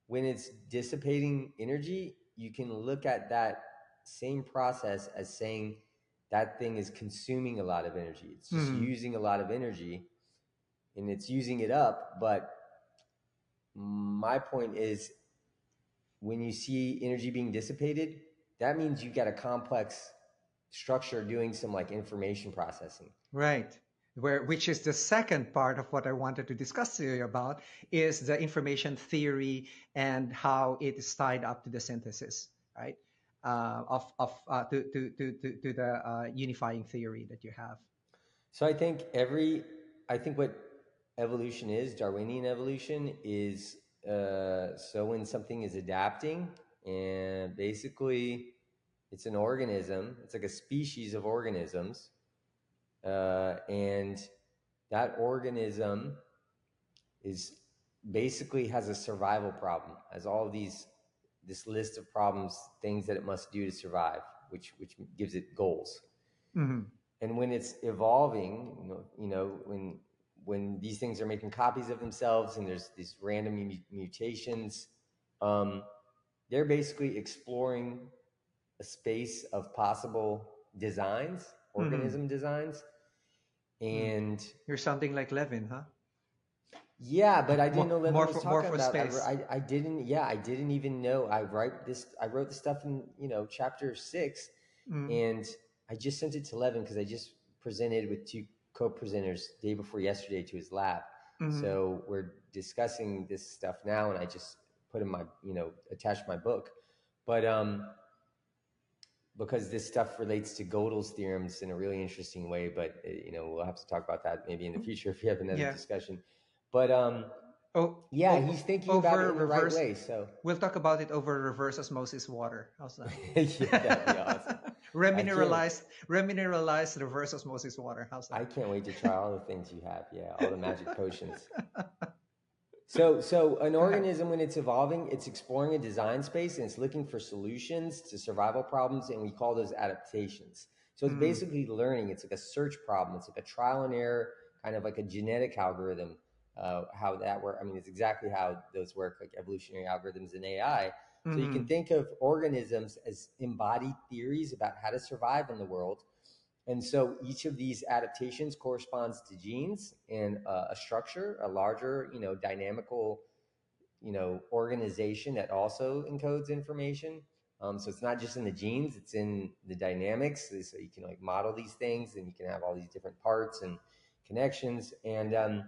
when it's dissipating energy, you can look at that same process as saying that thing is consuming a lot of energy. It's just Hmm. using a lot of energy, and it's using it up. But my point is, when you see energy being dissipated, that means you've got a complex structure doing some like information processing. Right. Which is the second part of what I wanted to discuss to you about is the information theory and how it is tied up to the synthesis, right? Of to the unifying theory that you have. So I think what evolution is, Darwinian evolution, is so when something is adapting, and basically it's an organism, it's like a species of organisms, and that organism is basically has a survival problem, as all of these this list of problems, things that it must do to survive, which gives it goals. Mhm. And when it's evolving, when these things are making copies of themselves and there's these random mutations, they're basically exploring a space of possible designs, Mhm. organism designs. And You're sounding like Levin, huh? yeah, but I didn't know Levin More was for more talking for about. space. I didn't even know. I wrote this stuff in chapter 6, Mm. and I just sent it to Levin because I just presented with 2 co-presenters day before yesterday to his lab. Mm. So we're discussing this stuff now, and I just put in my attached my book, but because this stuff relates to Gödel's theorems in a really interesting way. But we'll have to talk about that maybe in the future if we have another Yeah. discussion. But Oh, yeah, oh, he's thinking about it over in the right reverse. way. So We'll talk about it over reverse osmosis water. How's that? yeah, that'd be awesome. Remineralized reverse osmosis water. How's I that? can't wait to try all the things you have. Yeah, all the magic potions. So an Go ahead. organism, when it's evolving, it's exploring a design space and it's looking for solutions to survival problems, and we call those adaptations. So it's Mm. basically learning. It's like a search problem. It's like a trial and error, kind of like a genetic algorithm. How that works. I mean, it's exactly how those work, like evolutionary algorithms in AI. So you can Mm. think of organisms as embodied theories about how to survive in the world. And so each of these adaptations corresponds to genes and a structure, a larger, dynamical, organization that also encodes information. So it's not just in the genes; it's in the dynamics. So you can like model these things, and you can have all these different parts and connections. And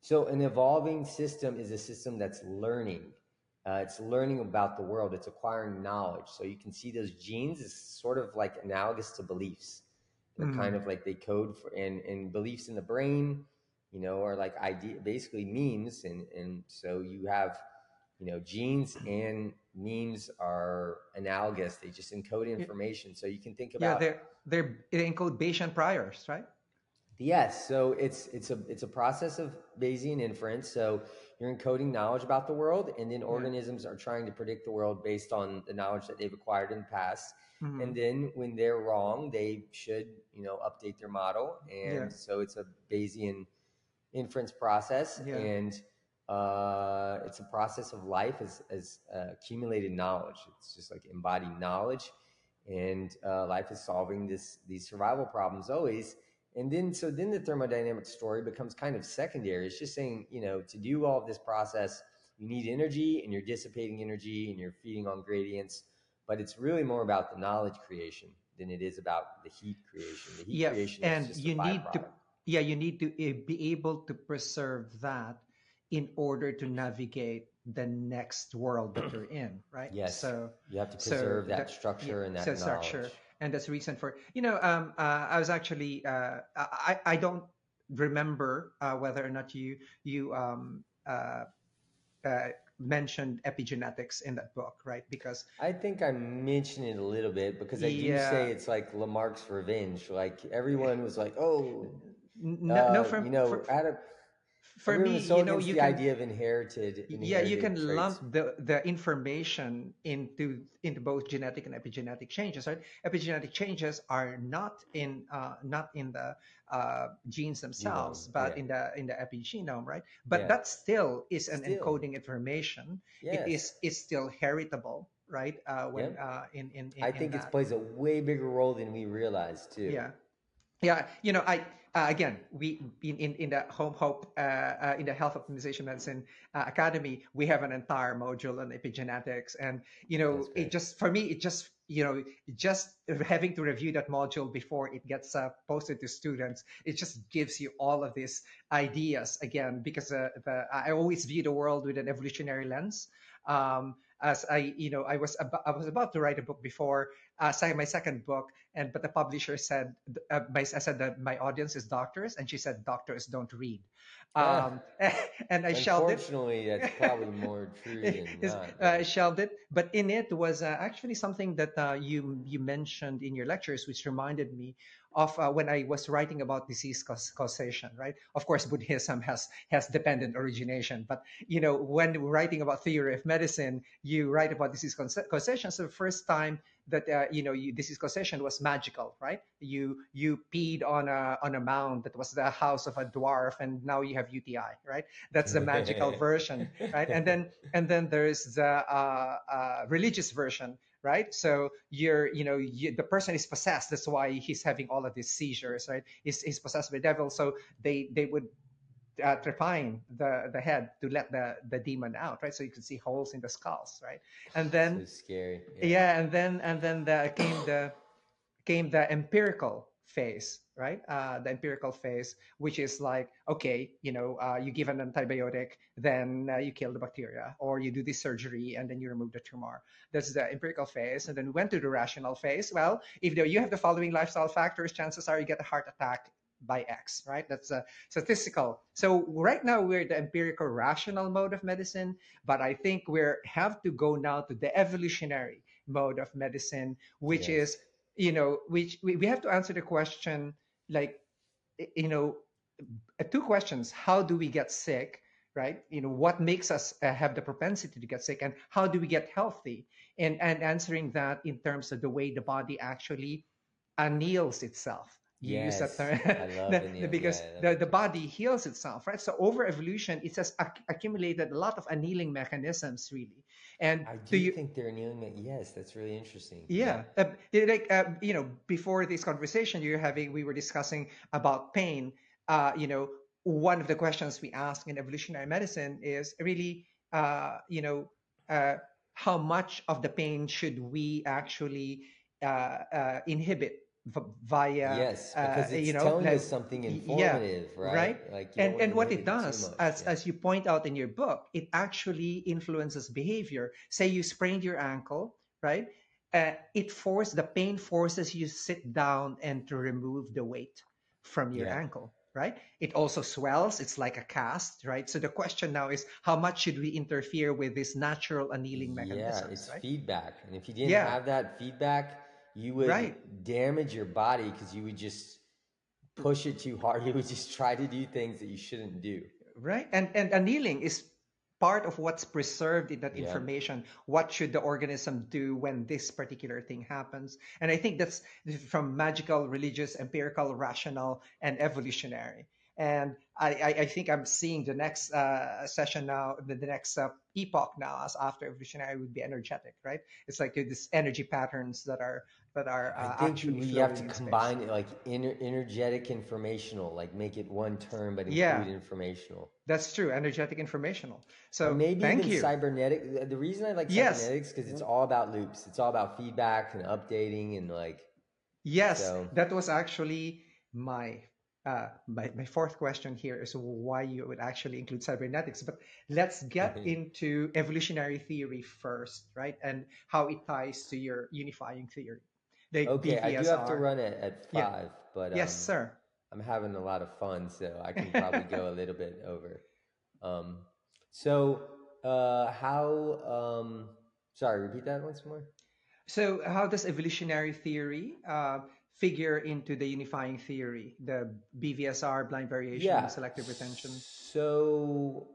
so an evolving system is a system that's learning. It's learning about the world. It's acquiring knowledge. So you can see those genes is sort of like analogous to beliefs. They're kind Mm. of like they code for and beliefs in the brain, are like idea basically memes. And so you have, genes and memes are analogous. They just encode Y- information. So you can think Yeah, about. they encode Bayesian priors, right? Yes, so it's a process of Bayesian inference. So you're encoding knowledge about the world, and then Yeah. organisms are trying to predict the world based on the knowledge that they've acquired in the past. And Mm. then when they're wrong, they should update their model. Yeah. And so it's a Bayesian inference process, Yeah. and it's a process of life as accumulated knowledge. It's just like embodied knowledge, and life is solving these survival problems always. And then the thermodynamic story becomes kind of secondary. It's just saying, to do all of this process, you need energy, and you're dissipating energy, and you're feeding on gradients. But it's really more about the knowledge creation than it is about the heat creation. The heat Yeah, creation is and just a you need to, byproduct. yeah, you need to be able to preserve that in order to navigate the next world that you're in, right? Yes, So, you have to so preserve that that, yeah, structure and so that structure, knowledge. and that's the reason for I was actually I don't remember whether or not you uh, mentioned epigenetics in that book, right? Because I think I mentioned it a little bit because I do say yeah, it's like Lamarck's revenge. Like everyone was like, "Oh, no, no, Adam." for Everyone me, was so against you the can, idea of inherited yeah, you can lump traits. the information into both genetic and epigenetic changes, right? Epigenetic changes are not in the genes Genome, themselves, but yeah, in the epigenome, right? But yeah, that still is an still, encoding information. It yes, is still heritable, right? When yep. I in think it that, plays a way bigger role than we realize too. yeah. Yeah, I again, we in the home hope in the health optimization medicine academy, we have an entire module on epigenetics, and That's it great. just, for me, it just, just having to review that module before it gets posted to students, it just gives you all of these ideas again, because I always view the world with an evolutionary lens. As I was about to write a book before, my second book, but the publisher said, I said that my audience is doctors, and she said doctors don't read, Ah, um, and I shelved it. unfortunately, that's probably more true than Is not. But shelved it, but in it was actually something that you mentioned in your lectures, which reminded me of when I was writing about disease causation. Right, of course, Buddhism has dependent origination, but when writing about theory of medicine, you write about disease causation. So the first time that disease causation was magical, right? You peed on a mound that was the house of a dwarf, and now you have UTI, right? That's the magical version, right? And then there's the religious version, right? So the person is possessed. That's why he's having all of these seizures, right? He's possessed by the devil. So they would trepine the head to let the demon out, right? So you can see holes in the skulls, right? And then so scary. Yeah. yeah, and then came the empirical phase, right? The empirical phase, which is like, okay, you give an antibiotic, then you kill the bacteria, or you do this surgery and then you remove the tumor. That's the empirical phase. And then we went to the rational phase. Well, if you have the following lifestyle factors, chances are you get a heart attack by X, right? That's a statistical. So right now we're the empirical rational mode of medicine, but I think we have to go now to the evolutionary mode of medicine, which is Yes. which we have to answer the question, like, you know two questions: how do we get sick, right? What makes us have the propensity to get sick, and how do we get healthy? And answering that in terms of the way the body actually anneals itself. You use that Yes. term. I love anneal. Yeah, Because I love the that term. body heals itself, right? So over evolution, it has accumulated a lot of annealing mechanisms, really. And I do do you think they're annealing. Yes, that's really interesting. Yeah. yeah, before this conversation you're having, we were discussing about pain. One of the questions we ask in evolutionary medicine is really, uh, how much of the pain should we actually inhibit via, Yes, because it's telling like, us something yeah, informative, right? right. Like you don't and want to and what it inhibit it too does, much. Yeah. as you point out in your book, it actually influences behavior. Say you sprained your ankle, right? The pain forces you to sit down and to remove the weight from your Yeah. ankle, right? It also swells. It's like a cast, right? So the question now is, how much should we interfere with these natural annealing Yeah, mechanisms, it's right? feedback. And if you didn't Yeah, have that feedback, you would right. damage your body because you would just push it too hard. You would just try to do things that you shouldn't do. Right. And annealing is part of what's preserved in that Yeah. information. What should the organism do when this particular thing happens? And I think that's from magical, religious, empirical, rational, and evolutionary. And I think I'm seeing the next session now, the next epoch now, as after evolutionary would be energetic, right? It's like these energy patterns that are I think actually we have flowing to in space. combine it like energetic informational, like make it one term but Yeah, include informational. that's true. Energetic informational. Or So maybe thank even you. cybernetic. The reason I like Yes. cybernetics because it's all about loops. It's all about feedback and updating and like Yes, so. that was actually my fourth question here, is why you would actually include cybernetics. But let's get into evolutionary theory first, right? And how it ties to your unifying theory, like Okay, I do have to BVSR. run at Yeah. 5, but Yes, sir. I'm having a lot of fun, so I can probably go a little bit over. Um, so how? Sorry, repeat that once more. So, how does evolutionary theory figure into the unifying theory, the BVSR, blind variation, Yeah. selective retention? So,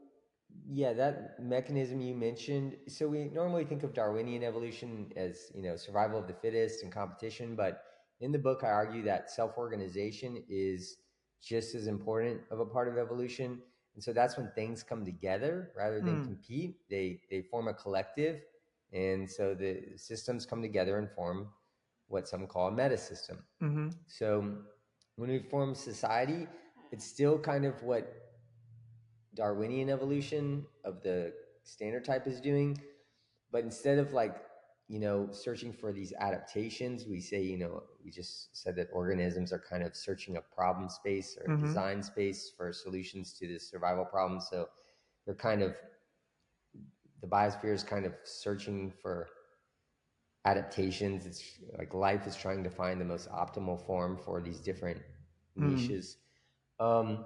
yeah, that mechanism you mentioned. So we normally think of Darwinian evolution as, survival of the fittest and competition, but in the book I argue that self-organization is just as important of a part of evolution. And so that's when things come together rather than Mm, compete. They form a collective, and so the systems come together and form what some call a meta system. mm-hmm, So when we form society, it's still kind of what Darwinian evolution of the standard type is doing. But instead of searching for these adaptations, we say, we just said that organisms are kind of searching a problem space or a mm-hmm, design space for solutions to this survival problem. So they're kind of, the biosphere is kind of searching for adaptations. It's like life is trying to find the most optimal form for these different niches. Um,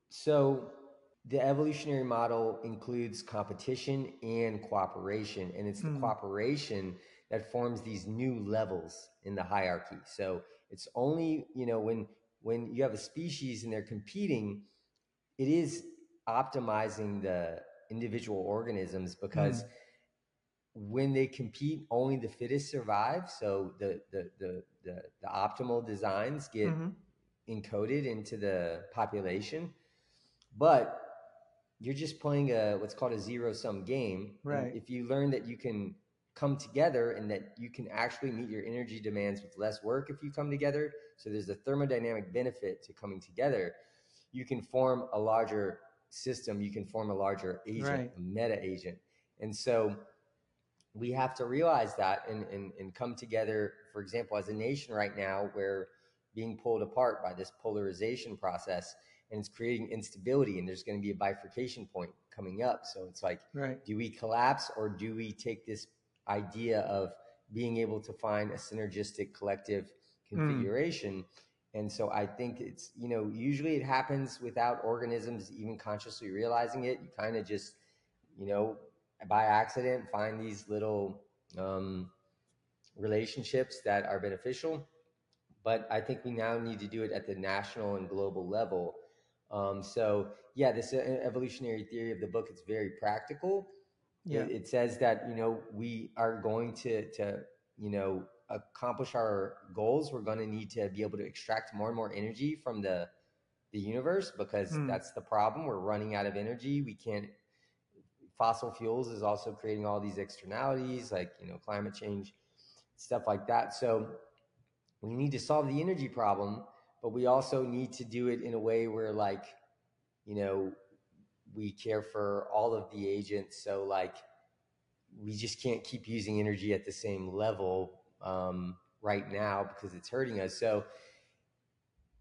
so the evolutionary model includes competition and cooperation, and it's the cooperation that forms these new levels in the hierarchy. So it's only, when you have a species and they're competing, it is optimizing the individual organisms, because when they compete, only the fittest survive. So the optimal designs get encoded into the population, but you're just playing what's called a zero-sum game. Right. And if you learn that you can come together and that you can actually meet your energy demands with less work if you come together, so there's a thermodynamic benefit to coming together, you can form a larger system, you can form a larger agent, Right. a meta agent. And so we have to realize that and come together, for example, as a nation right now, we're being pulled apart by this polarization process, and it's creating instability, and there's going to be a bifurcation point coming up. So it's like, Right. do we collapse, or do we take this idea of being able to find a synergistic collective configuration? And so I think it's, usually it happens without organisms even consciously realizing it. You kind of just, by accident find these little relationships that are beneficial. But I think we now need to do it at the national and global level. So yeah, this evolutionary theory of the book, it's very practical. Yeah. It says that, we are going to accomplish our goals. We're going to need to be able to extract more and more energy from the universe, because that's the problem. We're running out of energy. We can't. Fossil fuels is also creating all these externalities, like climate change, stuff like that. So we need to solve the energy problem, but we also need to do it in a way where, like, we care for all of the agents. So like, we just can't keep using energy at the same level right now, because it's hurting us. So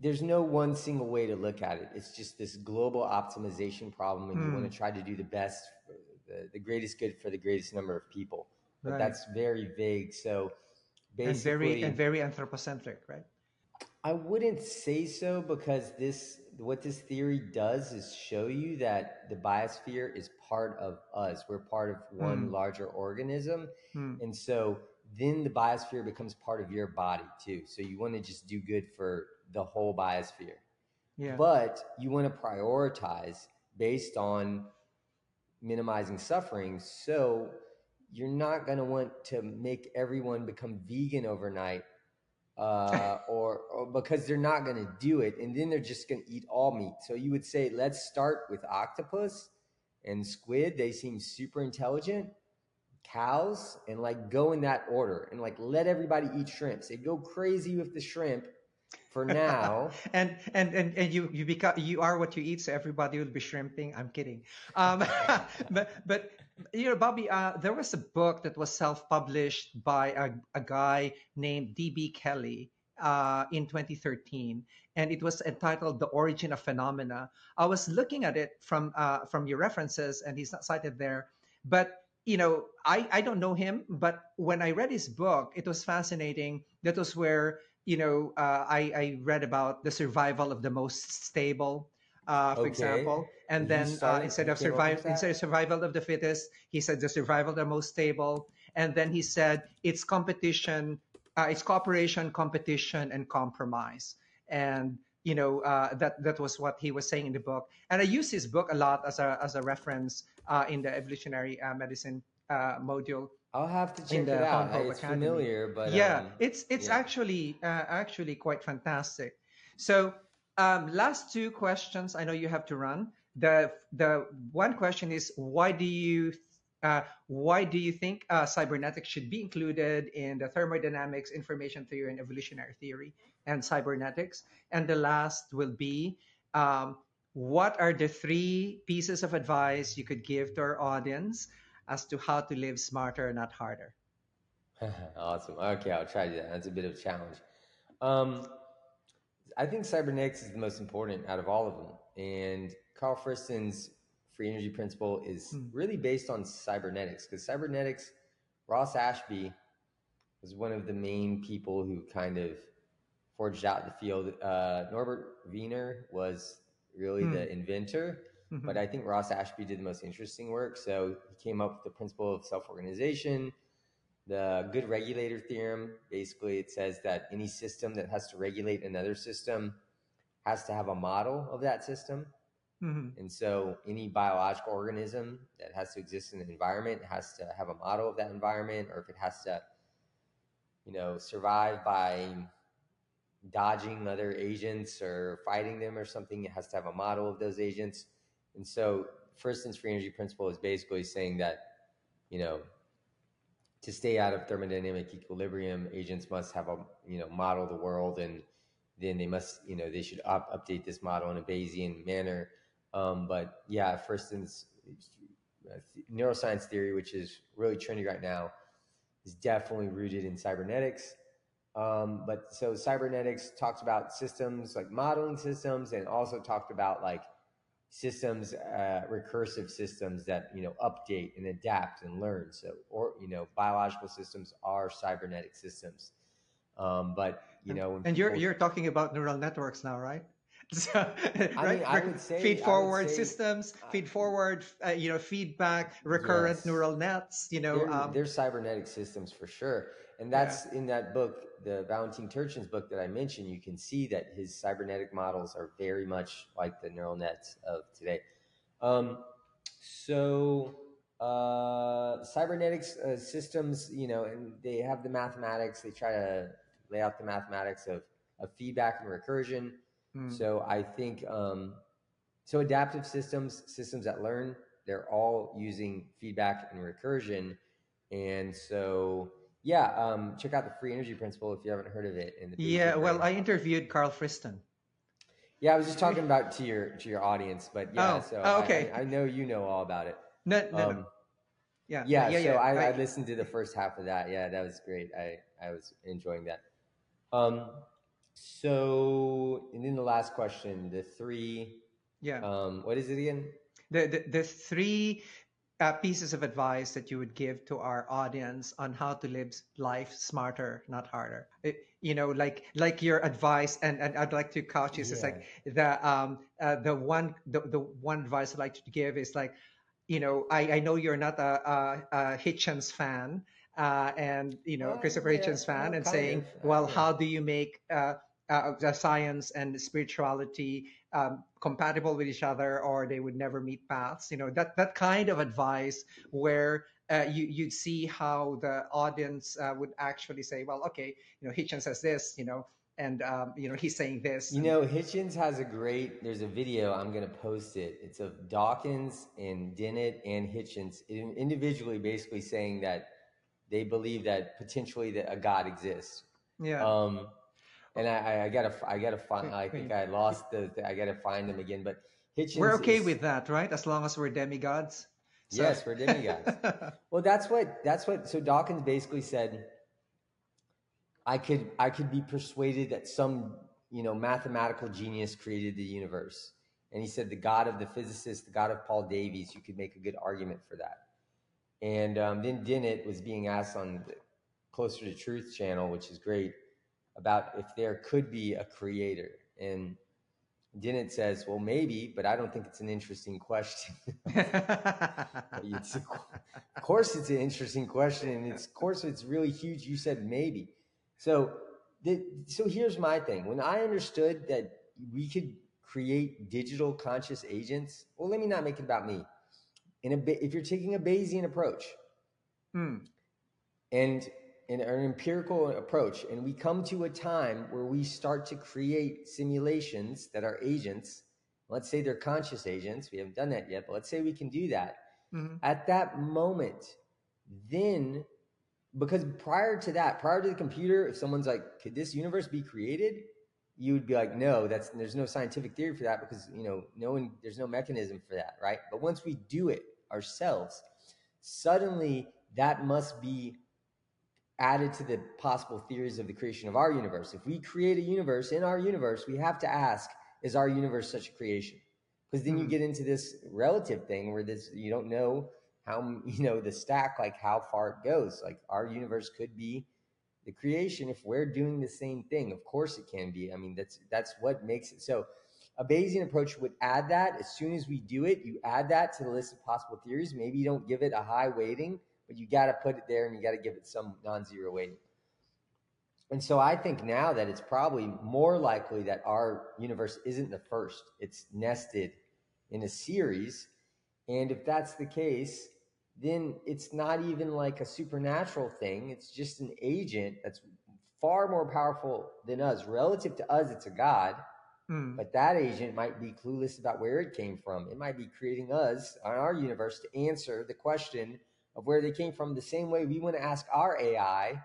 there's no one single way to look at it. It's just this global optimization problem, and you want to try to do the best, the greatest good for the greatest number of people. But Right. that's very vague. So And basically, very anthropocentric, right? I wouldn't say so, because what this theory does is show you that the biosphere is part of us. We're part of one larger organism. And so then the biosphere becomes part of your body too. So you want to just do good for the whole biosphere. Yeah. But you want to prioritize based on minimizing suffering. So you're not going to want to make everyone become vegan overnight, or because they're not going to do it, and then they're just going to eat all meat. So you would say, let's start with octopus and squid. They seem super intelligent. Cows, and like go in that order, and like let everybody eat shrimp. Say go crazy with the shrimp for now. and you become, you are what you eat, so everybody will be shrimping. I'm kidding. But Bobby, there was a book that was self-published by a guy named D.B. Kelly in 2013, and it was entitled "The Origin of Phenomena." I was looking at it from your references, and he's not cited there, but I don't know him, but when I read his book, it was fascinating. That was where I read about the survival of the most stable, for example, and then instead of survival of the fittest, he said the survival of the most stable, and then he said it's competition, it's cooperation, competition, and compromise, and that was what he was saying in the book, and I use his book a lot as a reference in the evolutionary medicine module I'll have to in check it the out. Hope It's Academy. familiar, but Yeah, it's yeah. actually quite fantastic. So, last two questions. I know you have to run. The one question is why do you think cybernetics should be included in the thermodynamics, information theory, and evolutionary theory and cybernetics? And the last will be what are the three pieces of advice you could give to our audience as to how to live smarter, not harder? Awesome. Okay, I'll try to do that. That's a bit of a challenge. Um, I think cybernetics is the most important out of all of them. And Carl Friston's free energy principle is really based on cybernetics, because cybernetics Ross Ashby was one of the main people who kind of forged out the field. Norbert Wiener was really the inventor, but I think Ross Ashby did the most interesting work. So he came up with the principle of self-organization, the good regulator theorem. Basically, it says that any system that has to regulate another system has to have a model of that system. And so any biological organism that has to exist in an environment has to have a model of that environment, or if it has to, survive by dodging other agents or fighting them or something, it has to have a model of those agents. And so first instance free energy principle is basically saying that, to stay out of thermodynamic equilibrium, agents must have a, model the world, and then they must, they should update this model in a Bayesian manner. But yeah, first instance, neuroscience theory, which is really trendy right now, is definitely rooted in cybernetics. But so cybernetics talks about systems, like modeling systems, and also talked about like systems, recursive systems that, update and adapt and learn. So, or, biological systems are cybernetic systems. But, and you're talking about neural networks now, right? So, I mean, I would say feed forward systems, feed forward, feedback, recurrent neural nets. They're cybernetic systems for sure, and that's in that book, the Valentin Turchin's book that I mentioned. You can see that his cybernetic models are very much like the neural nets of today. Cybernetics systems, and they have the mathematics. They try to lay out the mathematics of feedback and recursion. So I think, so adaptive systems that learn, they're all using feedback and recursion. And so, check out the free energy principle if you haven't heard of it. Well, I interviewed Carl Friston. Yeah, I was just talking about to your audience, but okay. I know you know all about it. No. I listened to the first half of that. Yeah, that was great. I was enjoying that. So, and then the last question, the three. What is it again? The three pieces of advice that you would give to our audience on how to live life smarter, not harder. Like your advice, and I'd like to couch this as like the one advice I'd like to give is like, I know you're not a Hitchens fan, and Christopher Hitchens fan, and saying, how do you make the science and spirituality compatible with each other, or they would never meet paths? That kind of advice where you'd see how the audience would actually say, well, okay, Hitchens says this, and he's saying this. Hitchens has there's a video, I'm going to post it. It's of Dawkins and Dennett and Hitchens individually basically saying that they believe that potentially that a God exists. And I gotta find. I think I lost I gotta find them again. But Hitchens, we're okay with that, right? As long as we're demigods. Yes, we're demigods. Well, that's what. So Dawkins basically said, I could be persuaded that some mathematical genius created the universe, and he said the God of the physicist, the God of Paul Davies, you could make a good argument for that. And then Dennett was being asked on the Closer to Truth channel, which is great, about if there could be a creator. And Dennett says, well, maybe, but I don't think it's an interesting question. Of course it's an interesting question, and of course it's really huge. You said maybe. So here's my thing. When I understood that we could create digital conscious agents, well, let me not make it about me. If you're taking a Bayesian approach, and an empirical approach, and we come to a time where we start to create simulations that are agents, let's say they're conscious agents, we haven't done that yet, but let's say we can do that. At that moment, then, because prior to the computer, if someone's like, could this universe be created? You would be like, no, there's no scientific theory for that, because there's no mechanism for that, right? But once we do it ourselves, suddenly that must be added to the possible theories of the creation of our universe. If we create a universe in our universe, we have to ask, is our universe such a creation? Because then you get into this relative thing where you don't know how, the stack, like how far it goes. Like our universe could be the creation if we're doing the same thing. Of course it can be. I mean, that's what makes it so. A Bayesian approach would add that. As soon as we do it, you add that to the list of possible theories. Maybe you don't give it a high weighting, but you got to put it there and you got to give it some non-zero weighting. And so I think now that it's probably more likely that our universe isn't the first, it's nested in a series. And if that's the case, then it's not even like a supernatural thing. It's just an agent that's far more powerful than us. Relative to us, it's a god. But that agent might be clueless about where it came from. It might be creating us, our universe, to answer the question of where they came from, the same way we want to ask our AI.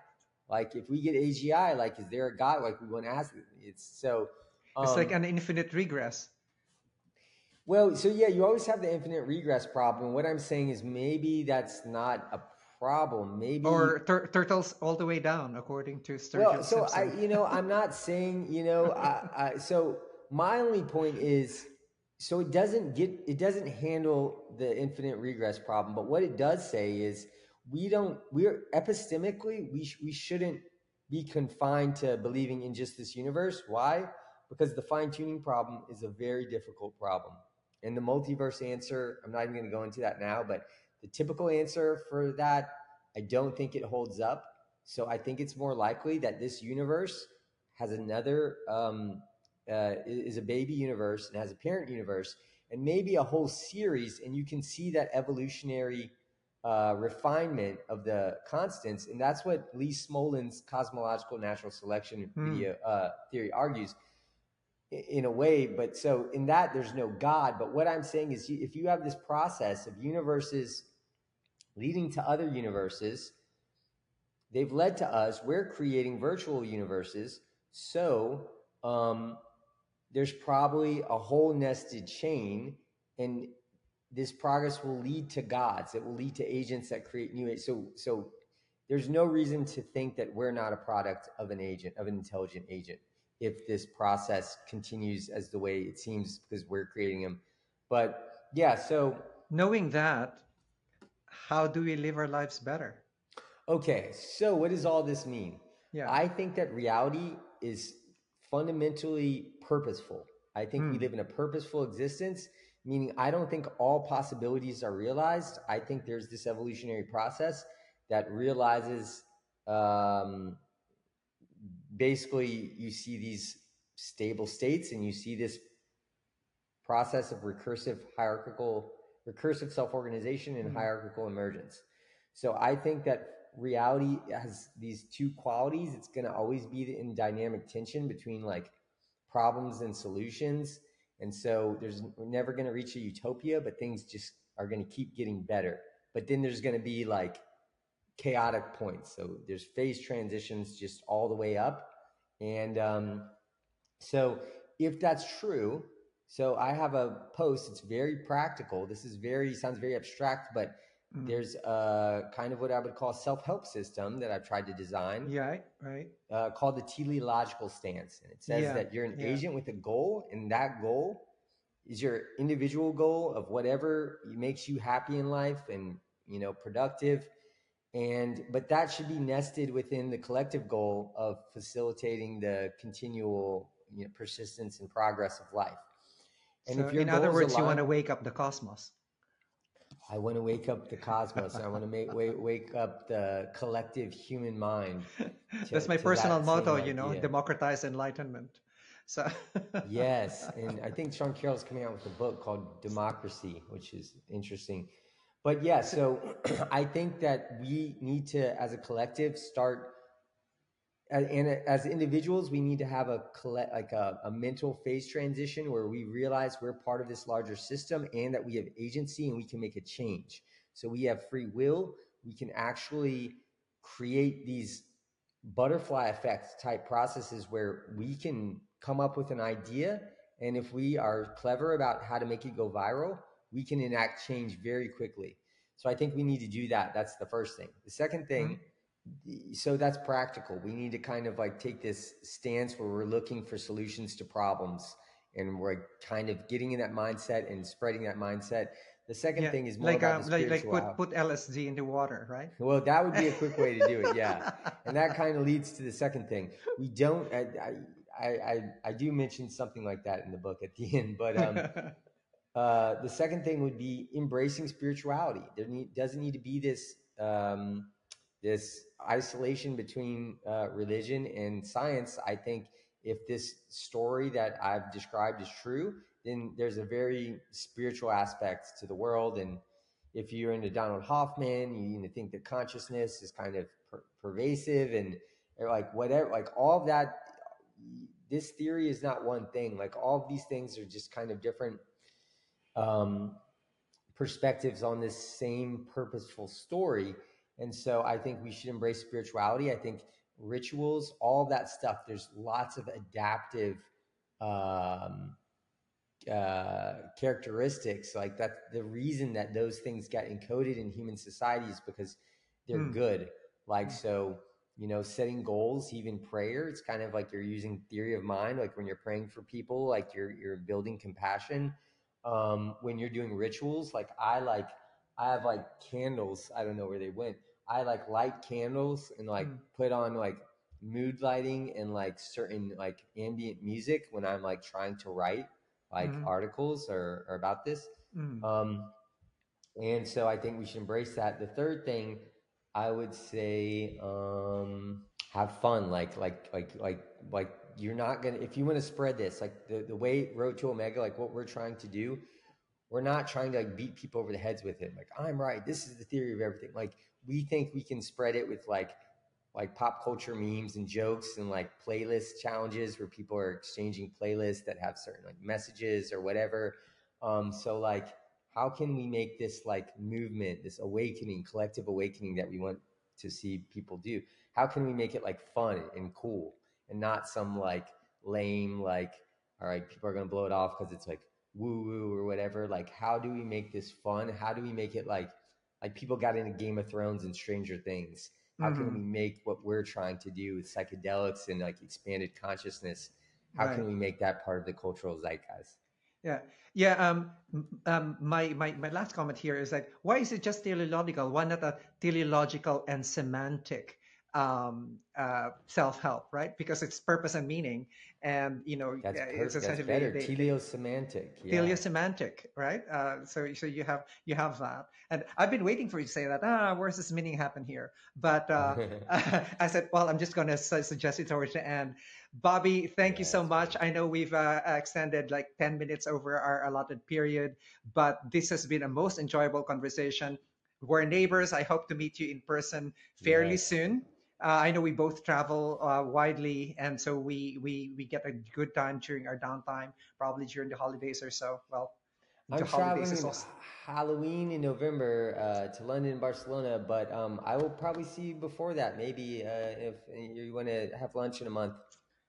Like if we get AGI, like, is there a God? Like we want to ask. It's like an infinite regress. Well, so yeah, you always have the infinite regress problem. What I'm saying is maybe that's not a problem. Maybe Or turtles all the way down, according to Sturgill well, so Simpson. I'm not saying, so my only point is, so it doesn't handle the infinite regress problem. But what it does say is we're epistemically, we shouldn't be confined to believing in just this universe. Why? Because the fine-tuning problem is a very difficult problem. And the multiverse answer, I'm not even going to go into that now, but the typical answer for that, I don't think it holds up. So I think it's more likely that this universe has another, is a baby universe and has a parent universe, and maybe a whole series, and you can see that evolutionary refinement of the constants. And that's what Lee Smolin's cosmological natural selection video theory argues in a way. But so in that, there's no God. But what I'm saying is, if you have this process of universes leading to other universes, they've led to us, we're creating virtual universes. So there's probably a whole nested chain, and this progress will lead to gods. It will lead to agents that create new agents. So there's no reason to think that we're not a product of an agent, of an intelligent agent, if this process continues as the way it seems, because we're creating them. But yeah, so knowing that, how do we live our lives better? Okay, so what does all this mean? Yeah. I think that reality is fundamentally purposeful. I think we live in a purposeful existence, meaning I don't think all possibilities are realized. I think there's this evolutionary process that realizes, basically, you see these stable states, and you see this process of recursive self-organization and hierarchical emergence. So I think that reality has these two qualities. It's going to always be in dynamic tension between like problems and solutions. And so we're never going to reach a utopia, but things just are going to keep getting better. But then there's going to be like chaotic points. So there's phase transitions just all the way up. And so if that's true, so I have a post, it's very practical. This is sounds very abstract, but there's a kind of what I would call self-help system that I've tried to design. Yeah, right. Called the teleological stance. And it says that you're an agent with a goal, and that goal is your individual goal of whatever makes you happy in life and, productive. But that should be nested within the collective goal of facilitating the continual persistence and progress of life. And So if your in other words, you want to align, wake up the cosmos. I want to wake up the cosmos. I want to wake up the collective human mind. That's my personal motto, democratize enlightenment. So yes, and I think Sean Carroll's coming out with a book called Democracy, which is interesting. But yeah, so I think that we need to, as a collective, start, and as individuals, we need to have a mental phase transition where we realize we're part of this larger system and that we have agency and we can make a change. So we have free will. We can actually create these butterfly effect type processes where we can come up with an idea, and if we are clever about how to make it go viral, we can enact change very quickly. So I think we need to do that. That's the first thing. The second thing, so that's practical. We need to kind of like take this stance where we're looking for solutions to problems. and we're kind of getting in that mindset and spreading that mindset. The second Yeah, thing is more about the like spiritual. put LSD into water, right? Well, that would be a quick way to do it, yeah. And that kind of leads to the second thing. We don't. I do mention something like that in the book at the end, but the second thing would be embracing spirituality. Doesn't need to be this isolation between religion and science. I think if this story that I've described is true, then there's a very spiritual aspect to the world. And if you're into Donald Hoffman, you think that consciousness is kind of pervasive and like whatever, like all of that. This theory is not one thing. Like all of these things are just kind of different um, perspectives on this same purposeful story. And so I think we should embrace spirituality. I think rituals, all that stuff, there's lots of adaptive um, characteristics. Like that's the reason that those things got encoded in human society is because they're good. Like, so, setting goals, even prayer, it's kind of like you're using theory of mind. Like when you're praying for people, like you're building compassion. When you're doing rituals, like I have like candles. I don't know where they went. I like light candles and like put on like mood lighting and like certain like ambient music when I'm like trying to write like articles or about this. And so I think we should embrace that. The third thing I would say, have fun. Like you're not gonna, if you want to spread this, like the way Road to Omega, like what we're trying to do, we're not trying to like beat people over the heads with it. Like I'm right. This is the theory of everything. Like we think we can spread it with like pop culture memes and jokes and like playlist challenges where people are exchanging playlists that have certain like messages or whatever. So like, how can we make this like movement, this awakening, collective awakening that we want to see people do? How can we make it like fun and cool and not some like lame, like, all right, people are going to blow it off because it's like woo woo or whatever. Like, how do we make this fun? How do we make it like people got into Game of Thrones and Stranger Things? How can we make what we're trying to do with psychedelics and like expanded consciousness? How can we make that part of the cultural zeitgeist? Yeah, yeah. My last comment here is like, why is it just teleological? Why not a teleological and semantic self-help, right? Because it's purpose and meaning, and it's That's essentially better. Teleosemantic. Yeah. teleosemantic, right? So you have that, and I've been waiting for you to say that. Where's this meaning happen here? But I said, well, I'm just going to suggest it towards the end. Bobby, thank you so much. I know we've extended like 10 minutes over our allotted period, but this has been a most enjoyable conversation. We're neighbors. I hope to meet you in person fairly soon. I know we both travel widely, and so we get a good time during our downtime, probably during the holidays or so. Well, the I'm holidays traveling is in also. Halloween in November to London and Barcelona, but I will probably see you before that. Maybe if you want to have lunch in a month,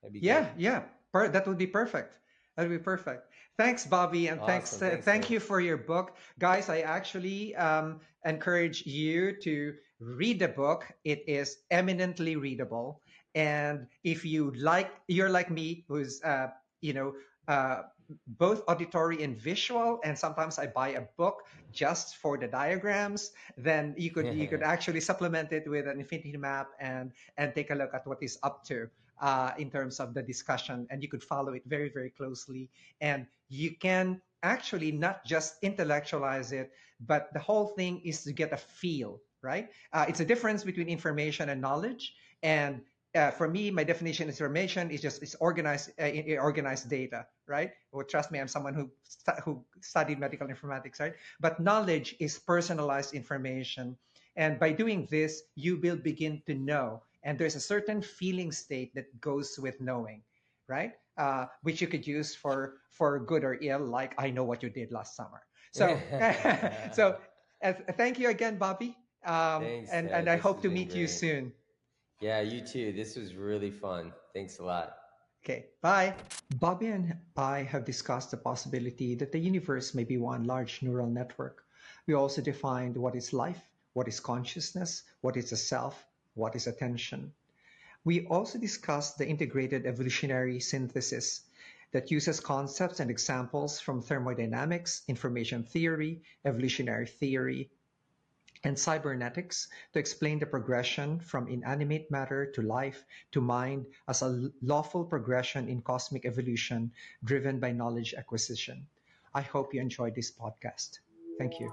that'd be great. Yeah. That would be perfect. That would be perfect. Thanks, Bobby, and Awesome. Thanks, thank man. you for your book, guys. I actually encourage you to read the book. It is eminently readable, and if you're like me, who's you know. Uh, both auditory and visual, and sometimes I buy a book just for the diagrams. Then you could actually supplement it with an infinity map and take a look at what is up to in terms of the discussion, and you could follow it very, very closely. And you can actually not just intellectualize it, but the whole thing is to get a feel, right? It's a difference between information and knowledge. And for me, my definition of information is just it's organized data, right? Well, trust me, I'm someone who studied medical informatics, right? But knowledge is personalized information, and by doing this, you will begin to know. And there's a certain feeling state that goes with knowing, right? Which you could use for good or ill, like I know what you did last summer. So, so thank you again, Bobby. Thanks, And Ted. I This hope has to been meet you great. soon. Yeah, you too. This was really fun. Thanks a lot. Okay, bye. Bobby and I have discussed the possibility that the universe may be one large neural network. We also defined what is life, what is consciousness, what is a self, what is attention. We also discussed the integrated evolutionary synthesis. that uses concepts and examples from thermodynamics, information theory, evolutionary theory, and cybernetics to explain the progression from inanimate matter to life to mind as a lawful progression in cosmic evolution driven by knowledge acquisition. I hope you enjoyed this podcast. Thank you.